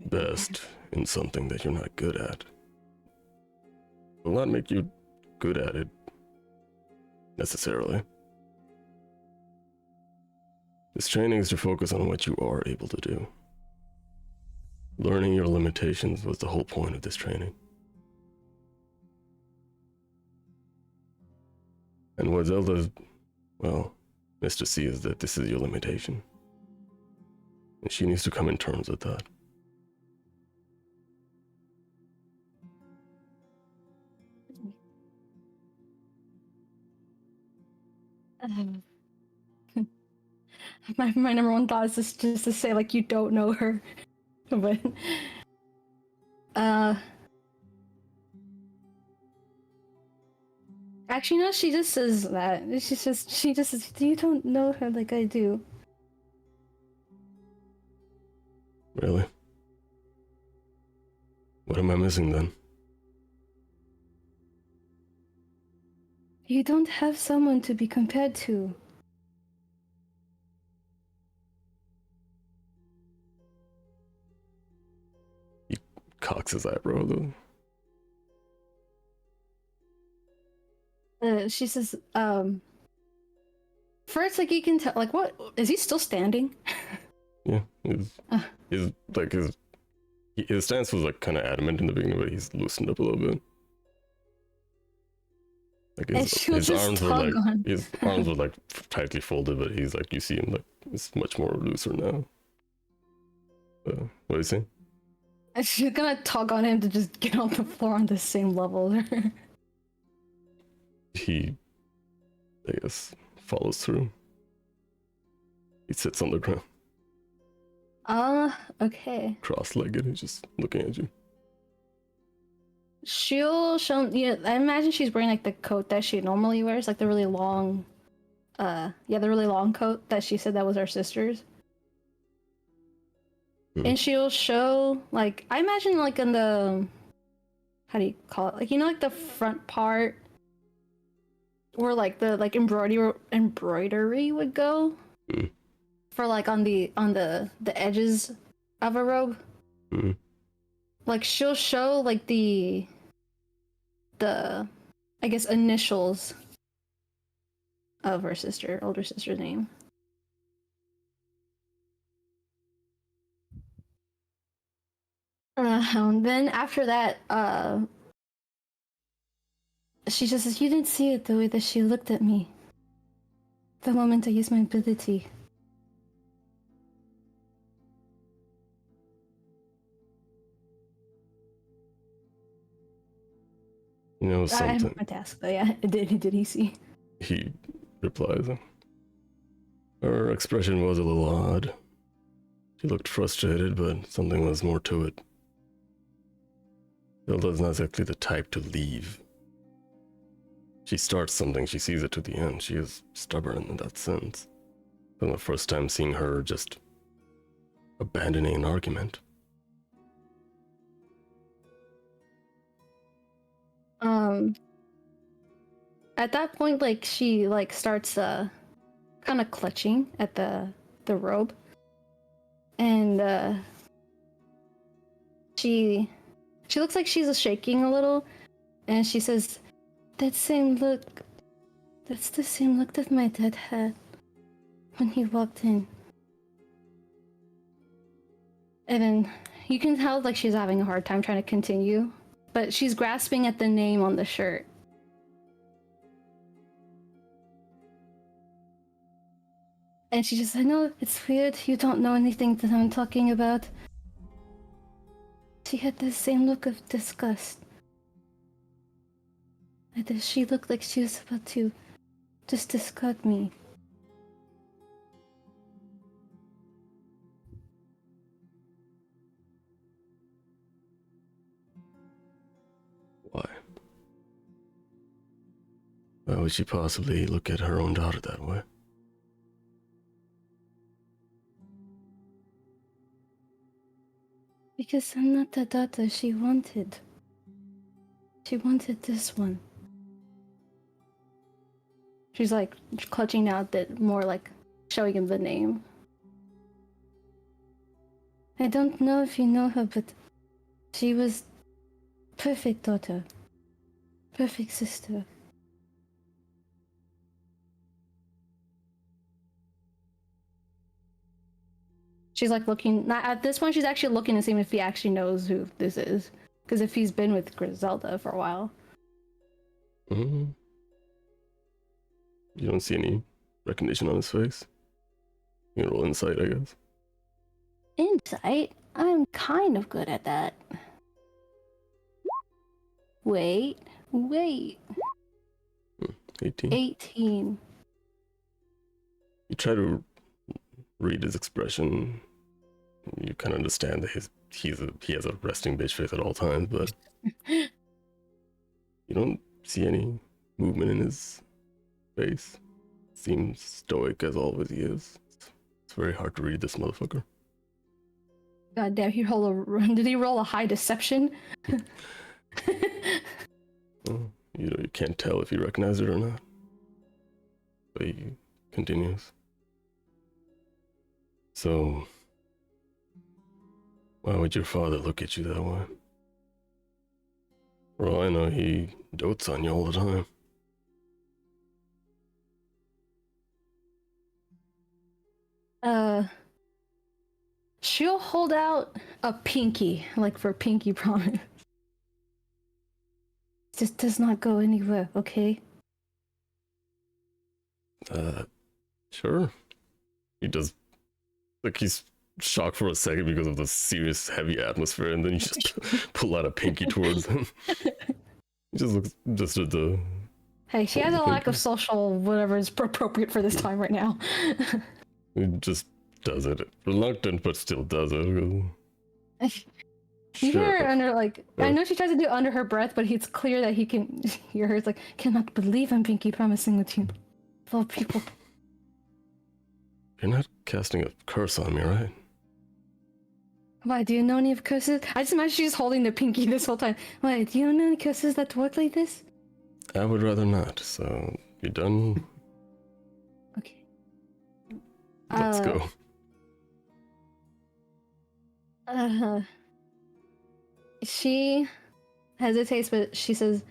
best in something that you're not good at will not make you good at it, necessarily. This training is to focus on what you are able to do. Learning your limitations was the whole point of this training. And what Zelda, well, Mr. C is that this is your limitation. And she needs to come in terms with that. My number one thought is just to say, like, you don't know her. But, actually, no, she just says that. She just says, you don't know her like I do. Really? What am I missing then? You don't have someone to be compared to. He cocks his eyebrow though. She says, first, like, you can tell, like, what, is he still standing? Yeah, his stance was like kind of adamant in the beginning, but he's loosened up a little bit. Like his arms were like tightly folded, but he's like, you see him like it's much more looser now. What do you say? She's gonna tug on him to just get on the floor on the same level. He, I guess, follows through. He sits on the ground. Okay. Cross-legged, he's just looking at you. She'll show, yeah, I imagine she's wearing like the coat that she normally wears, like the really long, the really long coat that she said that was her sister's. And she'll show, like, I imagine like in the, how do you call it? Like, you know, like the front part where like the like embroidery would go for like on the edges of a robe. Like she'll show like the I guess initials of her older sister's name. Then after that, she just says, you didn't see it the way that she looked at me. The moment I used my ability. You know I have something? my task, but yeah, did he see? He replies. Her expression was a little odd. She looked frustrated, but something was more to it. Hilda's not exactly the type to leave. She starts something, she sees it to the end. She is stubborn in that sense. From the first time seeing her just abandoning an argument. At that point, like she like starts kind of clutching at the robe, and she looks like she's shaking a little, and she says, "That same look, that's the same look that my dad had when he walked in." And then you can tell like she's having a hard time trying to continue, but she's grasping at the name on the shirt. And she just, I know it's weird, you don't know anything that I'm talking about. She had the same look of disgust. And she looked like she was about to just discard me. Why? Why would she possibly look at her own daughter that way? Because I'm not the daughter she wanted. She wanted this one. She's like clutching out that more like showing him the name. I don't know if you know her, but she was perfect daughter. Perfect sister. She's like looking, not at this point, she's actually looking to see if he actually knows who this is. Because if he's been with Griselda for a while. Mm-hmm. You don't see any recognition on his face? You can roll insight, I guess. Insight? I'm kind of good at that. Wait. 18. 18. You try to read his expression. You kind of understand that he has a resting bitch face at all times, but you don't see any movement in his face. Seems stoic as always he is. It's very hard to read this motherfucker. God damn, did he roll a high deception? Well, you can't tell if he recognized it or not. But he continues. So, why would your father look at you that way? For all I know, he dotes on you all the time. She'll hold out a pinky, like for pinky promise. Just does not go anywhere, okay? Sure. He does, like he's shocked for a second because of the serious, heavy atmosphere, and then you just pull out a pinky towards him. He just looks just at the. Hey, she has a lack of social whatever is appropriate for this time right now. He just does it, reluctant, but still does it. You hear her Sure. under like I know she tries to do it under her breath, but it's clear that he can hear her. It's like, cannot believe I'm pinky promising with you. Of all people. You're not casting a curse on me, right? Why, do you know any of curses? I just imagine she's holding the pinky this whole time. Why, do you know any curses that work like this? I would rather not, so you done? Okay. Let's go. She hesitates, but she says,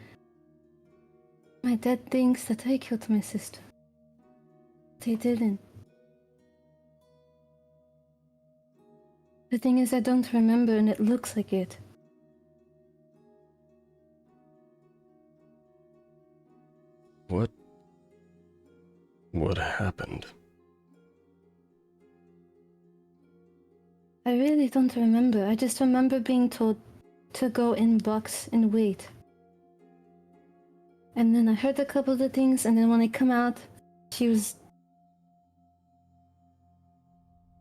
my dad thinks that I killed my sister. They didn't. The thing is, I don't remember, and it looks like it. What happened? I really don't remember. I just remember being told to go in box and wait. And then I heard a couple of the things, and then when I come out, she was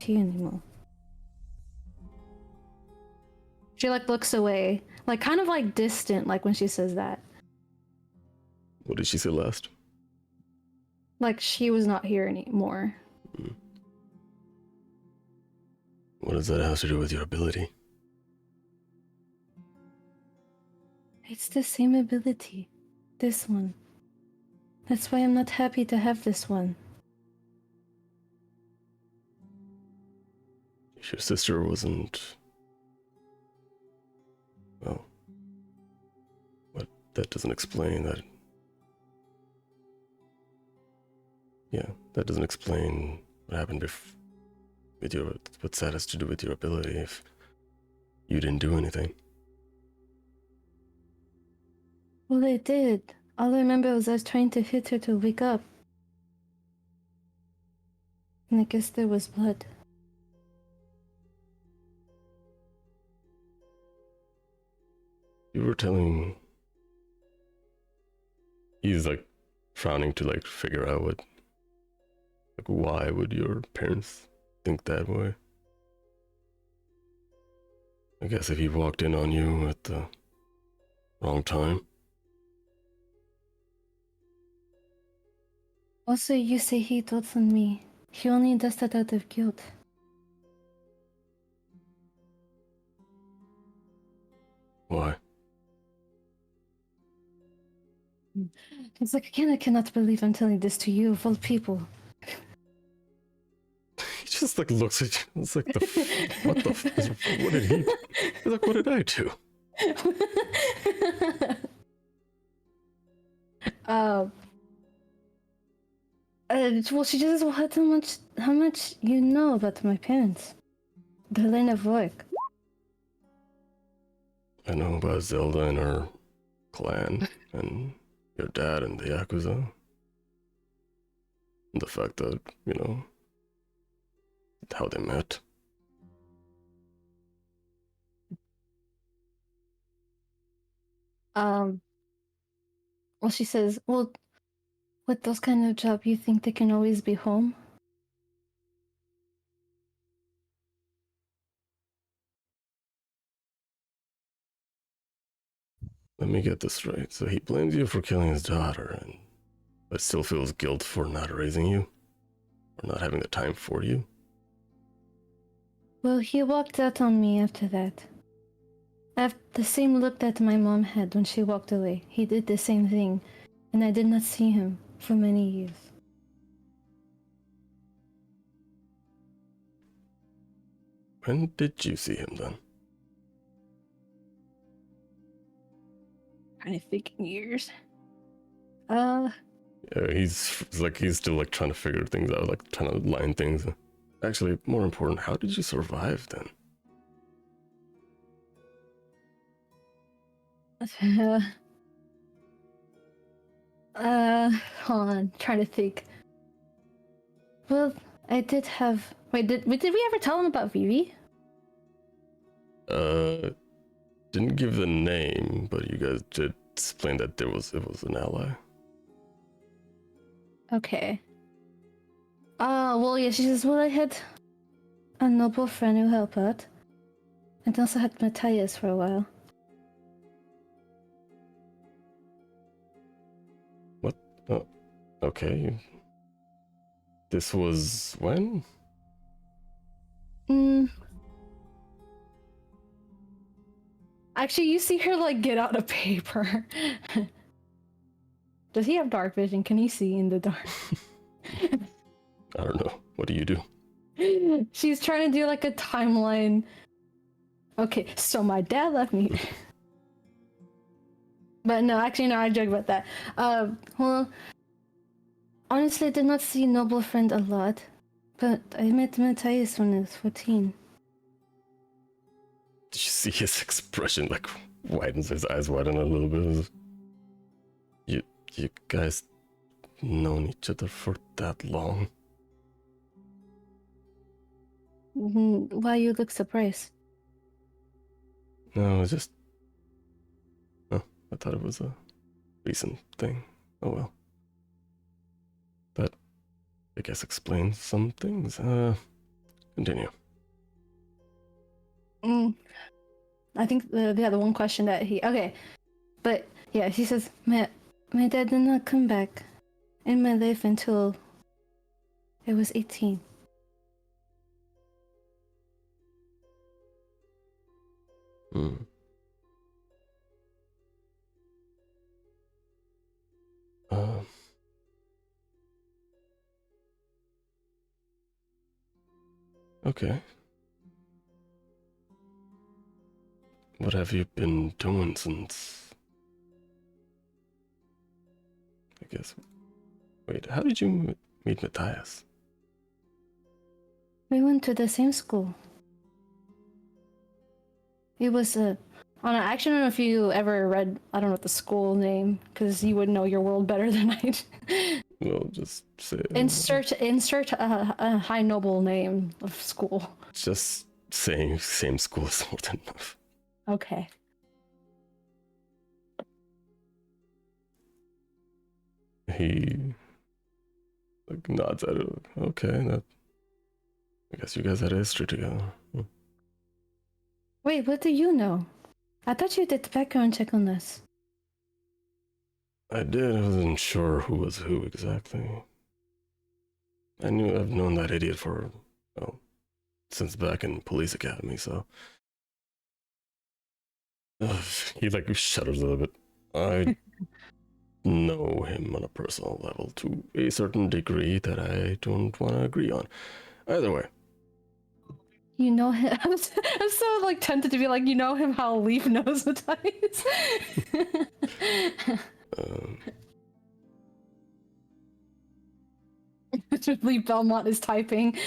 she anymore. She like looks away, like kind of like distant, like when she says that. What did she say last? Like she was not here anymore. What does that have to do with your ability? It's the same ability. This one. That's why I'm not happy to have this one. If your sister wasn't... Well... But that doesn't explain that... Yeah, that doesn't explain what happened with your... What that has to do with your ability if you didn't do anything. Well, I did. All I remember was I was trying to hit her to wake up. And I guess there was blood. You were telling... He's like frowning to like figure out what... Like why would your parents think that way? I guess if he walked in on you at the wrong time. Also, you say he dotes on me. He only does that out of guilt. Why? It's like, again, I cannot believe I'm telling this to you, of all people. He just like looks at you. It's like what the what did he? He's like, what did I do? Well, she just wanted how much you know about my parents. The line of work. I know about Zelda and her clan, and your dad and the Yakuza. And the fact that, you know, how they met. Well, she says, well, with those kind of job, you think they can always be home? Let me get this straight. So he blames you for killing his daughter, but still feels guilt for not raising you? Or not having the time for you? Well, he walked out on me after that. The same look that my mom had when she walked away. He did the same thing, and I did not see him for many years. When did you see him then? Trying to think in years. Yeah, he's still like trying to figure things out, like trying to line things. Actually, more important, how did you survive then? Hold on, trying to think. Well, I did have. Wait, did we ever tell him about Vivi? Didn't give the name, but you guys did explain that it was an ally. Okay. Well, yeah, she says, well, I had a noble friend who helped out. And also had Matthias for a while. What? Oh, okay. This was when? Actually, you see her, like, get out a paper. Does he have dark vision? Can he see in the dark? I don't know. What do you do? She's trying to do, like, a timeline. Okay, so my dad left me. But no, actually, no, I joke about that. Well, honestly, I did not see Noble Friend a lot. But I met Matthias when I was 14. Did you see his expression, like, widens, his eyes widen a little bit? You guys known each other for that long? Why you look surprised? No, it's just... Oh, I thought it was recent thing. Oh well. That, I guess, explains some things. Continue. I think the one question that but yeah, he says my dad did not come back in my life until I was 18. Hmm. Uh, okay. What have you been doing since? I guess. Wait, how did you meet Matthias? We went to the same school. It was on an, I actually don't know if you ever read, I don't know the school name, because you would know your world better than I do. Well, just say. Insert a high noble name of school. Just saying same school is more than enough. Okay. He like nods at it. Okay, that. I guess you guys had a history together. Hmm. Wait, what do you know? I thought you did the background check on this. I did. I wasn't sure who was who exactly. I've known that idiot for, well, since back in police academy. So he like shudders a little bit. I know him on a personal level to a certain degree that I don't want to agree on. Either way. You know him. I'm so like tempted to be like, you know him how Leif knows Matthias. Leif Belmont is typing.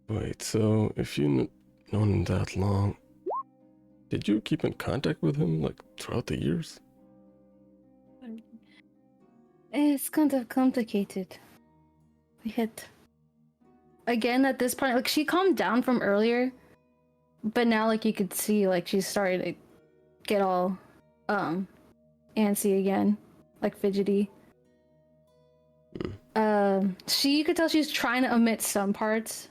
Wait, so if you've known him that long, did you keep in contact with him like throughout the years? It's kind of complicated. We had again at this point, like she calmed down from earlier, but now like you could see like she's starting to get all antsy again, like fidgety. You could tell she's trying to omit some parts,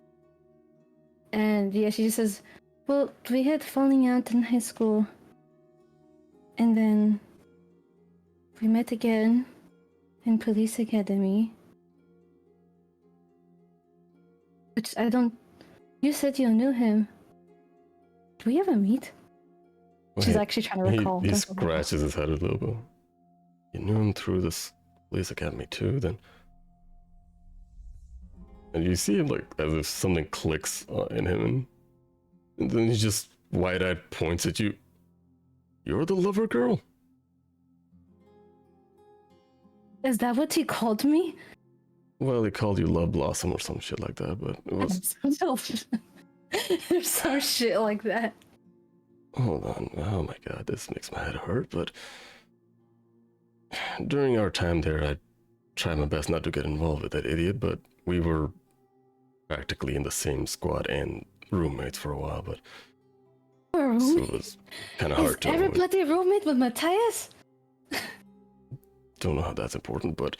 and yeah, she just says, "Well, we had falling out in high school, and then we met again in police academy." Which I don't. You said you knew him. Did we ever meet? She's actually trying to recall. He scratches his head a little bit. You knew him through this police academy too, then? And you see him like as if something clicks in him, and then he just wide-eyed points at you. You're the lover girl. Is that what he called me? Well, he called you Love Blossom or some shit like that, but it was. There's some shit like that. Hold on. Oh my god, this makes my head hurt, but. During our time there, I tried my best not to get involved with that idiot, but we were practically in the same squad and roommates for a while, but. So it was kind of hard to. Every bloody roommate with Matthias? Don't know how that's important, but.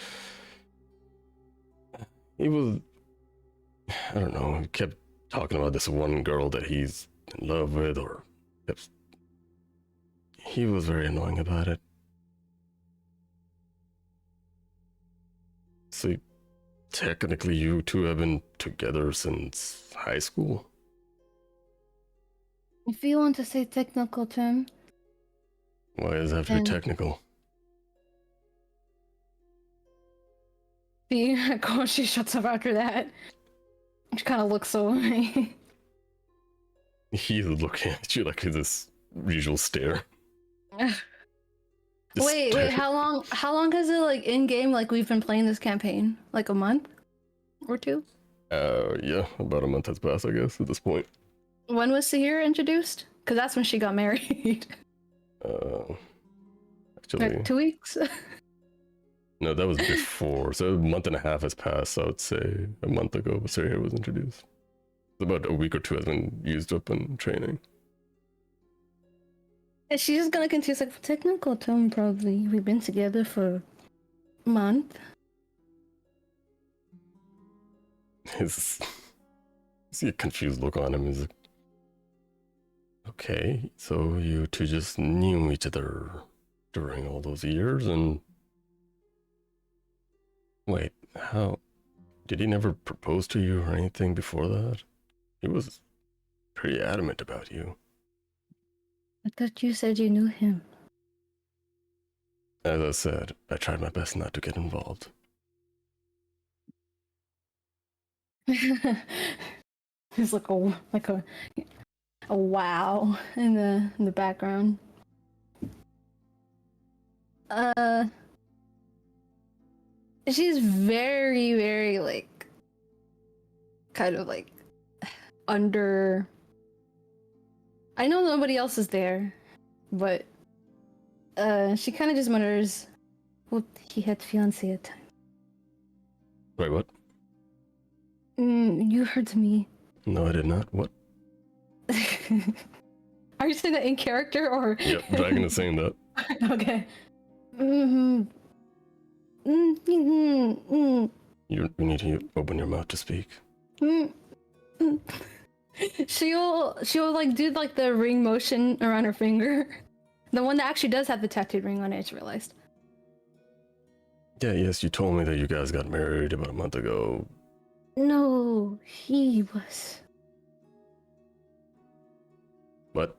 He was. I don't know, he kept talking about this one girl that he's in love with, or kept. He was very annoying about it. So, technically, you two have been together since high school? If you want to say technical term. Why does it have to be technical? She shuts up after that. She kind of looks away. He's looking at you like this usual stare. Wait, how long has it like in game like we've been playing this campaign? Like a month or two? Yeah, about a month has passed, I guess, at this point. When was Sahirah introduced? Because that's when she got married. Actually, like 2 weeks. No, that was before. So a month and a half has passed. So I would say a month ago, Sahirah was introduced. About a week or two has been used up in training. And she's just gonna continue like technical term probably. We've been together for a month. His see a confused look on him. He's like, okay, so you two just knew each other during all those years, and wait, how did he never propose to you or anything before that? He was pretty adamant about you. I thought you said you knew him. As I said, I tried my best not to get involved. There's like a wow in the background. She's very, very like kind of like under. I know nobody else is there, but she kind of just mutters, "Well, he had fiancé at time." Wait, what? You heard me. No, I did not. What? Are you saying that in character or? Yep, Dragon is saying that. Okay. Mm-hmm. Mm-hmm. You need to open your mouth to speak. Mm-hmm. She'll like do like the ring motion around her finger. The one that actually does have the tattooed ring on it, I just realized. Yeah, yes, you told me that you guys got married about a month ago. No, he was. What?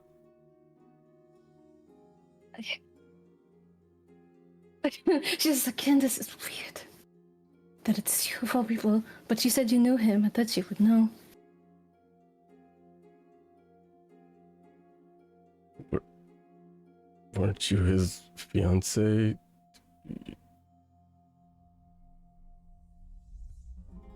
She's like, Candace, it's weird that it's you of all people, but you said you knew him. I thought you would know. Weren't you his fiance?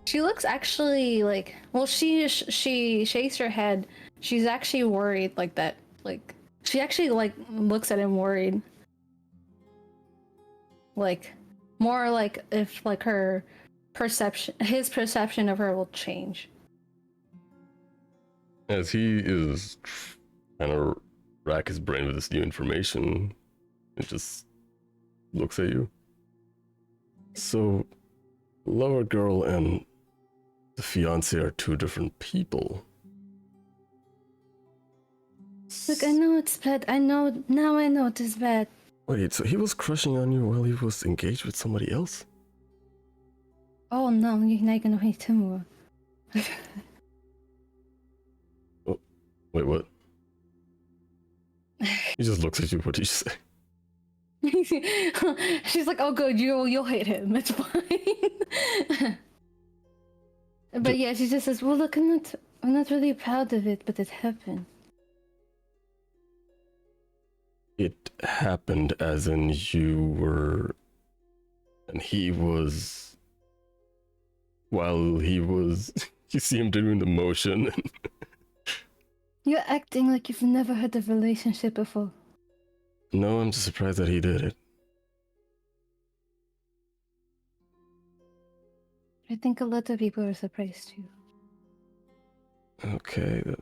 She looks actually like, well, she shakes her head. She's actually worried like that. Like she actually like looks at him worried. Like more like if like her perception, his perception of her will change. As he is trying to rack his brain with this new information, it just looks at you. So, Lover Girl and the fiance are two different people. Look, I know it's bad. I know now. I know it is bad. Wait, so he was crushing on you while he was engaged with somebody else? Oh no, you're not gonna wait too more. Oh, wait, what? He just looks at you. What did you say? She's like, "Oh, good, you'll hate him. It's fine." But yeah, she just says, "Well, look, I'm not really proud of it, but it happened." It happened as in you were, and he was, while he was, you see him doing the motion. You're acting like you've never had a relationship before. No, I'm just surprised that he did it. I think a lot of people are surprised too. Okay, then.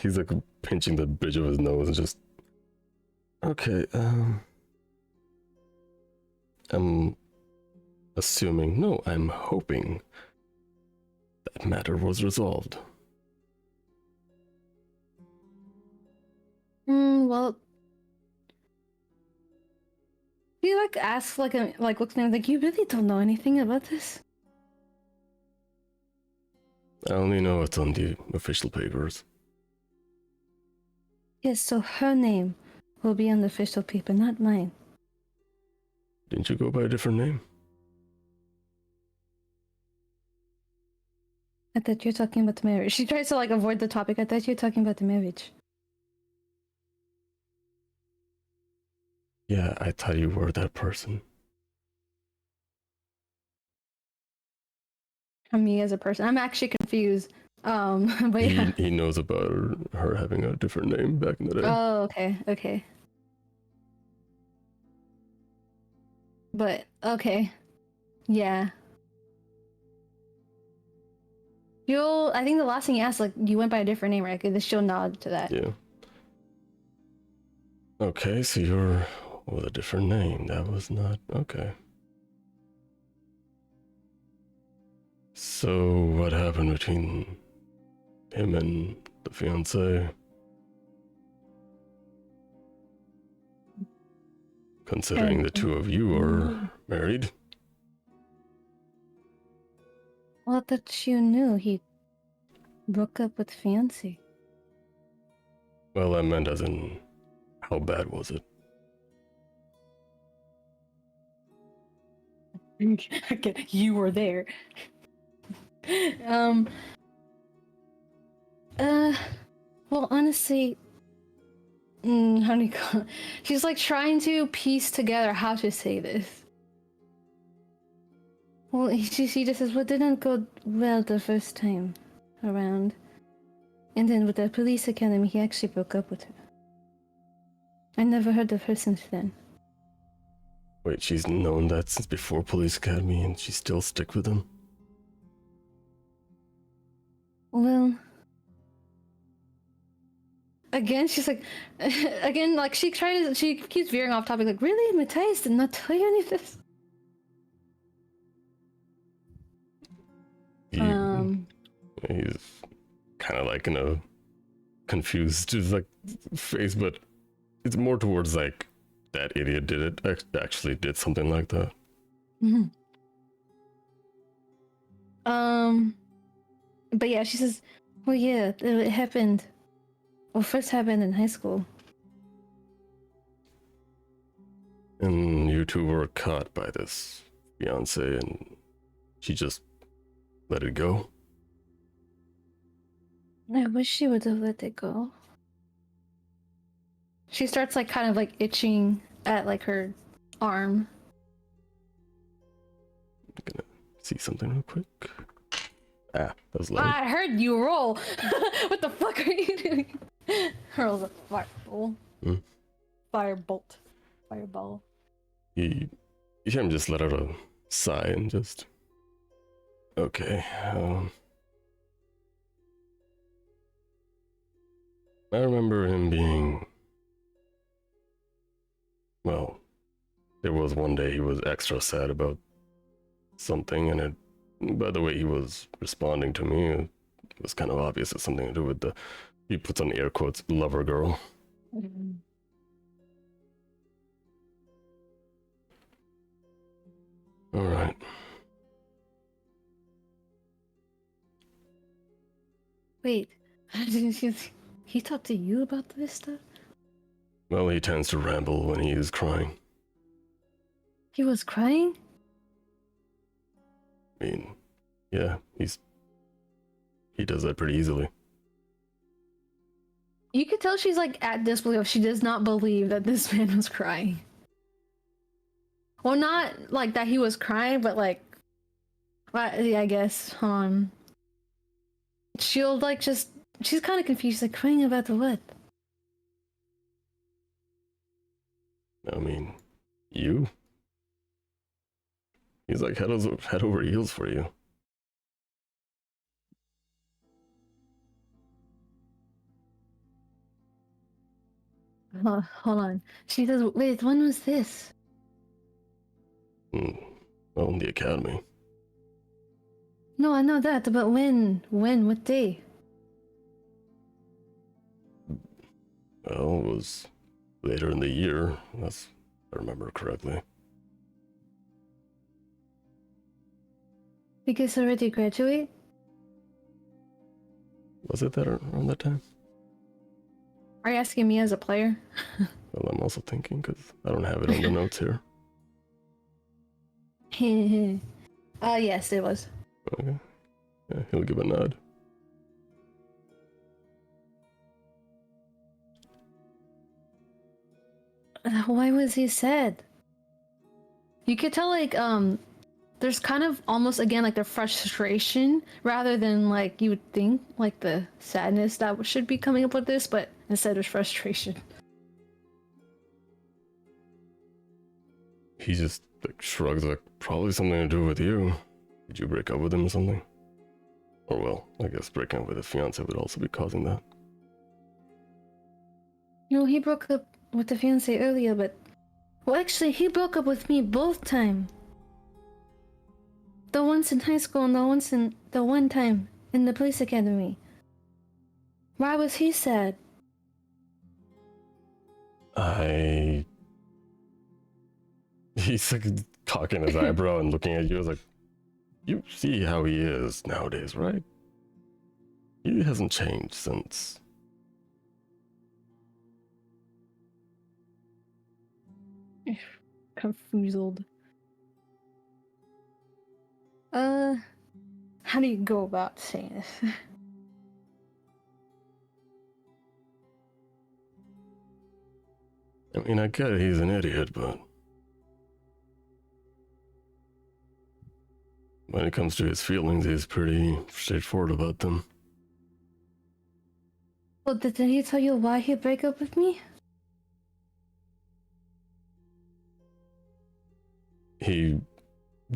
He's like pinching the bridge of his nose and just. Okay, I'm assuming, no, I'm hoping that matter was resolved. Well, he like asks like looks at me like, you really don't know anything about this? I only know it's on the official papers. Yes, so her name will be on the official paper, not mine. Didn't you go by a different name? I thought you were talking about the marriage. She tries to like avoid the topic. I thought you were talking about the marriage. Yeah, I thought you were that person. Me as a person, I'm actually confused. But yeah. He knows about her having a different name back in the day. Oh, okay. But okay, yeah. I think the last thing you asked, like, you went by a different name, right? She'll nod to that. Yeah. Okay, so you're with a different name. That was not okay. So what happened between him and the fiance? Considering the two of you are married. Well, that you knew he broke up with fiancé. Well, I meant as in, how bad was it? Again, you were there. um. Well, honestly, how do you call it? She's like trying to piece together how to say this. Well, she just says, "What didn't go well the first time around," and then with the police academy, he actually broke up with her. I never heard of her since then. Wait, she's known that since before police academy and she still stick with him? Well, again, she's like, again, like she keeps veering off topic. Like, really, Matthias did not tell you any of this. He's kind of like in a confused, just like face, but it's more towards like that idiot did it. Actually, did something like that. Mm-hmm. But yeah, she says, well, yeah, it happened. Well, first happened in high school. And you two were caught by this fiance, and she just let it go. I wish she would have let it go. She starts like kind of like itching at like her arm. I'm gonna see something real quick. Ah, that was loud. I heard you roll. What the fuck are you doing? Hurls a fireball. Firebolt. Fireball. You hear him just let out a sigh and just... Okay, I remember him being... Well, there was one day he was extra sad about something, and it... By the way he was responding to me, it was kind of obvious it's something to do with the... He puts on air quotes, lover girl. Alright. Wait, he talked to you about this stuff? Well, he tends to ramble when he is crying. He was crying? I mean, yeah, he does that pretty easily. You could tell she's like at disbelief. She does not believe that this man was crying. Well, not like that he was crying, but like, yeah, I guess. She'll like just, she's kind of confused. She's like, crying about the what? I mean, you? He's like head over heels for you. Hold on. She says, wait, when was this? Well, in the academy. No, I know that, but when? What day? Well, it was later in the year, if I remember correctly. You guys already graduate? Was it that around that time? Are you asking me as a player? Well, I'm also thinking, because I don't have it on the notes here. Yes, it was. Okay. Yeah, he'll give a nod. Why was he sad? You could tell, like, there's kind of almost, again, like the frustration rather than, like, you would think, like, the sadness that should be coming up with this, but instead there's frustration. He just like shrugs, like, probably something to do with you. Did you break up with him or something? Or well, I guess breaking up with a fiance would also be causing that. No, he broke up with the fiance earlier, but well, actually, he broke up with me both time. The once in high school and the one time in the police academy. Why was he sad? He's like cocking his eyebrow and looking at you. I was like, you see how he is nowadays, right? He hasn't changed since. Confused. How do you go about saying this? I mean, I get it, he's an idiot, but when it comes to his feelings, he's pretty straightforward about them. Well, did he tell you why he broke up with me? He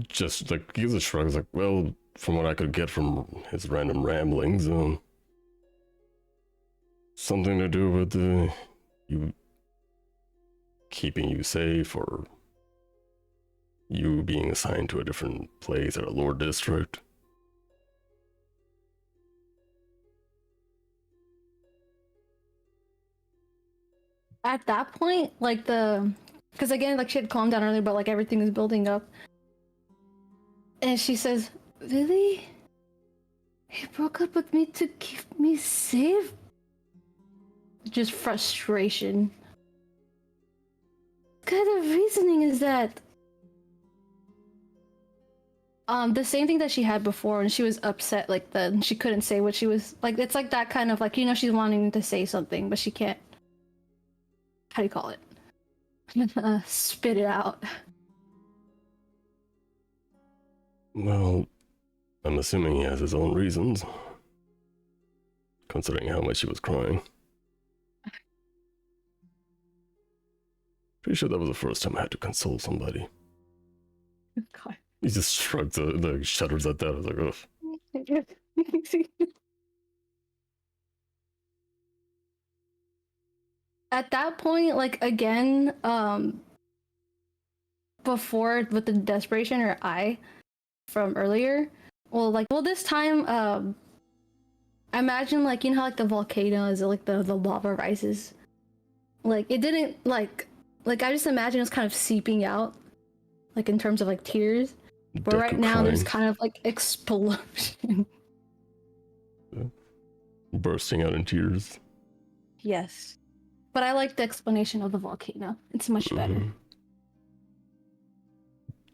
just, like, gives a shrug. He's like, well, from what I could get from his random ramblings, something to do with you keeping you safe, or you being assigned to a different place at a lower district. At that point, like because again, like she had calmed down earlier, but like everything is building up. And she says, really? He broke up with me to keep me safe? Just frustration. What kind of reasoning is that? The same thing that she had before, and she was upset, like she couldn't say what she was like. It's like that kind of like, she's wanting to say something, but she can't. How do you call it? Spit it out. Well, I'm assuming he has his own reasons, considering how much he was crying. Pretty sure that was the first time I had to console somebody. God. He just shrugs, the shudders at that. I was like, ugh. At that point, like again, before with the desperation or from earlier, well this time, I imagine like how like the volcano is like the lava rises, like it didn't like I just imagine it's kind of seeping out, like in terms of like tears, but Deku right now crying. there's kind of like explosion. Bursting out in tears. Yes. But I like the explanation of the volcano. It's much better. Mhm.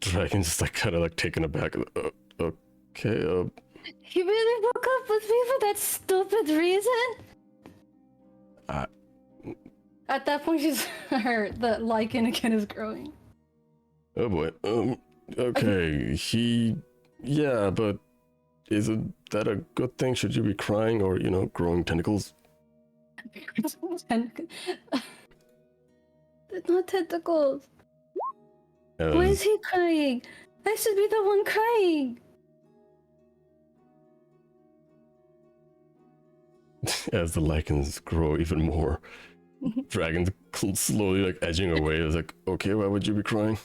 Dragon's just like kind of like taken aback. Okay, He really broke up with me for that stupid reason? At that point, the lichen again is growing. oh boy. Okay, yeah, but isn't that a good thing? Should you be crying or, growing tentacles? They're not tentacles. Why is As, he crying? I should be the one crying. as the lichens grow even more, Dragon's slowly like edging away. It's like, okay, why would you be crying?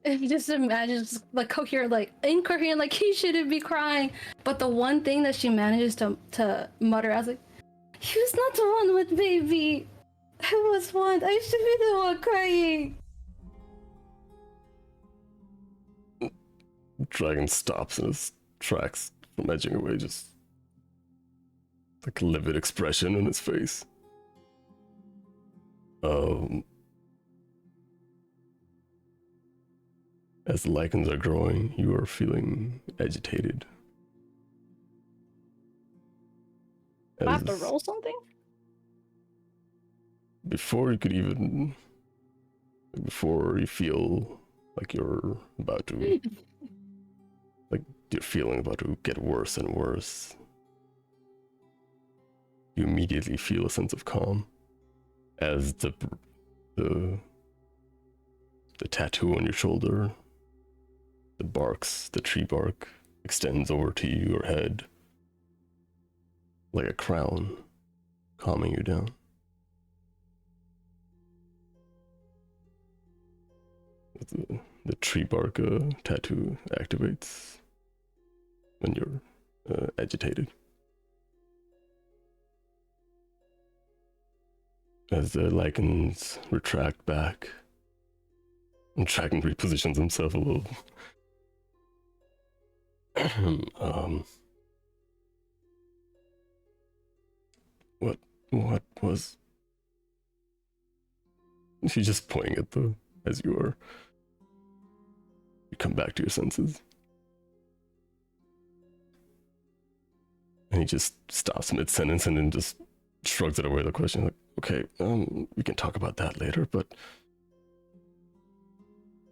And you just imagine just, like coherent, like incoherent, like he shouldn't be crying. But the one thing that she manages to mutter out, like, he was not the one with baby. I was one. I should be the one crying. Dragon stops in his tracks from edging away, just like a livid expression in his face. As the lichens are growing, you are feeling agitated. I have to As roll something? before you feel like you're about to, like your feeling about to get worse and worse, you immediately feel a sense of calm as the tattoo on your shoulder, the tree bark extends over to your head like a crown, calming you down. The tree bark tattoo activates when you're agitated. As the lichens retract back, and Dragon repositions himself a little. What was? She's just pointing at as you come back to your senses. And he just stops mid-sentence and then just shrugs it away, the question, like, okay, we can talk about that later, but...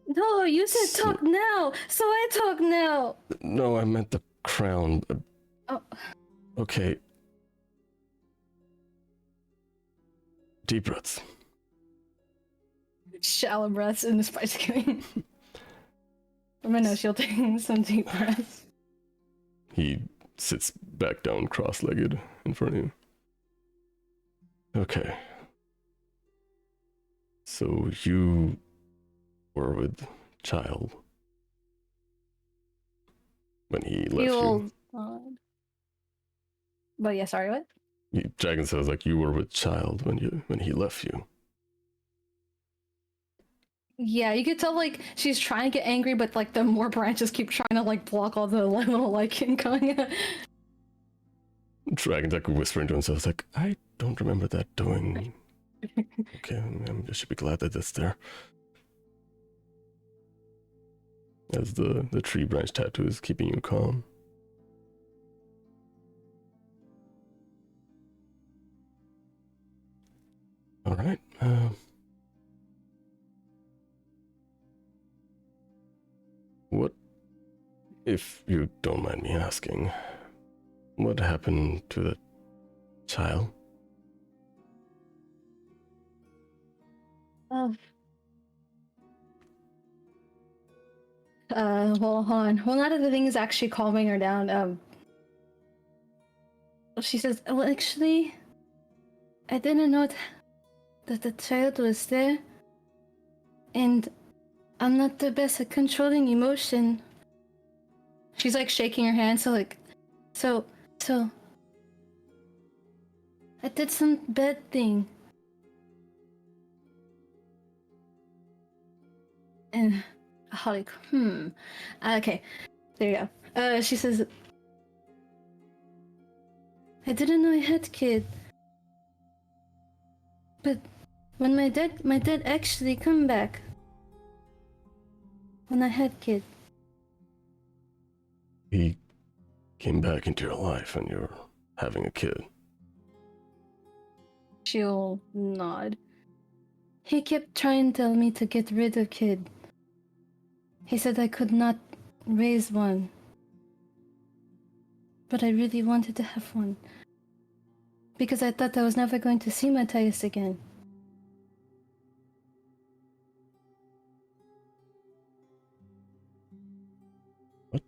No, you said talk now, so I talk now. No, I meant the crown. Oh. Okay. Deep breaths. Shallow breaths in the Spice King. I know she'll take some deep breaths. He sits back down cross-legged in front of you. Okay. So you were with Child when he left you. But yeah, sorry, what? Dragon says like you were with Child when he left you. Yeah, you could tell like she's trying to get angry, but like the more branches keep trying to like block all the little lichen coming out. Dragon's like whispering to himself, like, I don't remember that doing. Okay, I should be glad that that's there. As the tree branch tattoo is keeping you calm. All right. What, if you don't mind me asking, what happened to the child? Well, hold on. Well, none of the things actually calming her down. She says, well, actually, I didn't know that the child was there, and I'm not the best at controlling emotion. She's like shaking her hand, so I did some bad thing. And Holly, okay, there you go. She says, I didn't know I had kid. But when my dad actually come back. When I had kid. He came back into your life and you're having a kid. She'll nod. He kept trying to tell me to get rid of kid. He said I could not raise one. But I really wanted to have one. Because I thought I was never going to see Matthias again. What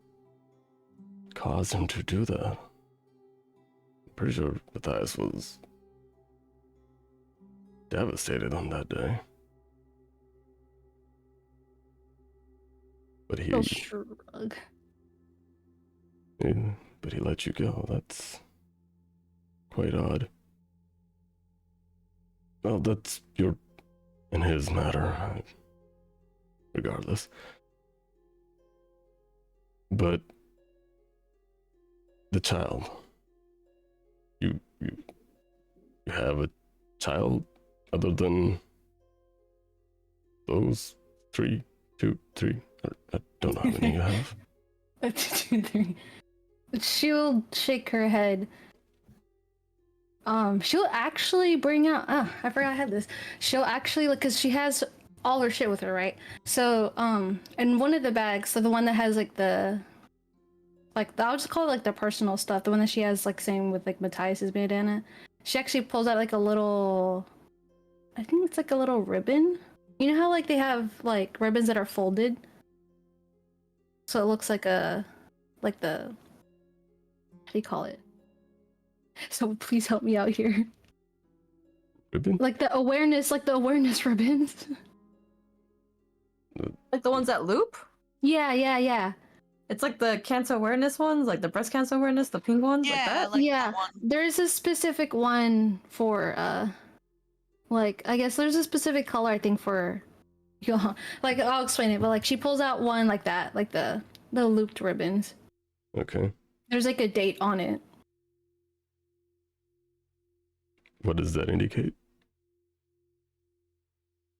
caused him to do that? I'm pretty sure Matthias was devastated on that day. But he... shrug. Yeah, but he let you go. That's quite odd. Well, that's your and his matter, regardless. But the child, you have a child other than those three. I don't know how many you have. 2, 3. She'll shake her head. She'll actually bring out. Oh, I forgot I had this. She'll actually, like, cause she has all her shit with her, right? So, in one of the bags, so the one that has like I'll just call it like the personal stuff. The one that she has, like, same with like Matthias's bandana. She actually pulls out like a little. I think it's like a little ribbon. You know how like they have like ribbons that are folded. So it looks like the, how do you call it? So please help me out here. Ribbon? Like the awareness ribbons. Like the ones that loop? Yeah. It's like the cancer awareness ones, like the breast cancer awareness, the pink ones, like Yeah, that? like Yeah, that one. there's a specific one for like I guess there's a specific color I think for like I'll explain it, but like she pulls out one like that, like the looped ribbons. Okay. There's like a date on it. What does that indicate?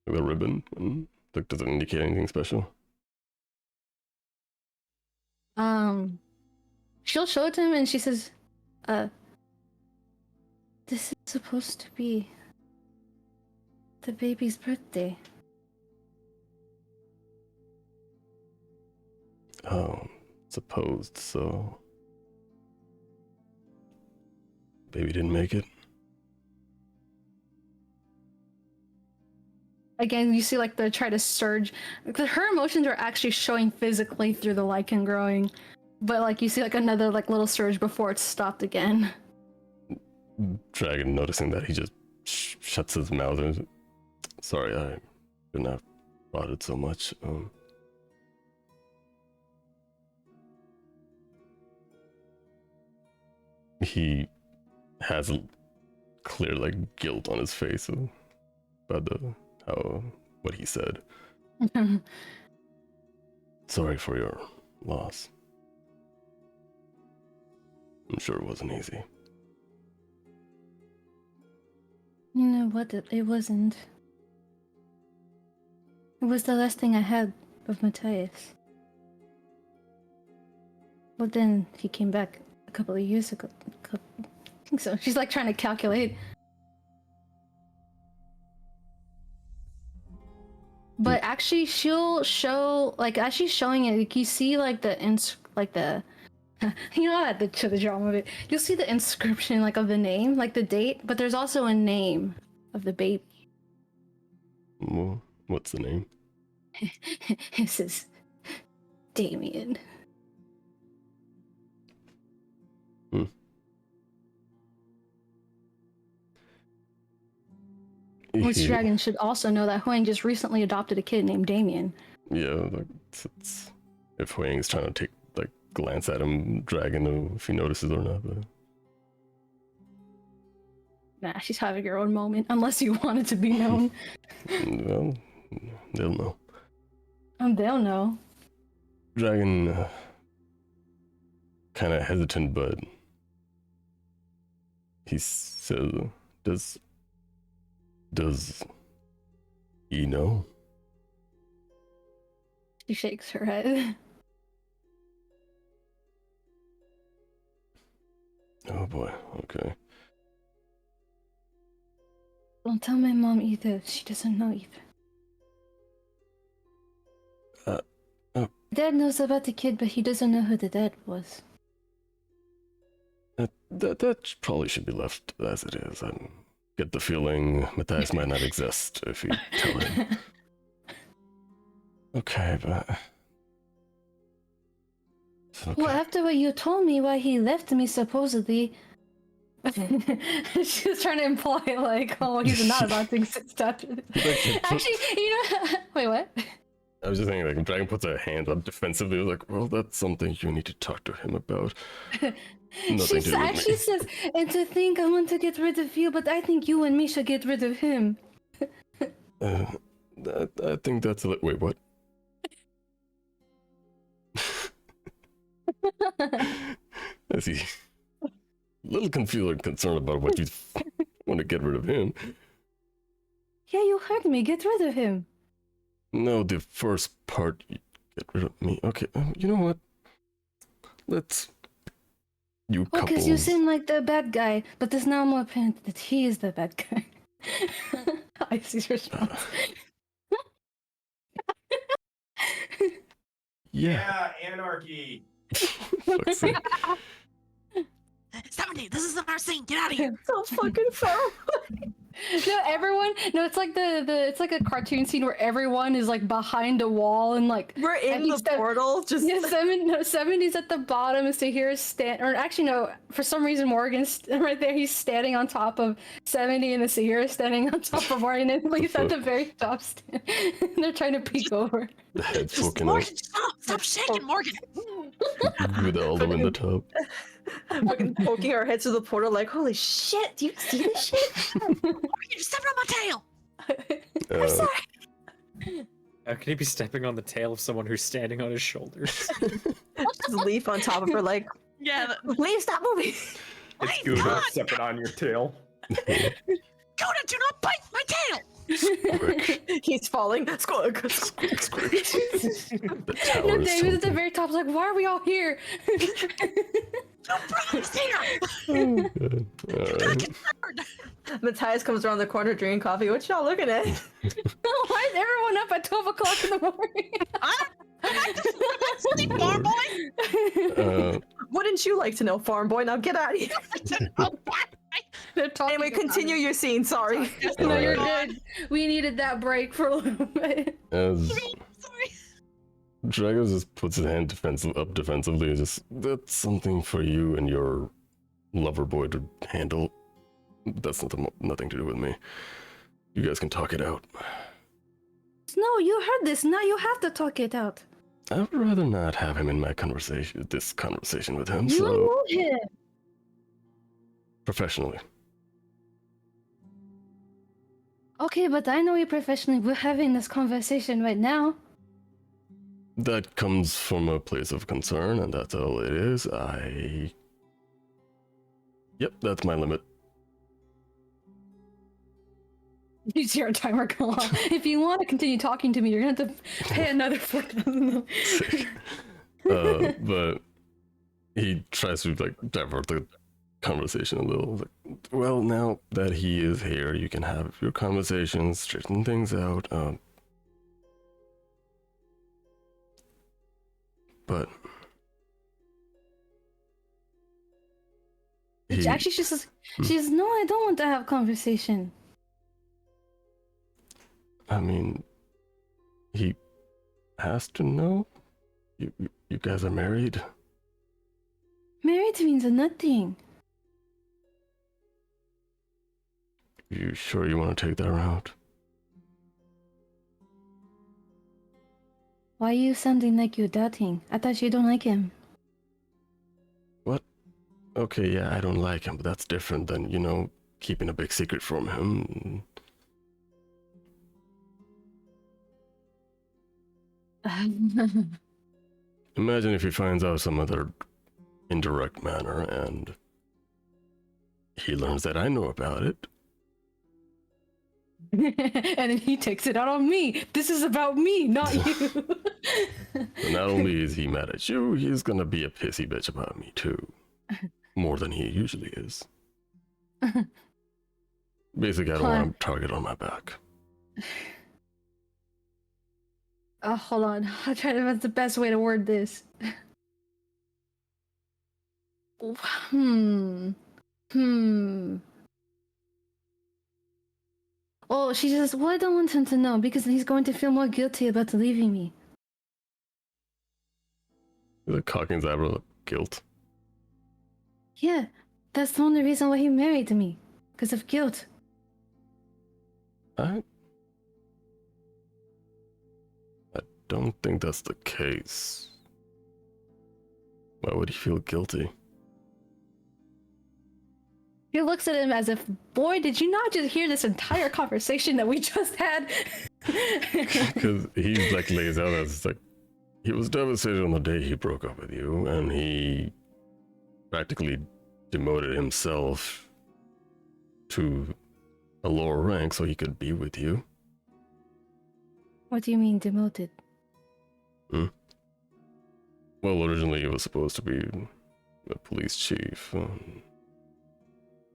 The ribbon? Like, does it indicate anything special? She'll show it to him and she says, this is supposed to be the baby's birthday. Oh, supposed so. Baby didn't make it? Again, you see like the try to surge. Her emotions are actually showing physically through the lichen growing. But like you see like another like little surge before it's stopped again. Dragon, noticing that, he just shuts his mouth and sorry, I shouldn't have brought it so much. He has a clear like guilt on his face about what he said. Sorry for your loss. I'm sure it wasn't easy. You know what? It wasn't. It was the last thing I had of Matthias. But then he came back a couple of years ago. I think so. She's like trying to calculate. But actually, she'll show like as she's showing it, like, you see like the you know at the drama of it, you'll see the inscription like of the name, like the date, but there's also a name of the baby. Well, what's the name? It says Damien. Which Dragon should also know that HuiYing just recently adopted a kid named Damien. Yeah, like it's if HuiYing's trying to glance at him, Dragon know if he notices or not. But Nah, she's having her own moment, unless you want it to be known. well, they'll know. They'll know. Dragon, kind of hesitant, but he says, "Does he know?" She shakes her head. Oh boy. Okay. Don't tell my mom either. She doesn't know either. Dad knows about the kid, but he doesn't know who the dad was. That probably should be left as it is. I get the feeling Matthias might not exist if you tell him. Okay, but... Okay. Well, after what you told me why he left me, supposedly... She was trying to imply, like, oh, he's not about to exist after this. Actually, you know... Wait, what? I was just thinking, like, if Dragon puts her hand up defensively, I was like, well, that's something you need to talk to him about. Nothing to do with She me. says, and to think I want to get rid of you, but I think you and me should get rid of him. I think that's a wait, what? I see. A little confused and concerned about what you want to get rid of him. Yeah, you heard me. Get rid of him. No, the first part, you get rid of me. Okay, you know what? Let's... You Well, couples... because you seem like the bad guy, but it's now more apparent that he is the bad guy. I see your response. Yeah. Anarchy. Fuck's sake. 70, this isn't our scene. Get out of here. So fucking far. No, everyone. No, it's like it's like a cartoon scene where everyone is like behind a wall and like We're in and the portal. Just yeah, 70's at the bottom, and Sahirah's or actually no, for some reason Morgan's right there. He's standing on top of 70, and the Sahira's standing on top of Morgan, and Leif's at the very top. They're trying to peek over. The head poking Morgan, out stop shaking, Morgan. with all the in the top. fucking poking our heads through the portal, like, holy shit! Do you see this shit? Morgan, you're stepping on my tail. I'm sorry. How can he be stepping on the tail of someone who's standing on his shoulders? Just Leif on top of her, like, Yeah, Leif, stop moving. It's Wait, Google God. stepping on your tail. Coda, do not bite my tail. He's falling. Squawk. The No, tower is David at the something. very top is like, why are we all here? Don't promise here. Alright. Matthias comes around the corner drinking coffee. What y'all looking at? Why is everyone up at 12 o'clock in the morning? I'm sleep, farm boy. Wouldn't you like to know, farm boy? Now get out of here. They're talking Anyway, about continue it. your scene. Sorry. No, you're Alright. good. We needed that break for a little bit. As Sorry. Drago just puts his hand defensively, just that's something for you and your lover boy to handle. That's nothing to do with me. You guys can talk it out. No, you heard this. Now you have to talk it out. I would rather not have him in my this conversation with him, You so know him. professionally. Okay, but I know you professionally. We're having this conversation right now. That comes from a place of concern, and that's all it is. Yep, that's my limit. You see our timer go off. If you want to continue talking to me, you're gonna have to pay another $4,000. But he tries to like divert the conversation a little. Like, well, now that he is here, you can have your conversations, straighten things out. But Actually, she says, no, I don't want to have conversation. I mean, he has to know. You guys are married. Married means nothing. You sure you want to take that route? Why are you sounding like you're doubting? I thought you don't like him. What? Okay, yeah, I don't like him, but that's different than, keeping a big secret from him. Imagine if he finds out some other indirect manner and he learns that I know about it. And then he takes it out on me. This is about me, not you. So not only is he mad at you, he's gonna be a pissy bitch about me too. More than he usually is. Basically, I don't want a target on my back. Hold on. I'll try to. What's the best way to word this? Oh, she says, well, I don't want him to know because he's going to feel more guilty about leaving me. The cocking eyebrow of guilt. Yeah, that's the only reason why he married me. Because of guilt. I don't think that's the case. Why would he feel guilty? He looks at him as if, boy, did you not just hear this entire conversation that we just had? Because he like lays out as like he was devastated on the day he broke up with you, and he practically demoted himself to a lower rank so he could be with you. What do you mean demoted? Well, originally he was supposed to be a police chief,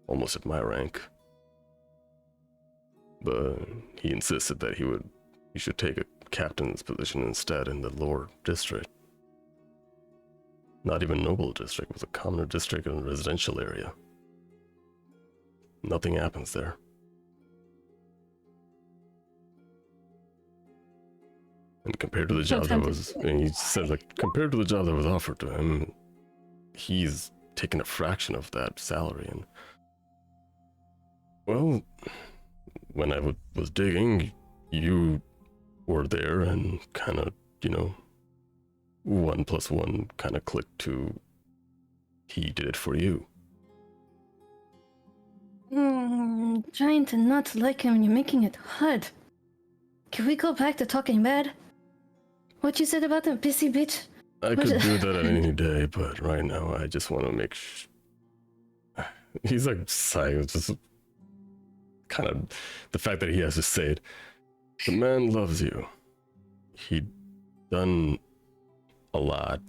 almost at my rank. But he insisted that he should take a captain's position instead in the lower district. Not even noble district, it was a commoner district in a residential area. Nothing happens there. And compared to the job that was, and he says like, compared to the job that was offered to him, he's taken a fraction of that salary. And well, when I was digging, you were there, and kind of, 1 + 1 kind of clicked to he did it for you. Trying to not like him and you're making it hard. Can we go back to talking bad? What you said about the pissy bitch? I could do that at any day, but right now I just want to make He's like sighing, just kind of the fact that he has to say it. The man loves you. He done a lot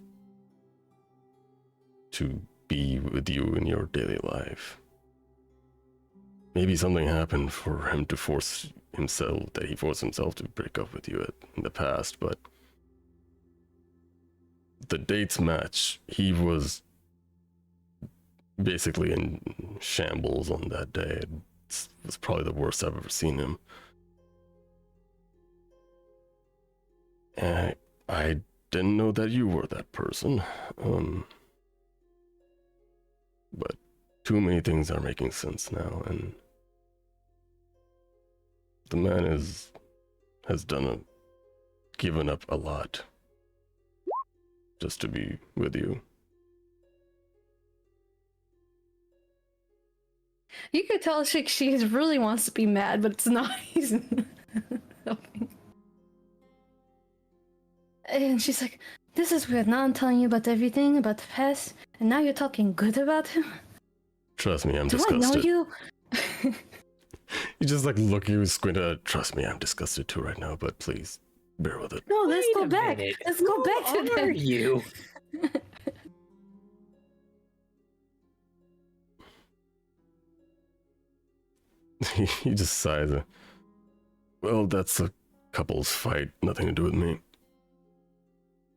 to be with you in your daily life. Maybe something happened for him to force himself to break up with you in the past, but the dates match. He was basically in shambles on that day. It was probably the worst I've ever seen him. And I didn't know that you were that person. But too many things are making sense now, and the man has given up a lot just to be with you. You could tell she really wants to be mad, but it's not. He's helping. And she's like, this is weird. Now I'm telling you about everything, about the past, and now you're talking good about him? Trust me, I'm Do disgusted. I know you? You just like look, you squint at. Trust me, I'm disgusted too right now, but please bear with it. No, let's Wait go a back. minute. Let's go back to Who are that. you? He just sighs. Well, that's a couple's fight, nothing to do with me.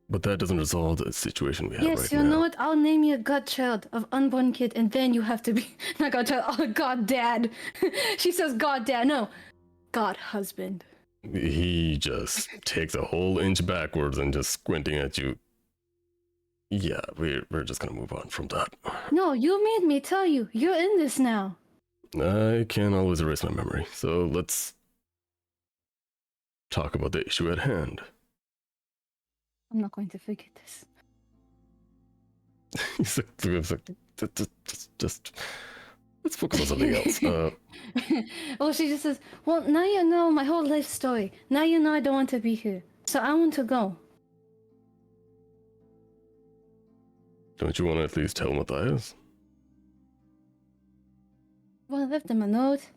But that doesn't resolve the situation we have Yes, right you now. know what? I'll name you a godchild of unborn kid, and then you have to be not godchild. Oh, god dad. She says god dad. No, god husband. He just takes a whole inch backwards and just squinting at you. Yeah, we're just gonna move on from that. No, you made me tell you. You're in this now. I can't always erase my memory, so let's talk about the issue at hand. I'm not going to forget this. He's like, just let's focus on something else. Well, she just says, well, now you know my whole life story. Now you know I don't want to be here. So I want to go. Don't you want to at least tell Matthias? Well, I left him a note.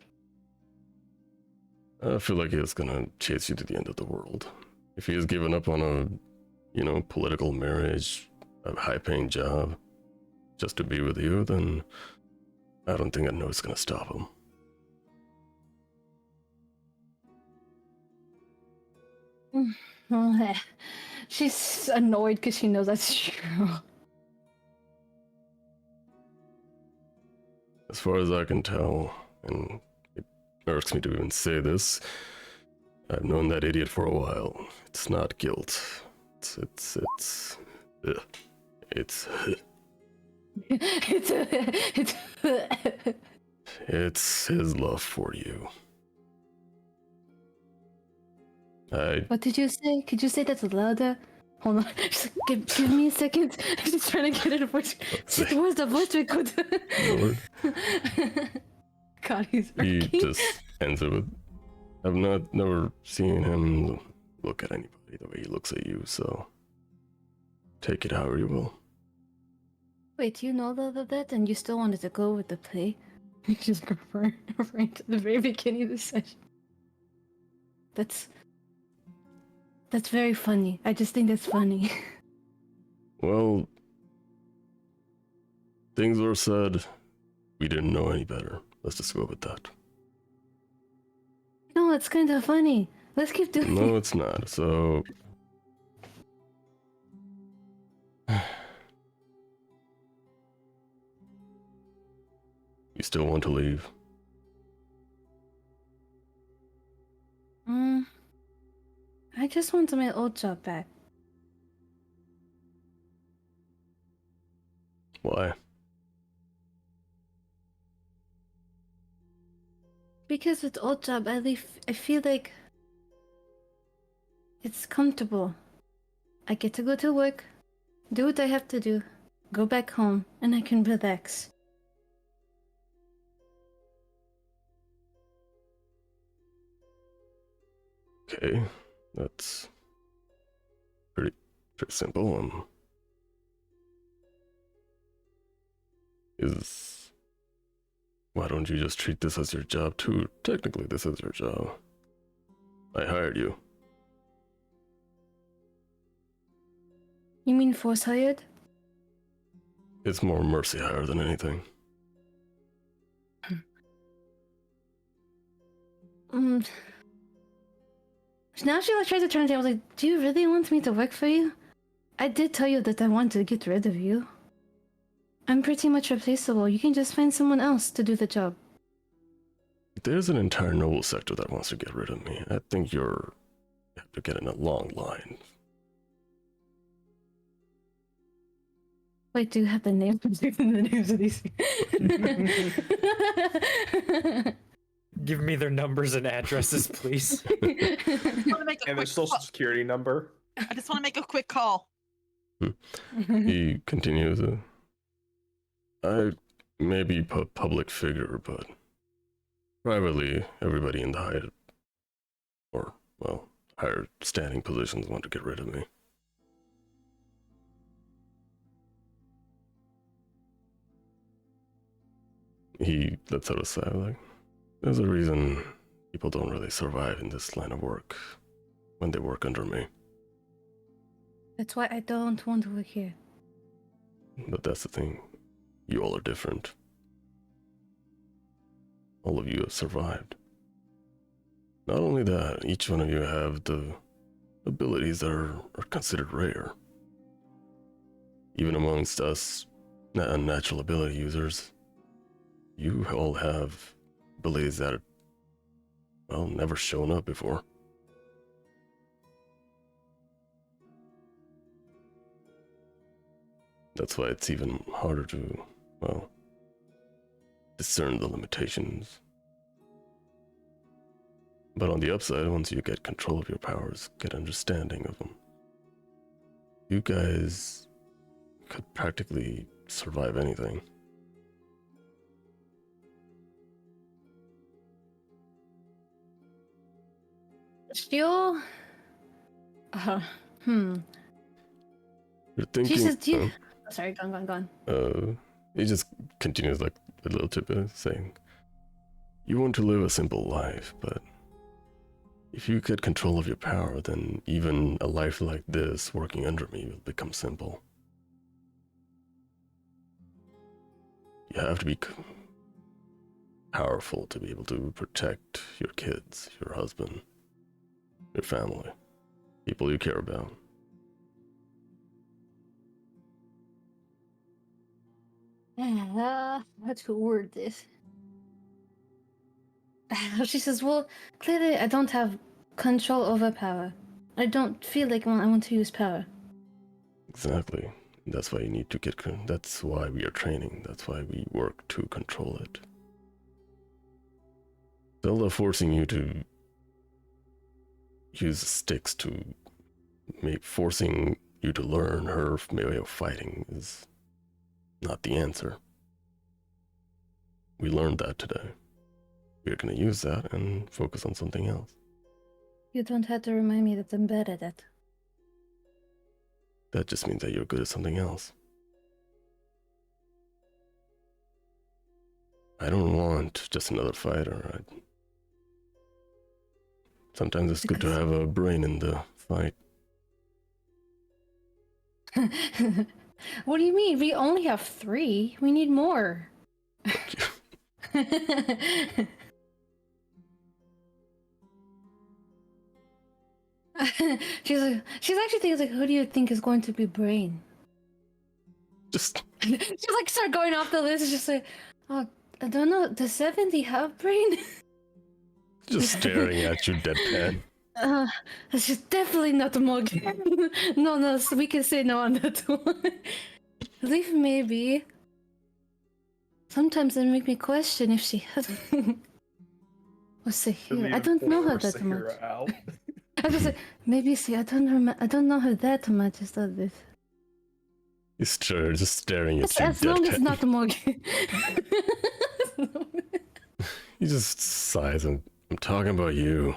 I feel like he's gonna chase you to the end of the world. If he has given up on a, political marriage, a high-paying job, just to be with you, then I don't think a note's gonna stop him. Well, she's annoyed because she knows that's true. As far as I can tell, and it irks me to even say this, I've known that idiot for a while. It's not guilt. It's it's his love for you. What did you say? Could you say that louder? Hold on. She's like, give me a second. I'm just trying to get it a voice. Where's the voice recorder? Lord. God, he's He irking. just ends it with, I've never seen him look at anybody the way he looks at you, so take it however you will. Wait, you know all of that and you still wanted to go with the play? Just referring to the very beginning of the session. That's very funny. I just think that's funny. Well, things were said. We didn't know any better. Let's just go with that. No, it's kind of funny. Let's keep doing No, it. it's not. So, you still want to leave? I just want my old job back. Why? Because with old job, I feel like it's comfortable. I get to go to work, do what I have to do, go back home, and I can relax. Okay, that's pretty simple. Why don't you just treat this as your job too? Technically, this is your job. I hired you. You mean force hired? It's more mercy hire than anything. Now she like tries to turn it. I was like, do you really want me to work for you? I did tell you that I want to get rid of you. I'm pretty much replaceable. You can just find someone else to do the job. There's an entire noble sector that wants to get rid of me. I think you have to get in a long line. Wait, do you have the names? The names of these? Give me their numbers and addresses, please. I want to make a And their quick social call. security number. I just want to make a quick call. He continues. I may be a public figure, but privately, everybody in the higher standing positions want to get rid of me. He lets out a sigh, like, there's a reason people don't really survive in this line of work when they work under me. That's why I don't want to work here. But that's the thing. You all are different. All of you have survived. Not only that, each one of you have the abilities that are considered rare. Even amongst us unnatural ability users, you all have abilities that never shown up before. That's why it's even harder to, discern the limitations. But on the upside, once you get control of your powers, get understanding of them, you guys could practically survive anything. Still, You're thinking. she says, "Do you?" Oh, sorry, go on. He just continues like a little bit, saying, "You want to live a simple life, but if you get control of your power, then even a life like this, working under me, will become simple. You have to be powerful to be able to protect your kids, your husband, your family, people you care about." How to word this? She says, "Well, clearly I don't have control over power. I don't feel like I want to use power." Exactly. That's why you need to that's why we are training. That's why we work to control it. Zelda forcing you to use sticks forcing you to learn her way of fighting is not the answer. We learned that today. We're gonna use that and focus on something else. You don't have to remind me that I'm bad at it. That just means that you're good at something else. I don't want just another fighter. Sometimes it's good to have a brain in the fight. What do you mean? We only have 3. We need more. She's actually thinking like, who do you think is going to be brain? Just She's like start going off the list. It's just like, oh, I don't know. Does 70 have brain? staring at you deadpan. She's definitely not a mug. No, so we can say no on that one. Leif maybe. Sometimes it make me question if she has. What's Sahirah? I don't know her that much. Out. I was like, maybe see, I don't know her that much. Is that this? He's just staring at you. As long as it's not a mug. He just sighs and I'm talking about you.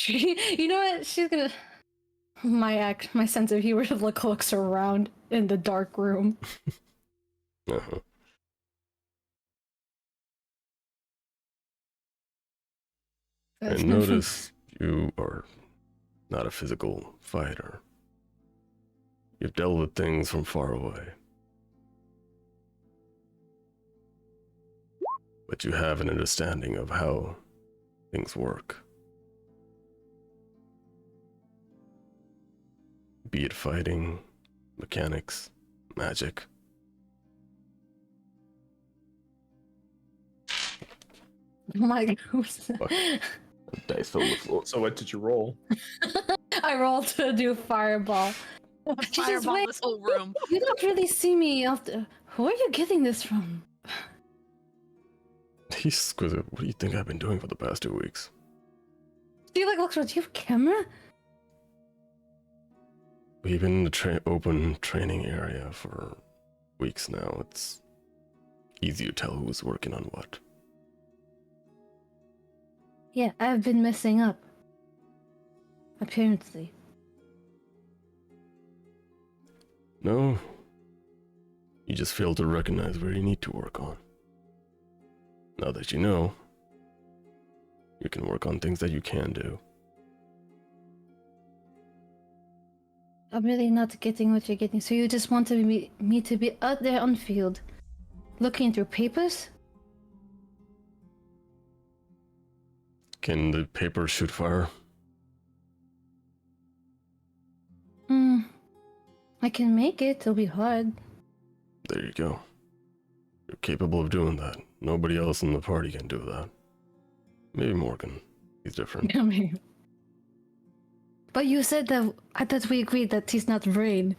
You know what? She's gonna. My sense of humor looks around in the dark room. Uh-huh. I notice you are not a physical fighter. You've dealt with things from far away. But you have an understanding of how things work. Be it fighting, mechanics, magic. Oh my god. Fuck. Dice fell on the floor. So what did you roll? I rolled to do fireball. She says, Fireball "Wait, this whole room. you don't really see me after. Where are you getting this from?" He's exquisite. What do you think I've been doing for the past 2 weeks? Do you looks like, do you have a camera? We've been in the open training area for weeks now. It's easy to tell who's working on what. Yeah, I've been messing up. Apparently. No. You just fail to recognize where you need to work on. Now that you know, you can work on things that you can do. I'm really not getting what you're getting. So you just want me to be out there on field, looking through papers? Can the paper shoot fire? I can make it. It'll be hard. There you go. You're capable of doing that. Nobody else in the party can do that. Maybe Morgan. He's different. I mean, but you said that I thought we agreed that he's not Rain.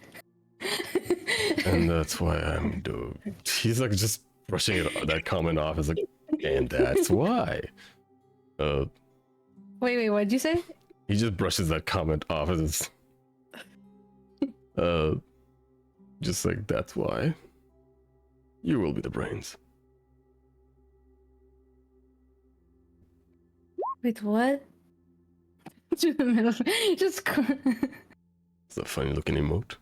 And that's why I'm doing. He's like just brushing that comment off. It's like, and that's why. Wait, what'd you say? He just brushes that comment off as just like, that's why. You will be the brains. Wait, what? Just It's a funny looking emote.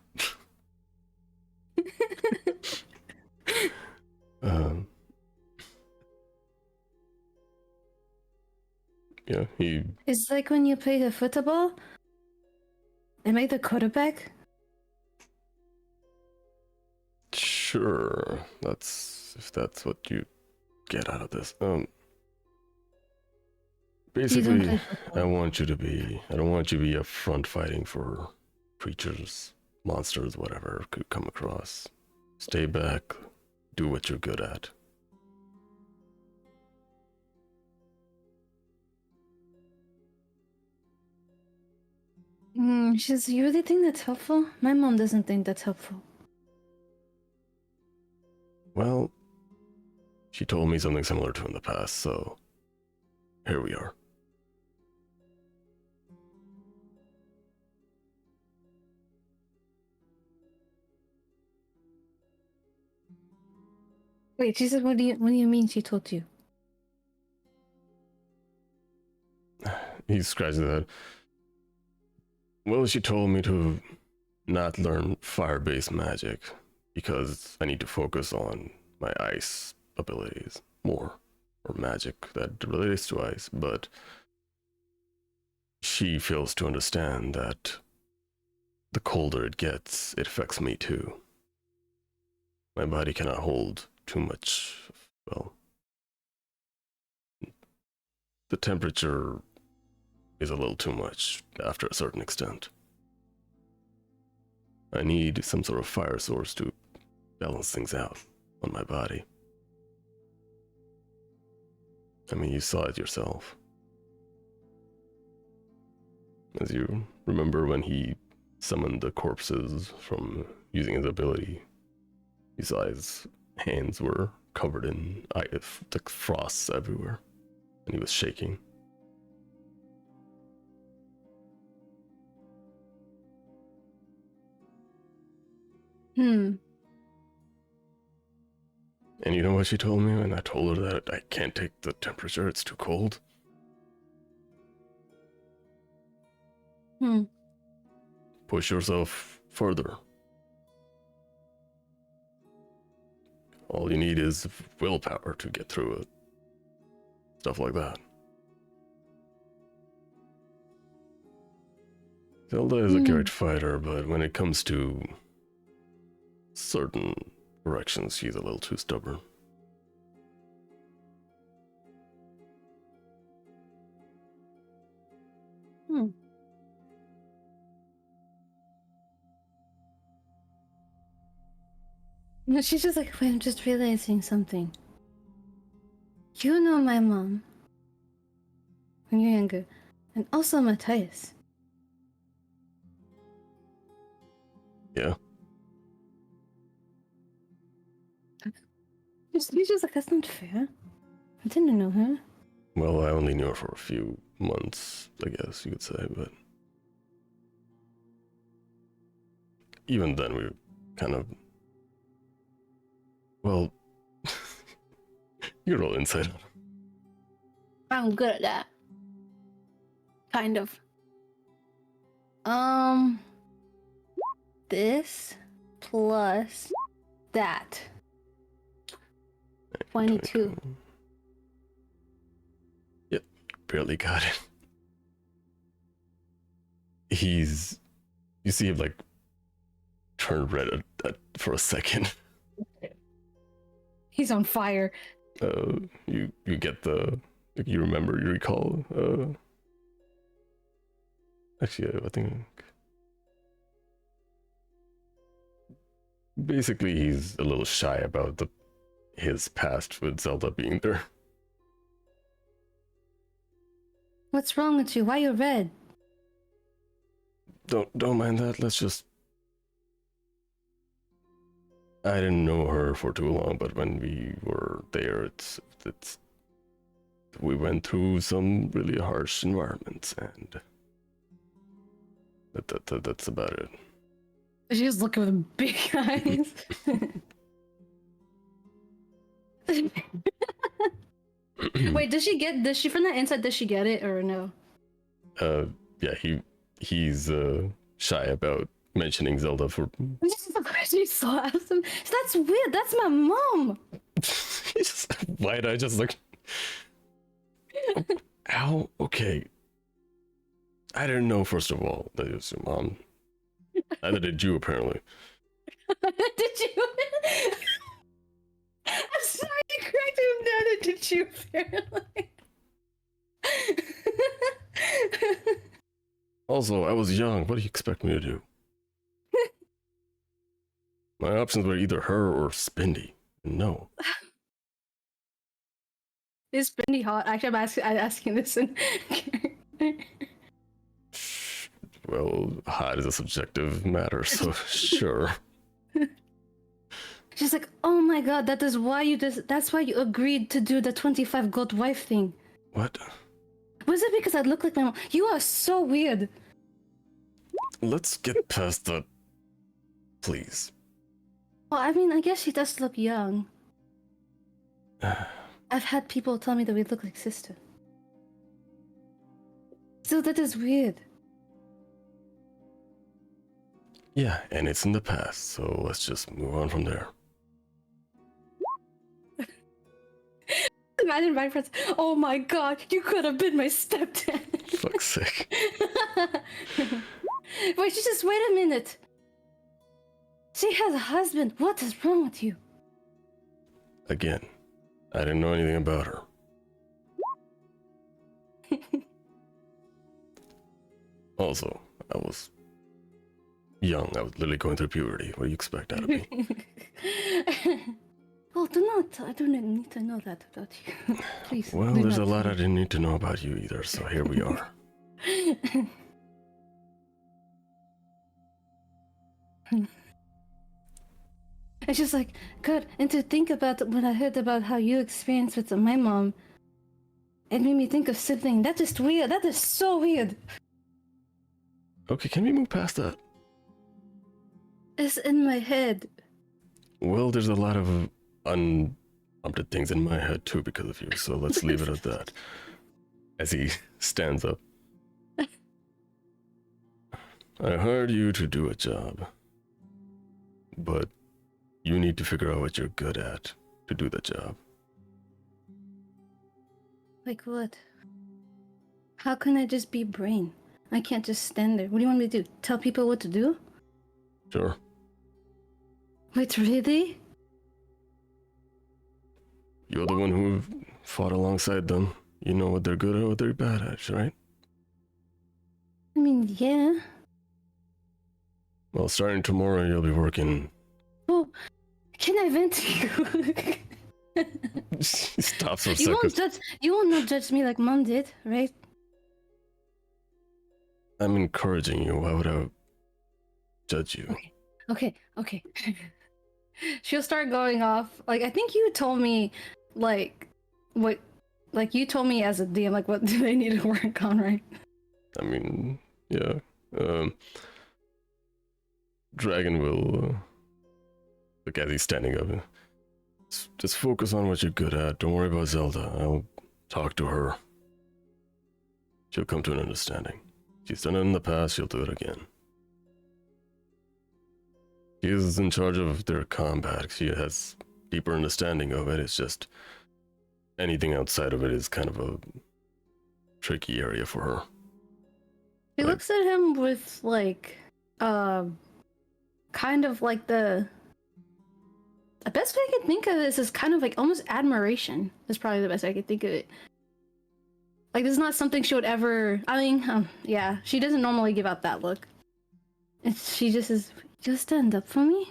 Yeah, he. It's like when you play the football. Am I the quarterback? Sure, if that's what you get out of this. Basically, I don't want you to be a front fighting for creatures, monsters, whatever could come across. Stay back, do what you're good at. She says, you really think that's helpful? My mom doesn't think that's helpful. Well, she told me something similar to in the past, so here we are. Wait, she said, what do you mean she told you? He scratches his head. Well, she told me to not learn fire-based magic because I need to focus on my ice abilities more, or magic that relates to ice, but she fails to understand that the colder it gets, it affects me too. My body cannot hold too much, well, the temperature is a little too much after a certain extent. I need some sort of fire source to balance things out on my body. I mean, you saw it yourself. As you remember when he summoned the corpses from using his ability, you saw his hands were covered in like frosts everywhere, and he was shaking. Hmm. And you know what she told me when I told her that I can't take the temperature, it's too cold? Hmm. Push yourself further. All you need is willpower to get through it. Stuff like that. Zelda is a great fighter, but when it comes to certain directions, she's a little too stubborn. No, she's just like, wait, I'm just realizing something. You know my mom when you're younger, and also Matthias. Yeah. She's just like, that's not fair. I didn't know her. Well, I only knew her for a few months, I guess you could say, but even then we kind of, well, you're all inside. I'm good at that. Kind of. This plus that. 22. Yep, barely got it. You see him like turn red for a second. He's on fire. You get you recall. Actually, I think basically he's a little shy about his past with Zelda being there. What's wrong with you? Why you red? Don't mind that. Let's just. I didn't know her for too long, but when we were there, it's we went through some really harsh environments, and that's about it. She's looking with big eyes. Wait, does she from the inside, does she get it or no? Yeah, he's shy about mentioning Zelda for. She's so awesome. That's weird. That's my mom. Why'd I just look? Ow. Okay. I didn't know, first of all, that it was your mom. Neither did you, apparently. Did you? I'm sorry to correct him. Neither did you, apparently. Also, I was young. What do you expect me to do? My options were either her or Spindy. No. Is Spindy hot? Actually, I'm asking this in. Well, hot is a subjective matter, so sure. She's like, oh my god, that's why you agreed to do the 25 gold wife thing. What? Was it because I look like my mom? You are so weird. Let's get past that, please. Well, I mean, I guess she does look young. I've had people tell me that we look like sister. So that is weird. Yeah, and it's in the past, so let's just move on from there. Imagine my friends. Oh my god, you could have been my stepdad. Fuck's sake. Wait, just wait a minute. She has a husband. What is wrong with you? Again, I didn't know anything about her. Also, I was young. I was literally going through puberty. What do you expect out of me? Oh, do not. I don't need to know that about you. Please. Well, do there's a not lot tell I didn't need to know about you either, so here we are. me. It's just like, God, and to think about when I heard about how you experienced with my mom, it made me think of something. That's just weird. That is so weird. Okay, can we move past that? It's in my head. Well, there's a lot of unprompted things in my head too because of you, so let's leave it at that. As he stands up. I hired you to do a job, but you need to figure out what you're good at to do the job. Like what? How can I just be brain? I can't just stand there. What do you want me to do? Tell people what to do? Sure. Wait, really? You're the one who fought alongside them. You know what they're good at, what they're bad at, right? I mean, yeah. Well, starting tomorrow, you'll be working. Well, can I vent to you? He stops for a You won't second. judge. You will not judge me like Mom did, right? I'm encouraging you. Why would I judge you? Okay. She'll start going off. Like, I think you told me, like, what, like, you told me as a DM, like, what do they need to work on, right? I mean, yeah. Dragon will look as he's standing up. Just focus on what you're good at. Don't worry about Zelda. I'll talk to her. She'll come to an understanding. She's done it in the past, she'll do it again. She is in charge of their combat. She has deeper understanding of it. It's just anything outside of it is kind of a tricky area for her. He looks at him with, like, kind of like the best way I can think of this is kind of like almost admiration is probably the best way I could think of it. Like, this is not something she would ever, I mean, yeah, she doesn't normally give out that look. She just is, just stand up for me?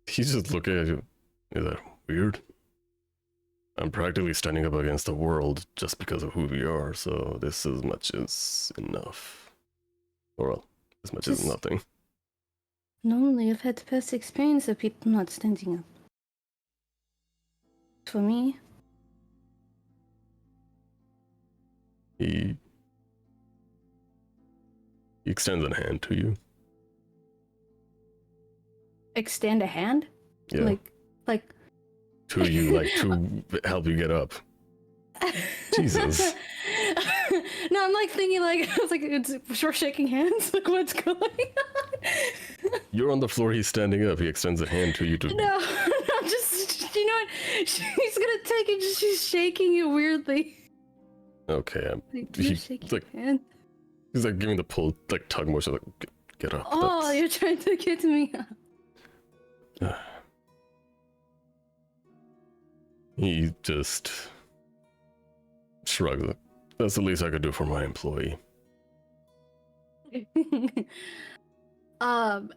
He's just looking at you. Is that weird? I'm practically standing up against the world just because of who we are, so this as much as enough. Or well, as much as Just- nothing. Normally, I've had past experience of people not standing up. For me, He extends a hand to you. extend a hand? Yeah. Like... To you, like to help you get up. Jesus. No, I'm like thinking like, I was like, we're shaking hands? Like, what's going on? You're on the floor, he's standing up. He extends a hand to you to... No, just, you know what? She's gonna take it, she's shaking it weirdly. Okay, Like, he- you shake your like- hand. he's like giving the pull, like tug motion, like, get up. Oh, That's- you're trying to get me up. He just shrugs. Like, that's the least I could do for my employee.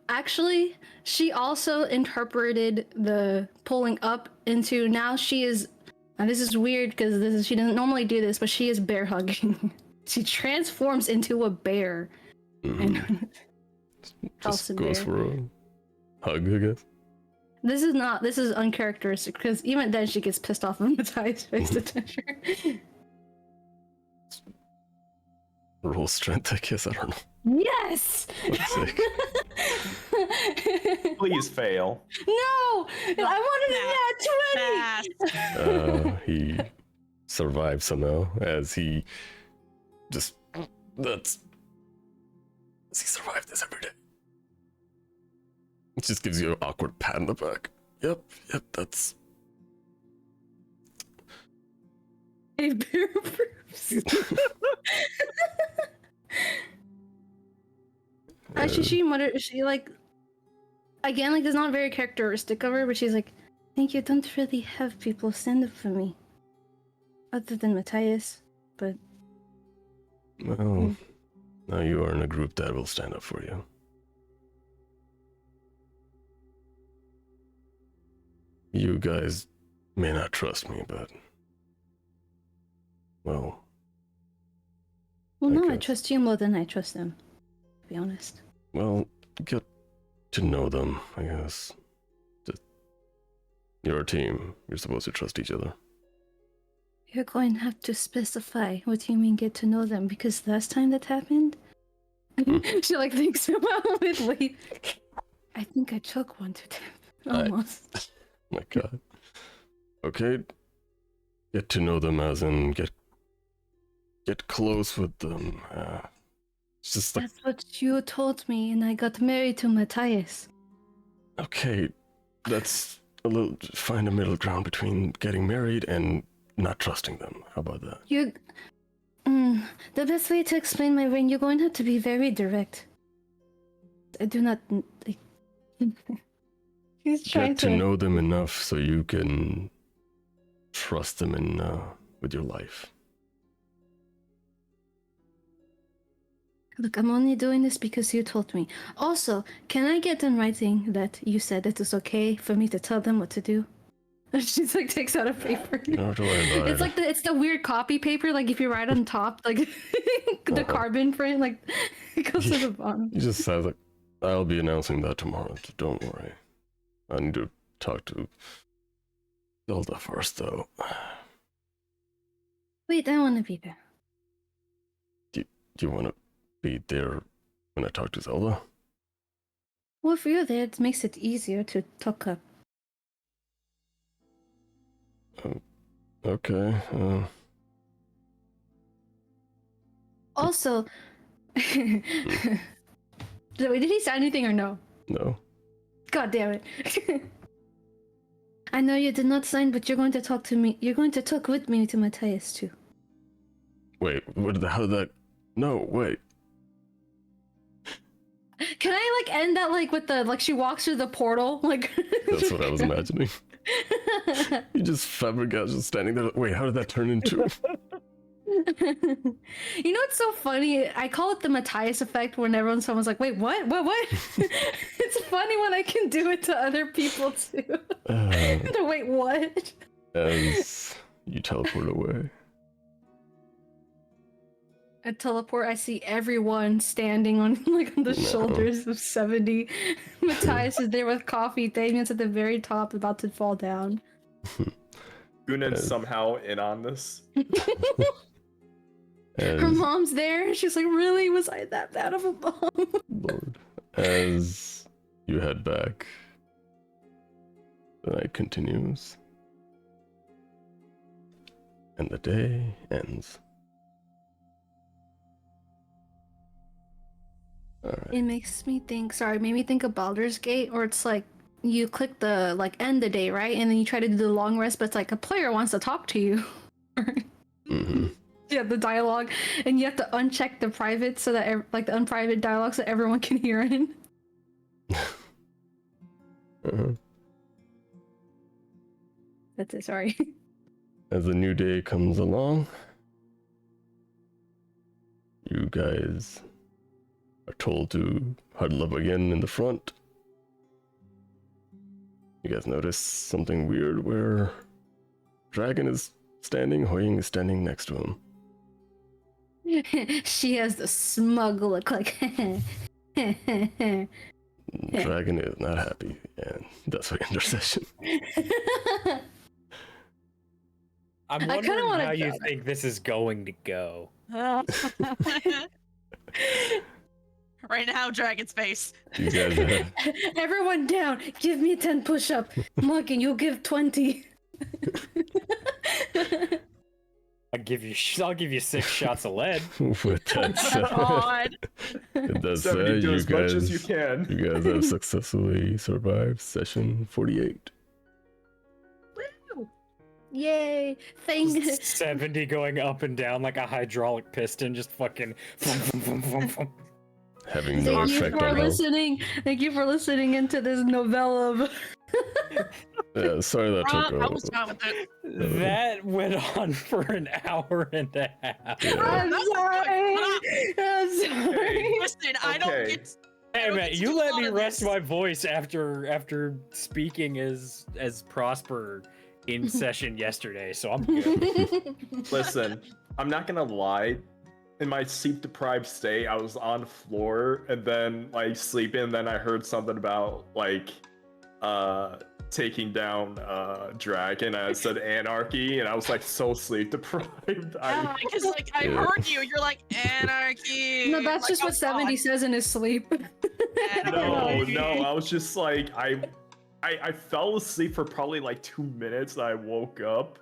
Actually, she also interpreted the pulling up into now she is. Now this is weird because she doesn't normally do this, but she is bear hugging. She transforms into a bear. Mhm. And House Just and goes bear. for a hug, I guess. This is uncharacteristic because even then she gets pissed off when Matthias face attention. Roll strength, I guess. I don't know. Yes! Fuck's sake. Please fail. No! I wanted a nat 20! He survives somehow as he just that's he survived this every day. It just gives you an awkward pat in the back. Yep, that's A bear proofs. Actually, she like again, like it's not very characteristic of her, but she's like, "Thank you. Don't really have people stand up for me, other than Matthias." But well, now you are in a group that will stand up for you. You guys may not trust me, but well, Well, no, I guess. trust you more than I trust them. To be honest. Well, get to know them, I guess. Just, you're a team. You're supposed to trust each other. You're going to have to specify what you mean get to know them, because last time that happened, she like thinks about it. Wait, I think I took one to them. Almost. My God. Okay. Get to know them, as in get close with them. It's just like, That's what you told me, and I got married to Matthias. okay, that's a little. Find a middle ground between getting married and not trusting them. How about that? The best way to explain my ring, you're going to have to be very direct. I do not. Like, he's trying Get to know them enough so you can trust them in with your life. Look, I'm only doing this because you told me. Also, can I get in writing that you said it is okay for me to tell them what to do? She's like takes out a paper. You don't have to worry about It's it. like it's the weird copy paper, like if you write on top, like the carbon print, like it goes to the bottom. He just says like, I'll be announcing that tomorrow, so don't worry. I need to talk to Zelda first, though. Wait, I want to be there. Do you want to be there when I talk to Zelda? Well, if you're there, it makes it easier to talk up. Okay. Also, Wait, did he say anything or no? No. God damn it. I know you did not sign, but you're going to talk to me. You're going to talk with me to Matthias too. Wait, how did that... No, wait. Can I like end that like with the like she walks through the portal like? That's what I was imagining. You just Fabregas just standing there. Wait, how did that turn into? You know what's so funny? I call it the Matthias effect when someone's like, wait, what? It's funny when I can do it to other people too. Wait, what? As you teleport away. At teleport, I see everyone standing on like on the shoulders of 70. Matthias is there with coffee. Damien's at the very top, about to fall down. Gunan's somehow in on this. Her mom's there. She's like, really? Was I that bad of a mom? Lord. As you head back, the night continues. And the day ends. Alright. It makes me think, sorry, made me think of Baldur's Gate, or it's like you click the like end the day, right? And then you try to do the long rest, but it's like a player wants to talk to you. Mm-hmm. Yeah, the dialogue, and you have to uncheck the private so that like the unprivate dialogue so everyone can hear it. That's it, sorry. As the new day comes along, you guys are told to huddle up again in the front. You guys notice something weird where Dragon is standing, HuiYing is standing next to him. She has the smug look like Dragon is not happy, and that's why intercession. I'm I kinda wondering wanna how you go. think this is going to go. Right now, Dragon's face. You guys have, Everyone down, give me 10 push-up. Muggin, you'll give 20. I'll give you 6 shots of lead. with that said, God. with that 70 said, do you as much as you guys, can. you guys have successfully survived session 48. Yay! Thank 70 going up and down like a hydraulic piston, just fucking. Having no Thank you effect for on health. listening. Thank you for listening into this novella. Yeah, sorry that took I was not with it. That went on for an hour and a half. Yeah. I'm sorry. I'm sorry. Listen, I don't Okay. get. Hey don't man, get to you do a let lot me of rest this. my voice after speaking as Prosper in session yesterday, so I'm good. Listen, I'm not gonna lie. In my sleep-deprived state, I was on the floor and then like sleeping, and then I heard something about like taking down dragon. I said anarchy, and I was like so sleep-deprived. Yeah, because like I Yeah. heard you. You're like anarchy. No, that's like, just oh, what 70 God. says in his sleep. Anarchy. I was just like I fell asleep for probably like 2 minutes and I woke up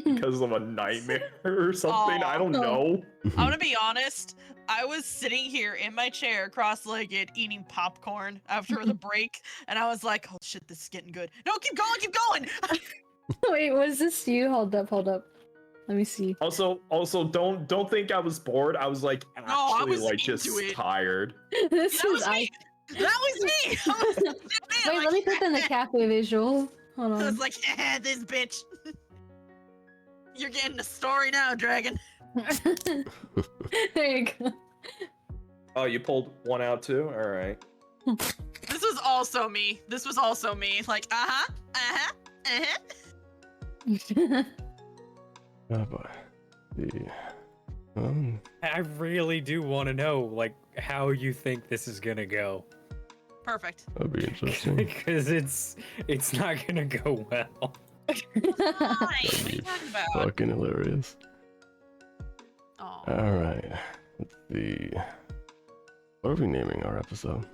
because of a nightmare or something. I don't Oh. know. I'm gonna be honest. I was sitting here in my chair, cross-legged, eating popcorn after the break, and I was like, "Oh shit, this is getting good." No, keep going, keep going. Wait, was this you? Hold up. Let me see. Also don't think I was bored. I was like No, I actually was like into just it. tired. This That was is me. That was me. I was, man, Wait, like, let me put in the cafe visual. Hold I on. was like, this bitch. You're getting the story now, Dragon. There you go. Oh, you pulled one out too? Alright. This was also me. This was also me. Like, Oh boy. The I really do want to know like how you think this is gonna go. Perfect. that'd be interesting. Because it's not gonna go well. Fine. What are you talking about? Fucking hilarious. Oh. Alright. Let's see. What are we naming our episode?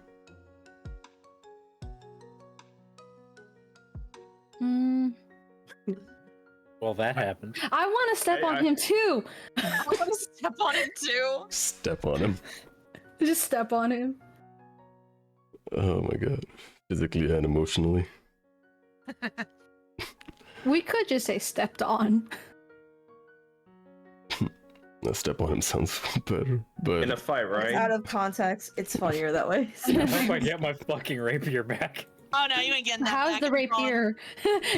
Mm, Well, that happened. I want to step on him too. I want to step on it too. Step on him. Just step on him. Oh my god. Physically and emotionally. We could just say stepped on. Step on him sounds better, but In a fight, right? Out of context, it's funnier that way. I hope I get my fucking rapier back. Oh no, you ain't getting that. How's back. the It's gone. rapier?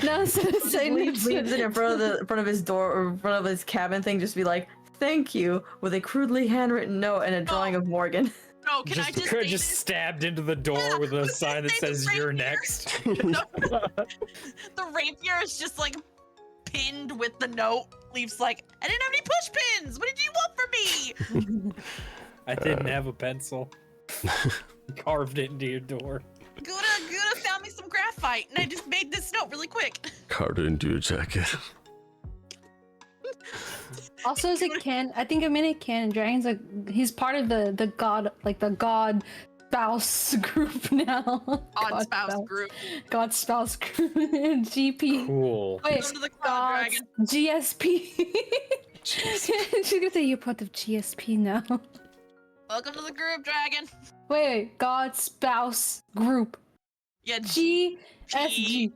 No, so say leaves it in front of his door or in front of his cabin thing. Just be like, "Thank you," with a crudely handwritten note and a drawing of Morgan. No, can I just say just this? stabbed into the door Yeah, with a let's sign that just say says the "You're rapier. next." The rapier is just like pinned with the note. Leaves like, I didn't have any push pins. What did you want from me? I didn't have a pencil. Carved it into your door. Gouda found me some graphite, and I just made this note really quick. carved it into your jacket. Also, as a can, I think a minute canon dragon's like he's part of the god, like the god spouse group now. On spouse group. God spouse group. GP. Cool. Wait, Welcome to the cloud God dragon. GSP. She's gonna say you're part of GSP now. Welcome to the group, dragon. Wait, God spouse group. Yeah, GSG. G.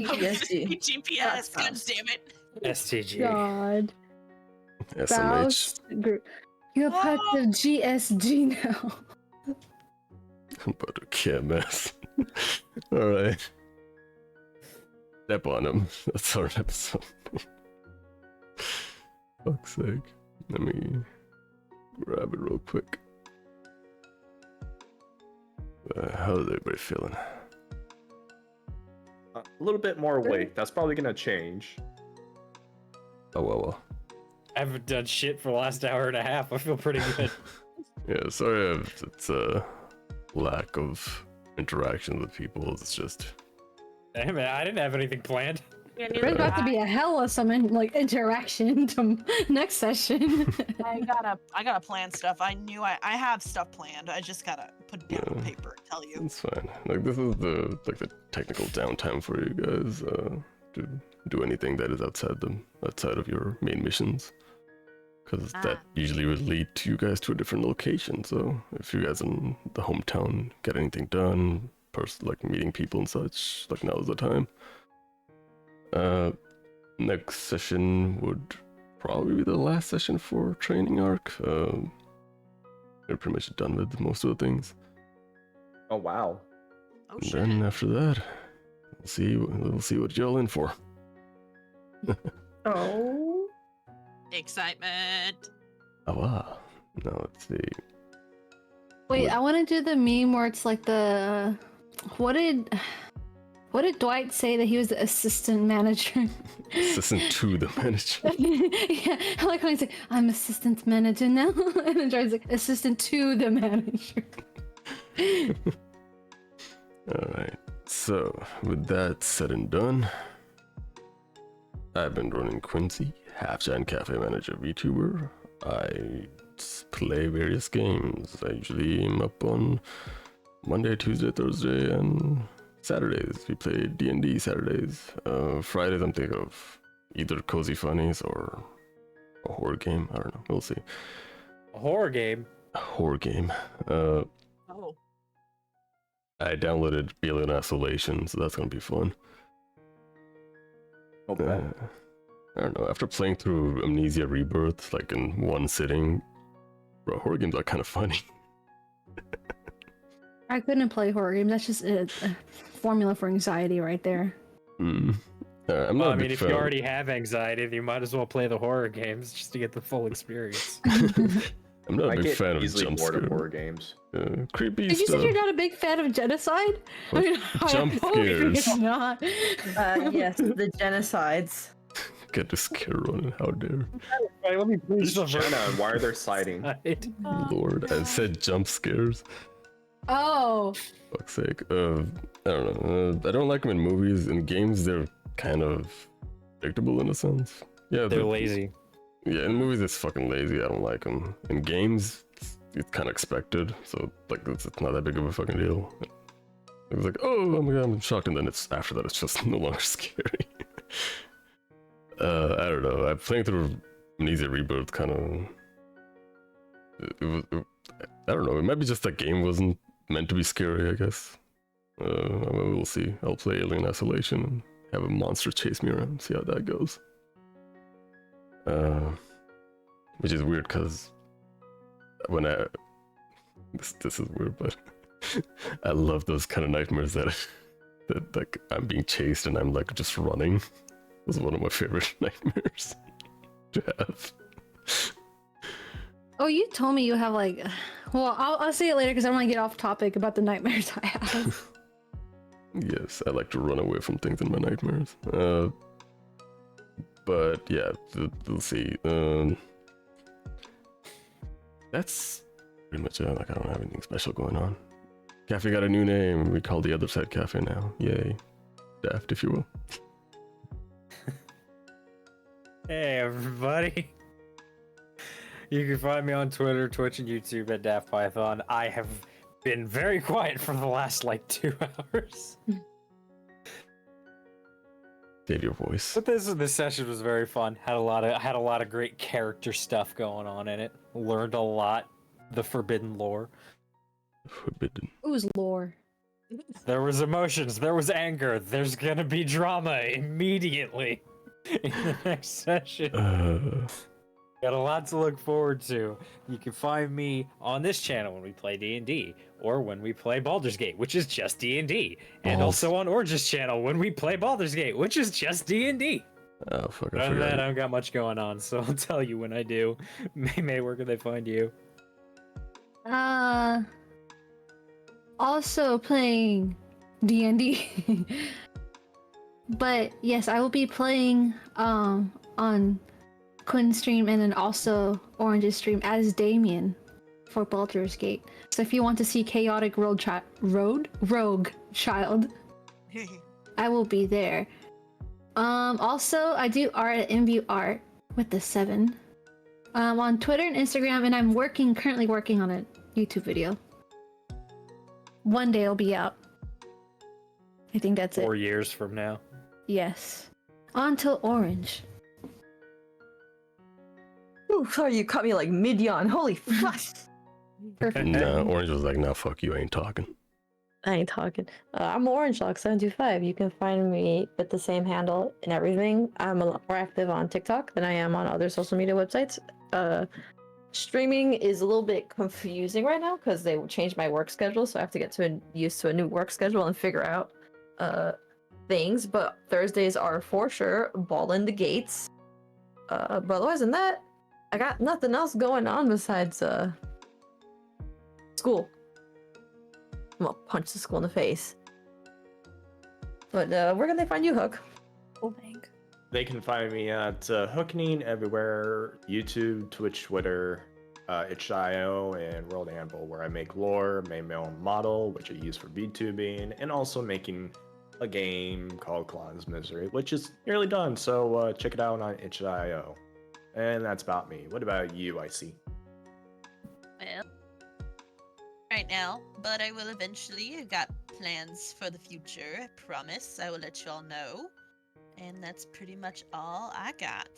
GSG. GPS. God Spouse. damn it. STG. God SMH. spouse group. You're part of GSG now. But a KMS. Alright. Step on him. That's our episode. Fuck's sake. Let me grab it real quick. How's everybody feeling? A little bit more weight. That's probably gonna change. Oh well. I haven't done shit for the last hour and a half. I feel pretty good. Yeah, sorry it's a lack of interaction with people. It's just Hey, man, I didn't have anything planned. There's about to be a hell of some interaction to next session. I gotta plan stuff. I have stuff planned. I just gotta put it down on paper and tell you. it's fine. Like this is the technical downtime for you guys to do anything that is outside of your main missions. Because that usually would lead to you guys to a different location. So if you guys in the hometown get anything done, like meeting people and such, like now's the time. Next session would probably be the last session for training arc. We're pretty much done with most of the things. Oh wow. Oh And shit. then after that, we'll see what y'all in for. Oh. Excitement. Oh wow. Now let's see. Wait, What- I want to do the meme where it's like the what did Dwight say that he was the assistant manager? Assistant to the manager. Yeah, I like when he's like, I'm assistant manager now, and then Dwight's like, assistant to the manager. Alright, so with that said and done, I've been running Quincy, Half Giant Cafe Manager VTuber. I play various games. I usually am up on Monday, Tuesday, Thursday, and Saturdays. We play D&D Saturdays. Fridays I'm thinking of either Cozy Funnies or a horror game. I don't know, we'll see. A horror game. A horror game. Oh. I downloaded Alien Isolation, so that's gonna be fun. Not bad. I don't know. After playing through Amnesia Rebirth, like in one sitting, bro, horror games are kind of funny. I couldn't play horror games. That's just a formula for anxiety right there. I'm not Well, a I mean, big if fan. you already have anxiety, then you might as well play the horror games just to get the full experience. I'm not I a big get fan of easily jump bored of scares. horror games. Creepy Did you stuff. say you're not a big fan of genocide? What? I Jump hope you're scares. not. Yes, the genocides. Get to scare running. How dare, Right, let me please Who's Jenna and why are they siding? Lord! I said jump scares. Oh, Fuck's sake. I don't know. I don't like them in movies. In games, they're kind of predictable in a sense. Yeah, They're lazy. Yeah, in movies it's fucking lazy. I don't like them. In games, it's kind of expected. So like, it's not that big of a fucking deal. It was like, oh my god, I'm shocked, and then it's after that, it's just no longer scary. I don't know. I'm playing through Amnesia Rebirth. Kind of. I don't know. It might be just that game wasn't meant to be scary. I guess. We'll see. I'll play Alien Isolation and have a monster chase me around. See how that goes. Which is weird because when this is weird, but I love those kind of nightmares that like I'm being chased and I'm like just running. It was one of my favorite nightmares to have. oh, you told me you have like. Well, I'll say it later because I want to get off topic about the nightmares I have. Yes, I like to run away from things in my nightmares. But yeah, we'll see. That's pretty much it. Like, I don't have anything special going on. Cafe got a new name. We call the other side Cafe now. Yay. Daft, if you will. Hey, everybody. You can find me on Twitter, Twitch, and YouTube at Daftpython. I have been very quiet for the last, like, 2 hours. Save your voice. But this session was very fun. Had a lot of great character stuff going on in it. Learned a lot. The forbidden lore. Forbidden. Who's lore? There was emotions. There was anger. There's gonna be drama immediately in the next session. Got a lot to look forward to. You can find me on this channel when we play D&D, or when we play Baldur's Gate, which is just D&D, and also on Orange's channel when we play Baldur's Gate, which is just D&D. Oh fuck! I Other than that, I forgot. don't got much going on, so I'll tell you when I do. Meimay, where can they find you? Also playing D&D. But yes, I will be playing on Quinn's stream and then also Orange's stream as Damien for Baldur's Gate. So if you want to see chaotic rogue child, I will be there. Also I do art at MVU Art with the 7. On Twitter and Instagram, and I'm currently working on a YouTube video. One day it'll be out. I think that's 4 it. years from now. Yes. On to Orange. Ooh, sorry, you caught me like mid-yawn. Holy fuck! Perfect. Nah, Orange was like, "Nah, fuck you, I ain't talking." I ain't talking. I'm OrangeLock725. You can find me with the same handle and everything. I'm a lot more active on TikTok than I am on other social media websites. Streaming is a little bit confusing right now because they changed my work schedule, so I have to get used to a new work schedule and figure out things. But Thursdays are for sure ball in the gates. But otherwise than that, I got nothing else going on besides school. I'm gonna punch the school in the face. But where can they find you, Hook? Oh, thank. They can find me at HuiYing everywhere: YouTube, Twitch, Twitter, itch.io, and World Anvil, where I make lore, make my own model, which I use for VTubing, and also making a game called Klon's Misery, which is nearly done. So check it out on itch.io. And that's about me. What about you, I see? Well, right now, but I will eventually. I've got plans for the future. I promise. I will let you all know. And that's pretty much all I got.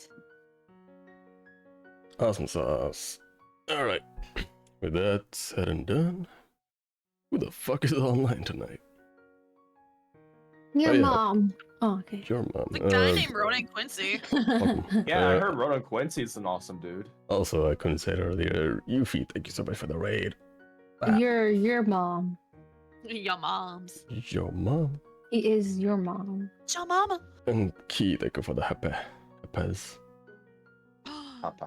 Awesome sauce. Alright. With that said and done, who the fuck is online tonight? Your Oh, yeah. mom. Oh, okay. Your mom. The guy named Ronan Quincy. Welcome. Yeah, I heard Ronan Quincy's an awesome dude. Also, I couldn't say it earlier. Yuffie, thank you so much for the raid. Your mom. Your moms. Your mom. He is your mom. Your mama. And Key, thank you for the Hepez.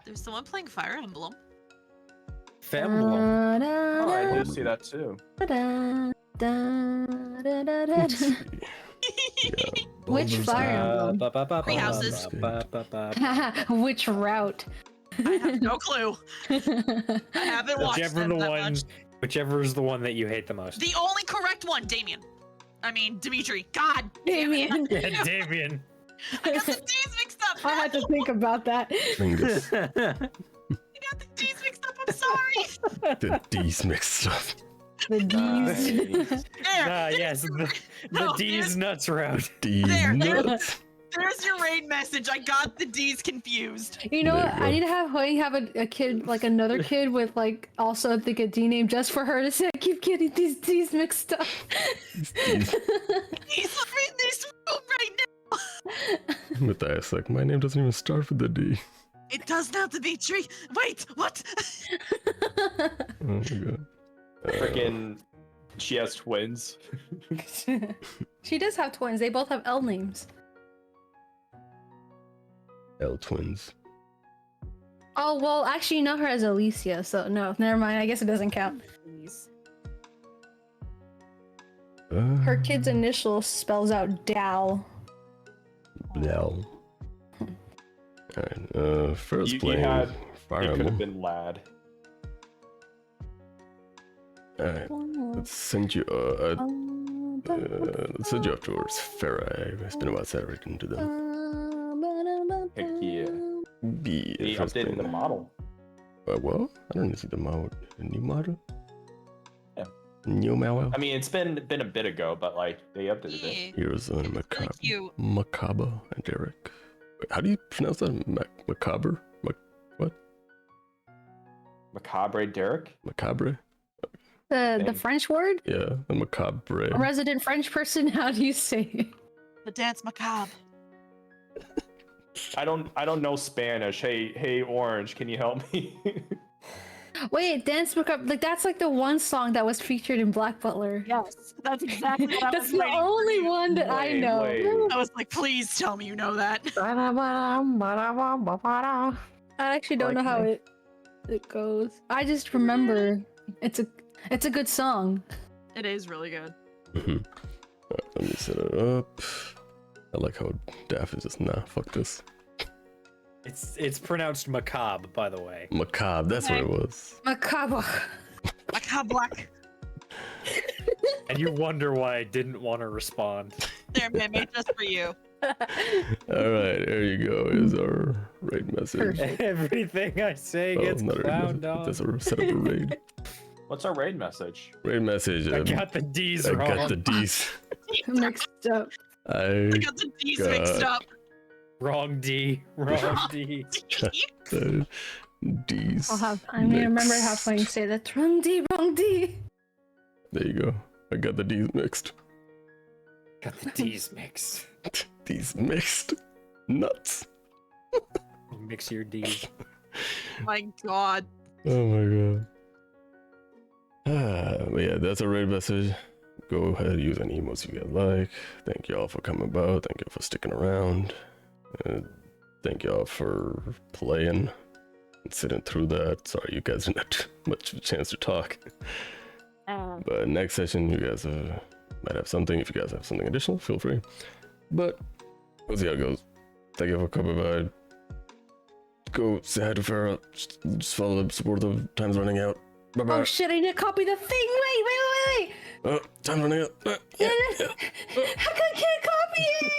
There's someone playing Fire Emblem. Femblem. Oh, I do see that too. Which Fire Emblem? Three houses. Which route? I have no clue. I haven't watched Whichever them the that one, much. whichever is the one that you hate the most. The only correct one, Damien. I mean, Dimitri. God damn it. Damien. Yeah, Damien. I got the D's mixed up. I had to think about that. Fingers. I got the D's mixed up. I'm sorry. The D's mixed up. The D's. There. Yes, the No, D's nuts route. D's There. nuts. There's your raid message. I got the D's confused. You know There what? you I go. need to have HuiYing have a kid, like another kid with like also I think a D name just for her to say I keep getting these D's mixed up. D's. He's in this room right now. With that, it's like, my name doesn't even start with the D. It does now, Dimitri. Wait, what? Oh my god. Freaking, she has twins. She does have twins. They both have L names. L twins. Oh well, actually, you know her as Alicia, so no, never mind. I guess it doesn't count. Her kid's initial spells out Dal. Bell. Alright, first You playing had- Fire It could have Emblem. been Lad. Alright, let's send you let's send you up towards Farah. It's been a while since I written to them. Heck yeah. Be He updated the model. Well, I don't see the model. The new model? Yeah. New model? I mean, it's been a bit ago, but like they updated it. Yeah. Here's It's really Macabre. cute. Macabre and Derek. Wait, how do you pronounce that? Macabre? What? Macabre Derek. Macabre? The Same. French word? Yeah, the macabre. A resident French person. How do you say it? The dance macabre. I don't know Spanish. Hey, Orange, can you help me? Wait, Dance Macabre. Like that's like the one song that was featured in Black Butler. Yes, that's exactly what I That's was the waiting only for you. one that I Wait, know. wait. I was like, please tell me you know that. I actually don't know how Okay. it goes. I just remember it's a good song. It is really good. Mhm. Alright, let me set it up. I like how Daff is just, nah, fuck this. It's pronounced macabre, by the way. Macabre, that's what it was. Macabre. Macabre black. And you wonder why I didn't want to respond. There, Meimay, just for you. Alright, there you go. Is our raid message. Perfect. Everything I say Oh, gets not a raid clowned message. on. That's a set up a raid. What's our raid message? Raid message. I got the D's I wrong. got the D's. Mixed up. I I got the D's mixed up. Wrong D. Wrong D. got the D's. I mean, remember how mixed. funny you say that. Wrong D, wrong D. There you go. I got the D's mixed. Got the D's mixed. D's mixed. Nuts. Mix your D's. My God. Oh my god. But yeah, that's a raid message. Go ahead and use any emotes you guys like. Thank y'all for coming about. Thank y'all for sticking around. Thank y'all for playing and sitting through that. Sorry, you guys didn't have much of a chance to talk. But next session, you guys might have something. If you guys have something additional, feel free. But we'll see how it goes. Thank you for coming by. Go say hi to Farah. Just follow the support. The time's running out. Bye bye. Oh shit! I need to copy the thing. Wait. Oh, time's running out. Yeah. How come I can't copy it?